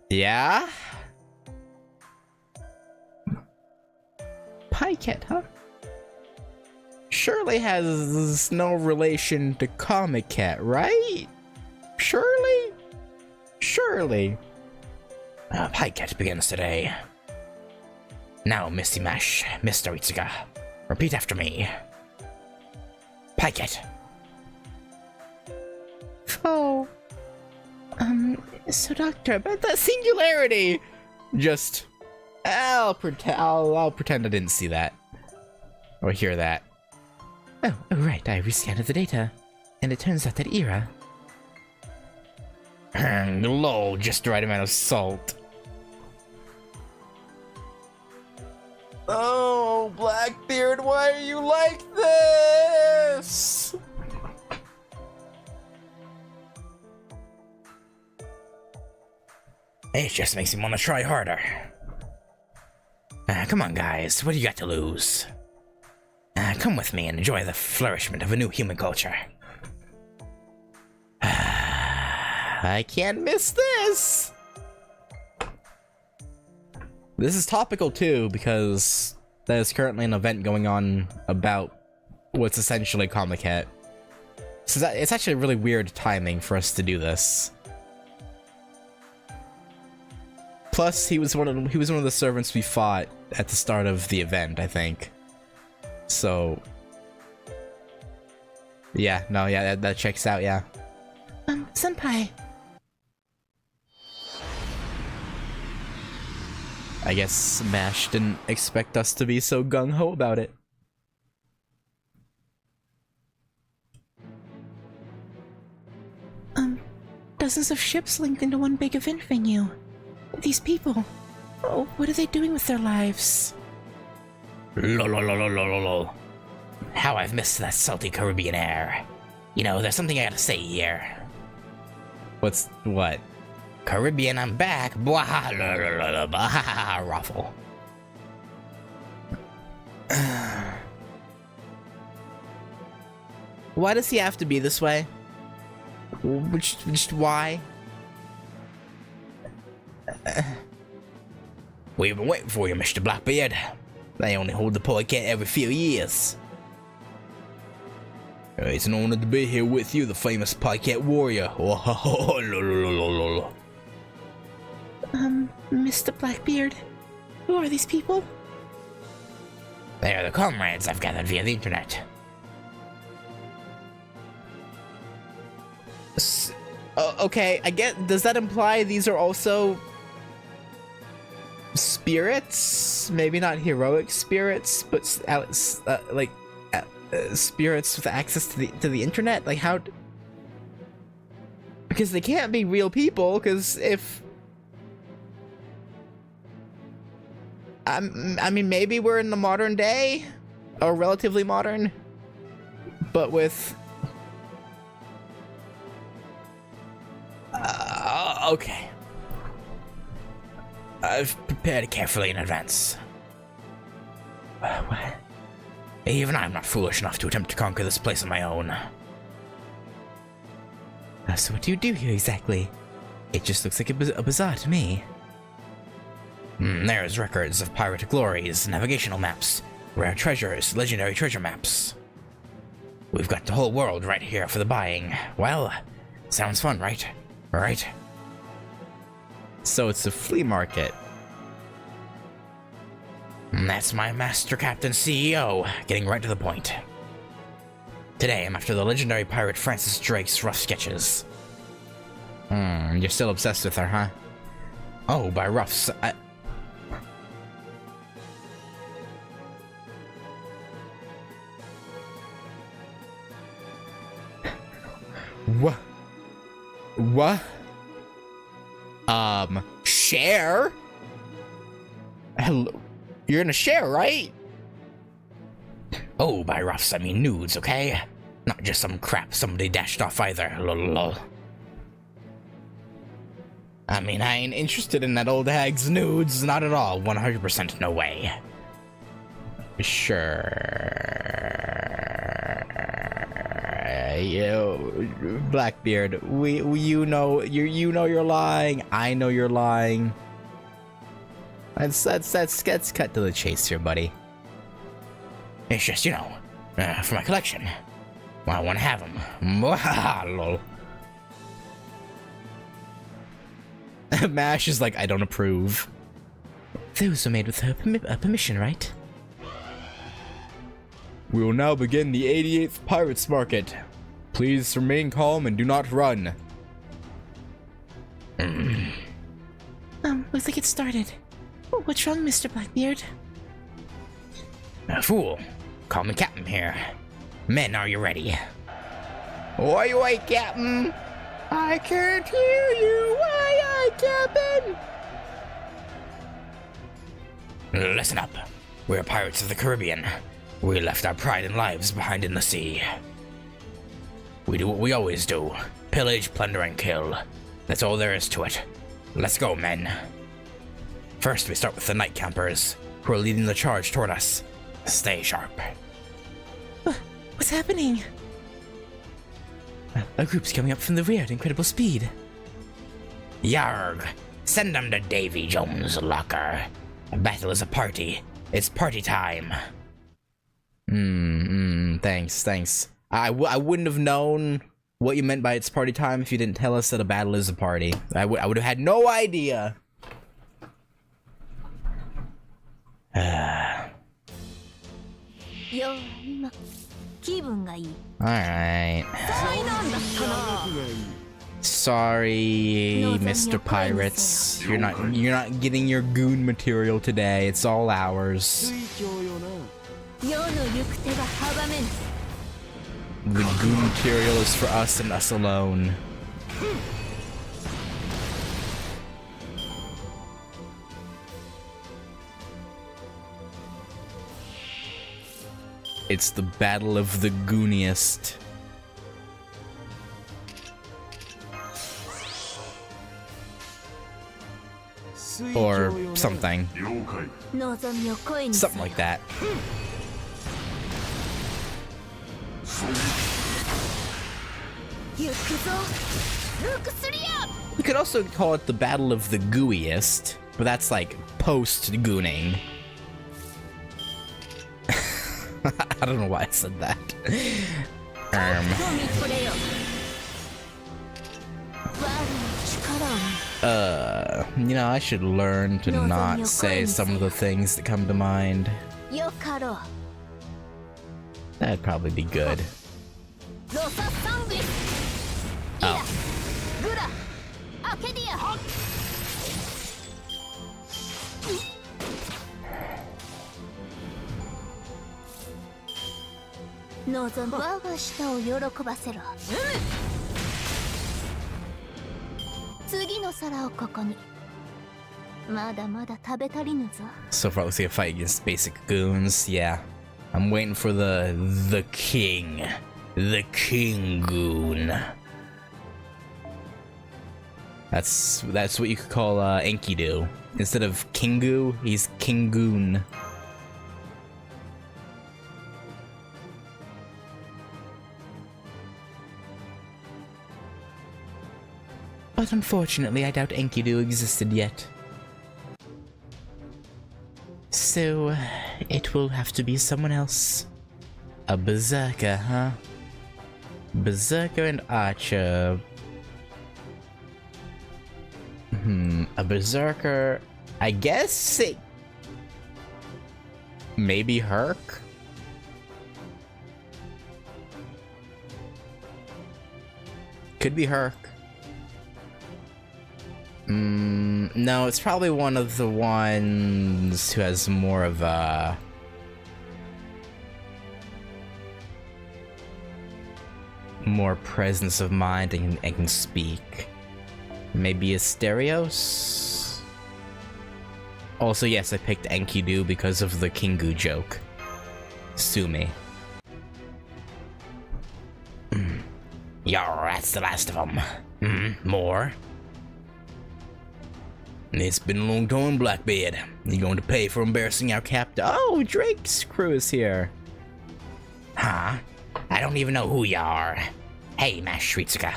Yeah? Piket, huh? Surely has no relation to Comic Cat, right? Surely? Surely. Piket begins today. Now, Misty Mash, Mr. Itsuka, repeat after me. Piket. Oh. So Doctor, about that singularity! Just... I'll pretend I didn't see that. Or hear that. Oh, right, I rescanned the data. And it turns out that Ira... Lol, just the right amount of salt. Oh, Blackbeard, why are you like this? It just makes me want to try harder. Come on, guys, what do you got to lose? Come with me and enjoy the flourishment of a new human culture. I can't miss this! This is topical too, because there's currently an event going on about what's essentially Comic Cat. So it's actually really weird timing for us to do this. Plus, he was one of the servants we fought at the start of the event, I think. So, yeah, no, yeah, that checks out, yeah. Senpai. I guess MASH didn't expect us to be so gung-ho about it. Dozens of ships linked into one big event venue. These people, oh, what are they doing with their lives? Lol. How I've missed that salty Caribbean air. You know, there's something I gotta say here. What? Caribbean, I'm back. Blah, blah, ruffle. Why does he have to be this way? Just why? We've been waiting for you, Mr. Blackbeard. They only hold the podcast every few years. It's an honor to be here with you, the famous Pycat warrior. Mr. Blackbeard, who are these people? They are the comrades I've gathered via the internet. Okay, I get. Does that imply these are also spirits? Maybe not heroic spirits, but spirits with access to the internet. Like how? Because they can't be real people. Because if I mean, maybe we're in the modern day, or relatively modern, but with. Okay. I've prepared carefully in advance. What? Even I'm not foolish enough to attempt to conquer this place on my own. So what do you do here exactly? It just looks like a bazaar to me. There's records of pirate glories, navigational maps, rare treasures, legendary treasure maps. We've got the whole world right here for the buying. Well, sounds fun, right? Right? So it's a flea market. That's my Master Captain CEO, getting right to the point. Today, I'm after the legendary pirate Francis Drake's rough sketches. You're still obsessed with her, huh? Oh, by roughs, What? What? share? Hello? You're gonna share, right? Oh, by roughs, I mean nudes, okay? Not just some crap somebody dashed off either, lol. I mean, I ain't interested in that old hag's nudes, not at all. 100% no way. Sure. Blackbeard, you know you're lying. I know you're lying. Let's cut to the chase here, buddy. It's just, you know, for my collection. Well, I want to have them. Lol. Mash is like, I don't approve. Those were made with her permission, right? We will now begin the 88th Pirates Market. Please remain calm and do not run. Looks like it started. Oh, what's wrong, Mr. Blackbeard? Fool. Call me Captain here. Men, are you ready? Oi, oi, Captain! I can't hear you! Aye, Captain! Listen up. We're pirates of the Caribbean. We left our pride and lives behind in the sea. We do what we always do. Pillage, plunder, and kill. That's all there is to it. Let's go, men. First, we start with the night campers, who are leading the charge toward us. Stay sharp. What's happening? A group's coming up from the rear at incredible speed. Yarg! Send them to Davy Jones' locker. Battle is a party. It's party time. Thanks. I wouldn't have known what you meant by it's party time if you didn't tell us that a battle is a party. I would have had no idea. Alright. Sorry, Mr. Pirates. You're not getting your goon material today. It's all ours. The goon material is for us and us alone. It's the battle of the gooniest. Or something. Something like that. We could also call it the Battle of the Gooeyest, but that's like post-gooning. I don't know why I said that. You know, I should learn to not say some of the things that come to mind. That'd probably be good. Oh. まだまだ食べ足りぬぞ。 So far, it looks like a fight against basic goons. Yeah. I'm waiting for the king. The king goon. That's what you could call Enkidu. Instead of Kingu, he's King Goon. But unfortunately, I doubt Enkidu existed yet. So, it will have to be someone else. A berserker, huh? Berserker and archer. A berserker. I guess it. Maybe Herc? Could be Herc. No, it's probably one of the ones who has more of a... more presence of mind and can speak. Maybe Asterios? Also, yes, I picked Enkidu because of the Kingu joke. Sue me. Yarr, that's the last of them. More? It's been a long time, Blackbeard. You're going to pay for embarrassing our captain. Oh, Drake's crew is here. Huh? I don't even know who you are. Hey, Master Shritsuka.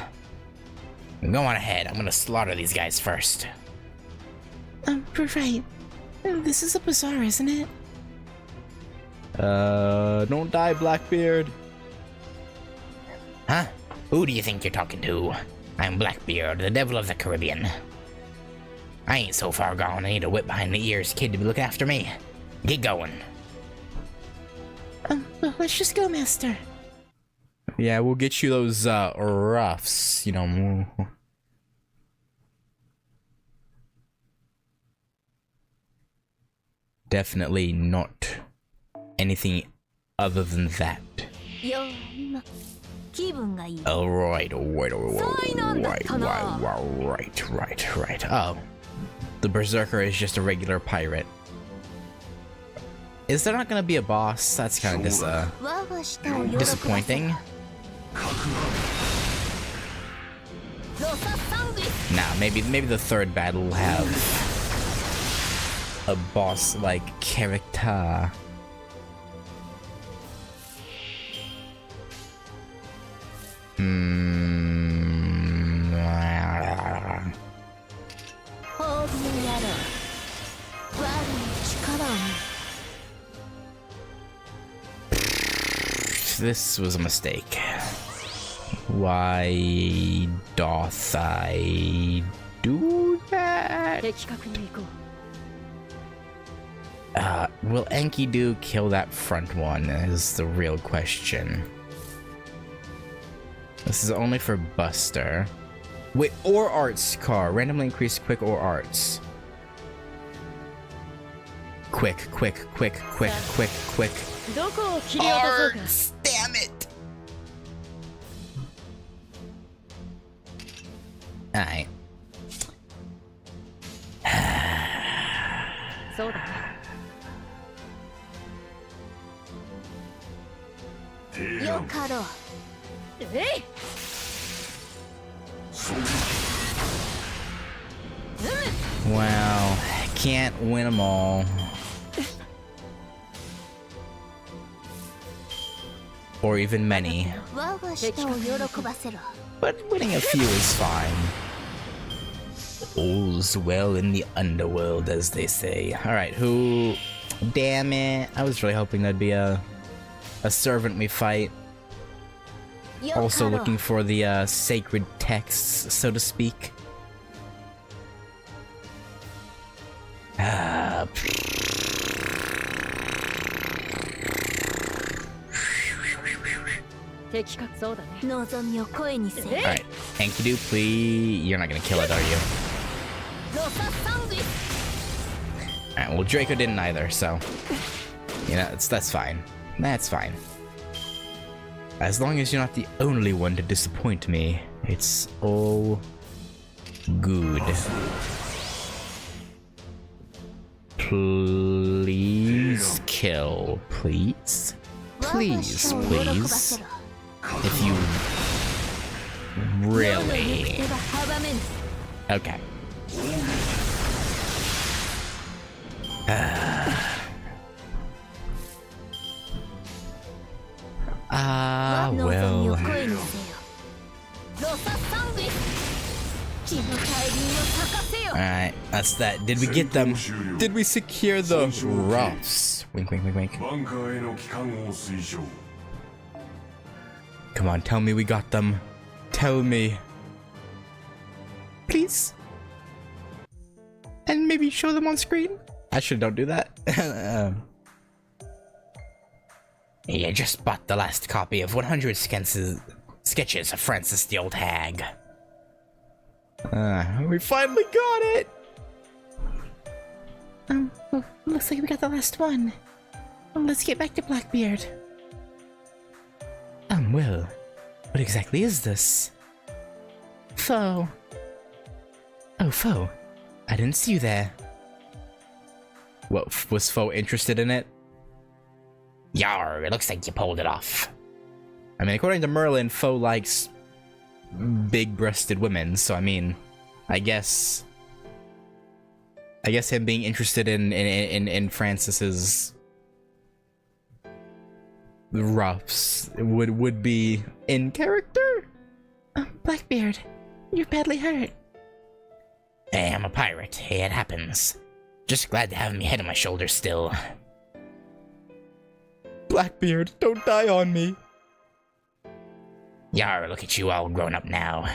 Go on ahead. I'm gonna slaughter these guys first. Right. This is a bazaar, isn't it? Don't die, Blackbeard. Huh? Who do you think you're talking to? I'm Blackbeard, the devil of the Caribbean. I ain't so far gone, I need a whip behind the ears kid to be looking after me. Get going. Well, let's just go, Master. Yeah, we'll get you those, roughs, you know. Definitely not anything other than that. よ今気分がいい。 Alright. Oh. The Berserker is just a regular pirate. Is there not gonna be a boss? That's kind of disappointing. Nah, maybe the third battle will have a boss-like character. This was a mistake. Why doth I do that? 的確に行こう。 Will Enkidu kill that front one is the real question. This is only for Buster. Wait, or arts car. Randomly increase quick or arts. Quick. どこを切り落とそうか。 Arts! Damn it! Alright. そうだね。よかろう。えい。 Well, can't win them all. Or even many. 我が舌を喜ばせろ。 But winning a few is fine. All's well in the underworld, as they say. Alright, who... Damn it. I was really hoping that'd be a servant we fight. Also looking for the sacred texts, so to speak. Alright, Enkidu, please. You're not gonna kill it, are you? Alright, well, Draco didn't either, so. You know, that's fine. That's fine. As long as you're not the only one to disappoint me, it's all good. Please kill. Please? Please, please. If you really... Okay. Well... Alright, that's that. Did we get them? Did we secure the roughs? Wink, wink, wink, wink. Come on, tell me we got them. Tell me. Please? And maybe show them on screen? Actually, don't do that. You just bought the last copy of 100 sketches of Francis the Old Hag. We finally got it! Well, looks like we got the last one. Well, let's get back to Blackbeard. Well, what exactly is this? Foe. Oh, Foe. I didn't see you there. What, was Foe interested in it? Yar, it looks like you pulled it off. I mean, according to Merlin, Foe likes big-breasted women, so I mean, I guess him being interested in Francis's roughs would be in character. Blackbeard, you're badly hurt. Hey, I'm a pirate. Hey, it happens. Just glad to have me head on my shoulders still. Blackbeard, don't die on me. Yar, look at you all grown up now.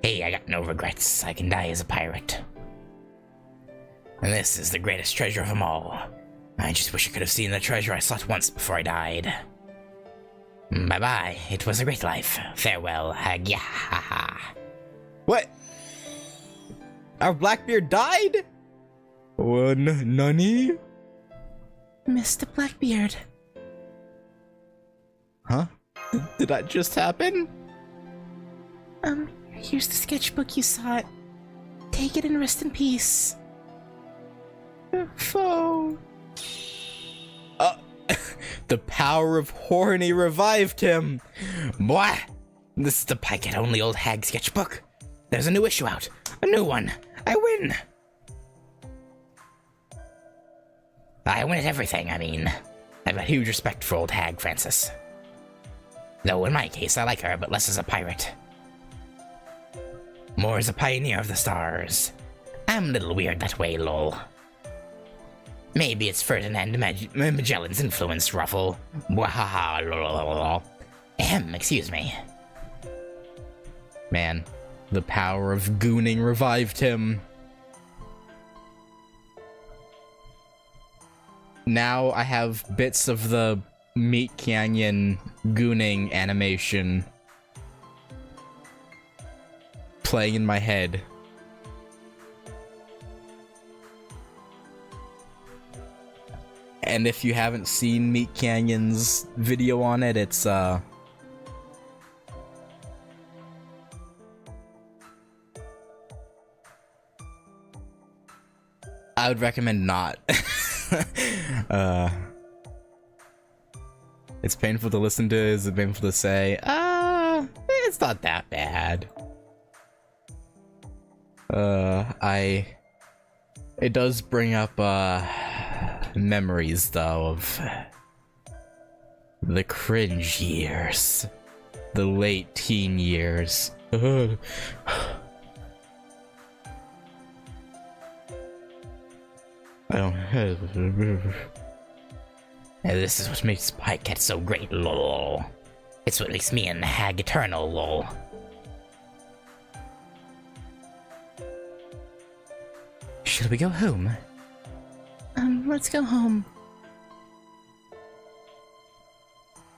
Hey, I got no regrets. I can die as a pirate. And this is the greatest treasure of them all. I just wish I could have seen the treasure I sought once before I died. Bye-bye. It was a great life. Farewell. Hag-ya-ha-ha. What? Our Blackbeard died? Nani? Mr. Blackbeard. Huh? Did that just happen? Here's the sketchbook you sought. Take it and rest in peace. Foe. The power of horny revived him. What? This is the Pikehead-only Old Hag sketchbook. There's a new issue out. A new one. I win. I win at everything, I mean. I've got huge respect for Old Hag Francis. Though in my case, I like her, but less as a pirate. More as a pioneer of the stars. I'm a little weird that way, lol. Maybe it's Ferdinand Magellan's influence, Ruffle. Wahaha, lol. Excuse me. Man, the power of gooning revived him. Now I have bits of the Meat Canyon gooning animation playing in my head. And if you haven't seen Meat Canyon's video on it, it's I would recommend not. It's painful to listen to, is it painful to say? It's not that bad. It does bring up, memories, though, of the cringe years. The late teen years. I don't... And this is what makes Pikehead so great, lol. It's what makes me and Hag eternal, lol. Should we go home? Let's go home.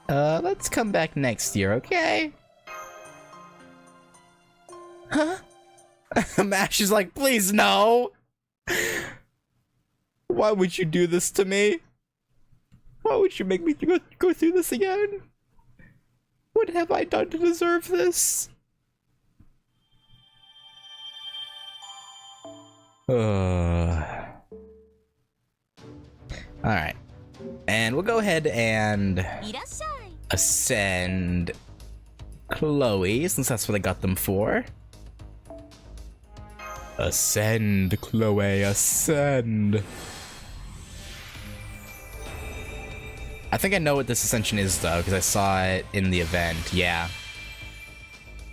Let's come back next year, okay? Huh? Mash is like, please no! Why would you do this to me? Why would you make me go through this again? What have I done to deserve this? Alright. And we'll go ahead and いらっしゃい。 ascend Chloe, since that's what I got them for. Ascend, Chloe, ascend. I think I know what this ascension is, though, because I saw it in the event. Yeah.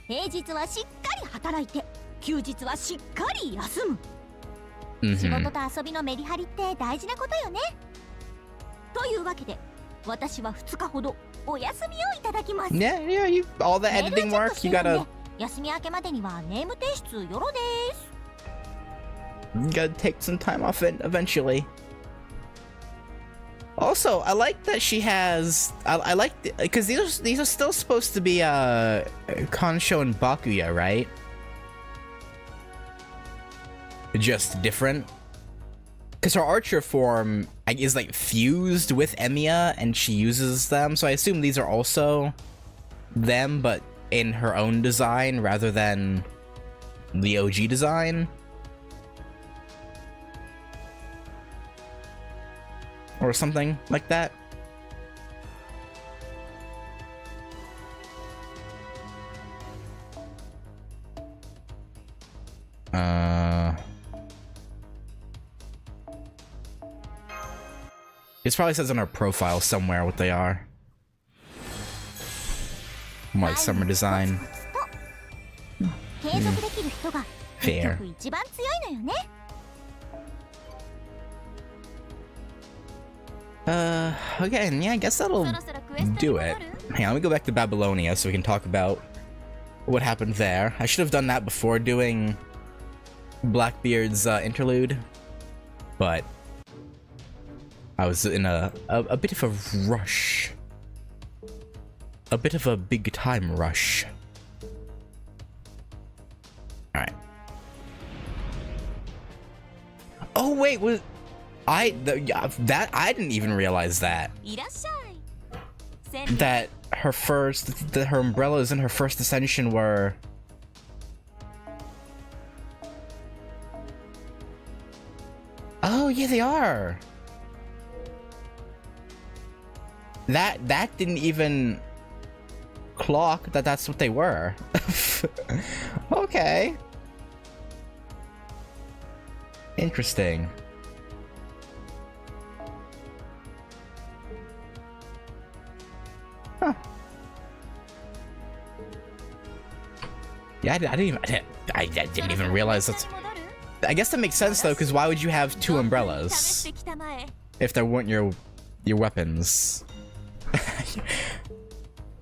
平日はしっかり働いて、休日はしっかり休む。仕 Mm-hmm. 事と遊びのメリハリって大事なことよね。というわけで、私は2日ほどお休みをいただきます。 Yeah, yeah, all the メール editing をチェッ work, クして you るんで gotta 休み明けまでにはネーム提出よろです。 take some time off it eventually. Also, I like that she has. I like because these are still supposed to be Kansho and Bakuya, right? Just different. Because her archer form is like fused with Emiya, and she uses them. So I assume these are also them, but in her own design rather than the OG design. Or something like that. It probably says on her profile somewhere what they are. More like summer design. 継続できる人が Fair. 結局一番強いのよね。 Okay, and yeah, I guess that'll そろそろクエスト do に戻 it. る？ Hang on, let me go back to Babylonia so we can talk about what happened there. I should have done that before doing Blackbeard's interlude, but I was in a bit of a rush. A bit of a big time rush. Alright. Oh wait, was I didn't even realize that. いらっしゃい。千里 That her umbrellas in her first ascension were Oh yeah, they are. That didn't even clock that that's what they were. Okay. Interesting. Huh. Yeah, I didn't even realize that's. 戻る？ I guess that makes sense though, because why would you have two 試 umbrellas してきたまえ。 if there weren't your weapons?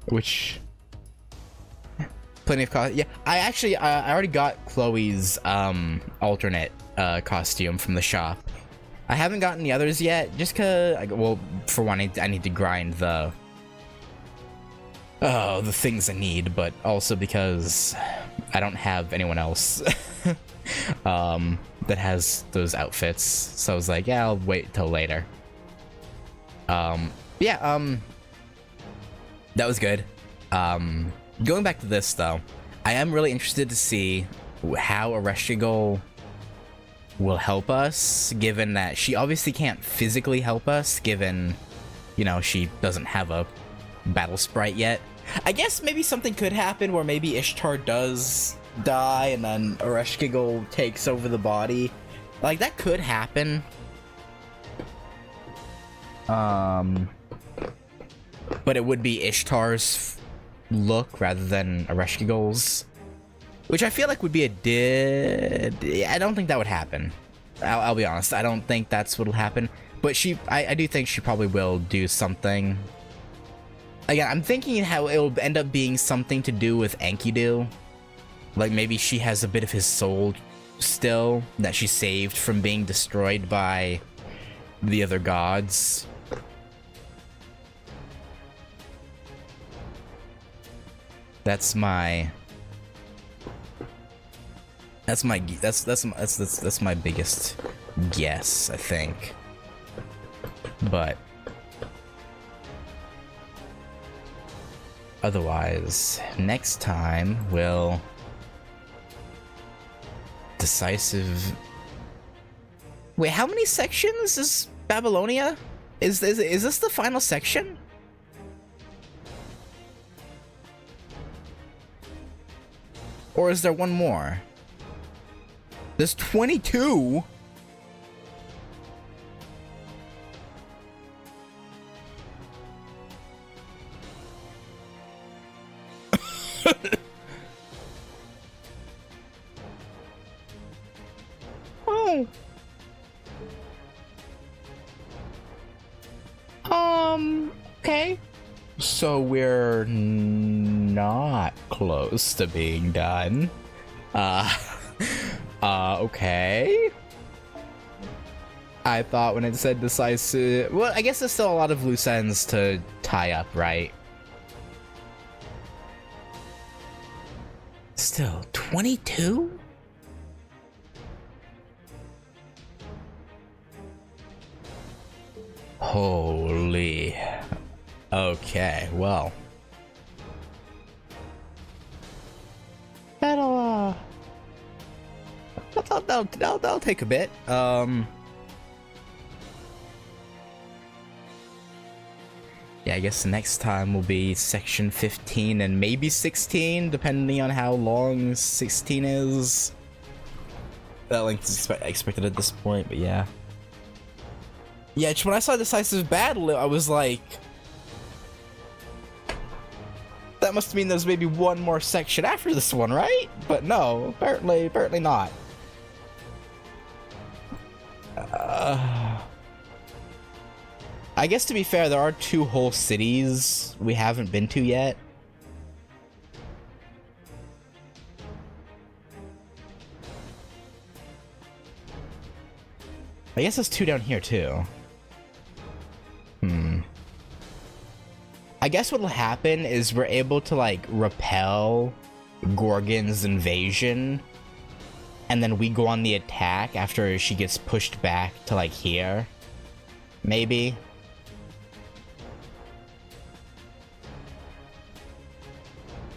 Which plenty of cost. Yeah, I already got Chloe's alternate costume from the shop. I haven't gotten the others yet, just cause well, for one, I need to grind the things I need, but also because I don't have anyone else that has those outfits. So I was like, yeah, I'll wait till later. That was good. Going back to this though, I am really interested to see how Ereshkigal will help us, given that she obviously can't physically help us, given, you know, she doesn't have a battle sprite yet. I guess maybe something could happen where maybe Ishtar does die and then Ereshkigal takes over the body. Like, that could happen. But it would be Ishtar's look rather than Ereshkigal's, which I feel like would be I don't think that would happen. I'll be honest. I don't think that's what'll happen. But I do think she probably will do something. Again, I'm thinking how it'll end up being something to do with Enkidu. Like maybe she has a bit of his soul still that she saved from being destroyed by the other gods. That's my biggest guess, I think. But otherwise, next time we'll decisive. Wait, how many sections is Babylonia? Is this the final section? Or is there one more? There's 22? Oh. Okay. So we're not close to being done. Okay. I thought when it said decisive... Well, I guess there's still a lot of loose ends to tie up, right? Still, 22? Holy. Okay, well. That'll take a bit. Yeah, I guess the next time will be section 15 and maybe 16, depending on how long 16 is. That length is expected at this point, but yeah. Yeah, when I saw Decisive Battle, I was like... That must mean there's maybe one more section after this one, right? But no, apparently not. I guess to be fair, there are 2 whole cities we haven't been to yet. I guess there's 2 down here too. I guess what'll happen is we're able to like repel Gorgon's invasion, and then we go on the attack after she gets pushed back to like here. Maybe.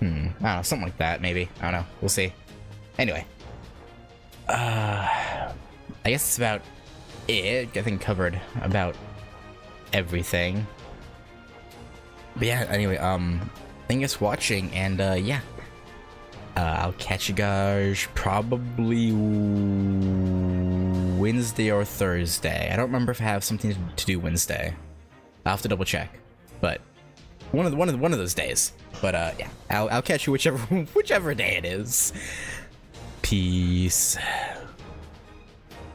I don't know, something like that, maybe. I don't know. We'll see. Anyway. I guess it's about it. I think covered about everything. But yeah, anyway, thank you guys for watching, and yeah. I'll catch you guys probably Wednesday or Thursday. I don't remember if I have something to do Wednesday. I'll have to double check. But one of those days. But yeah, I'll catch you whichever day it is. Peace.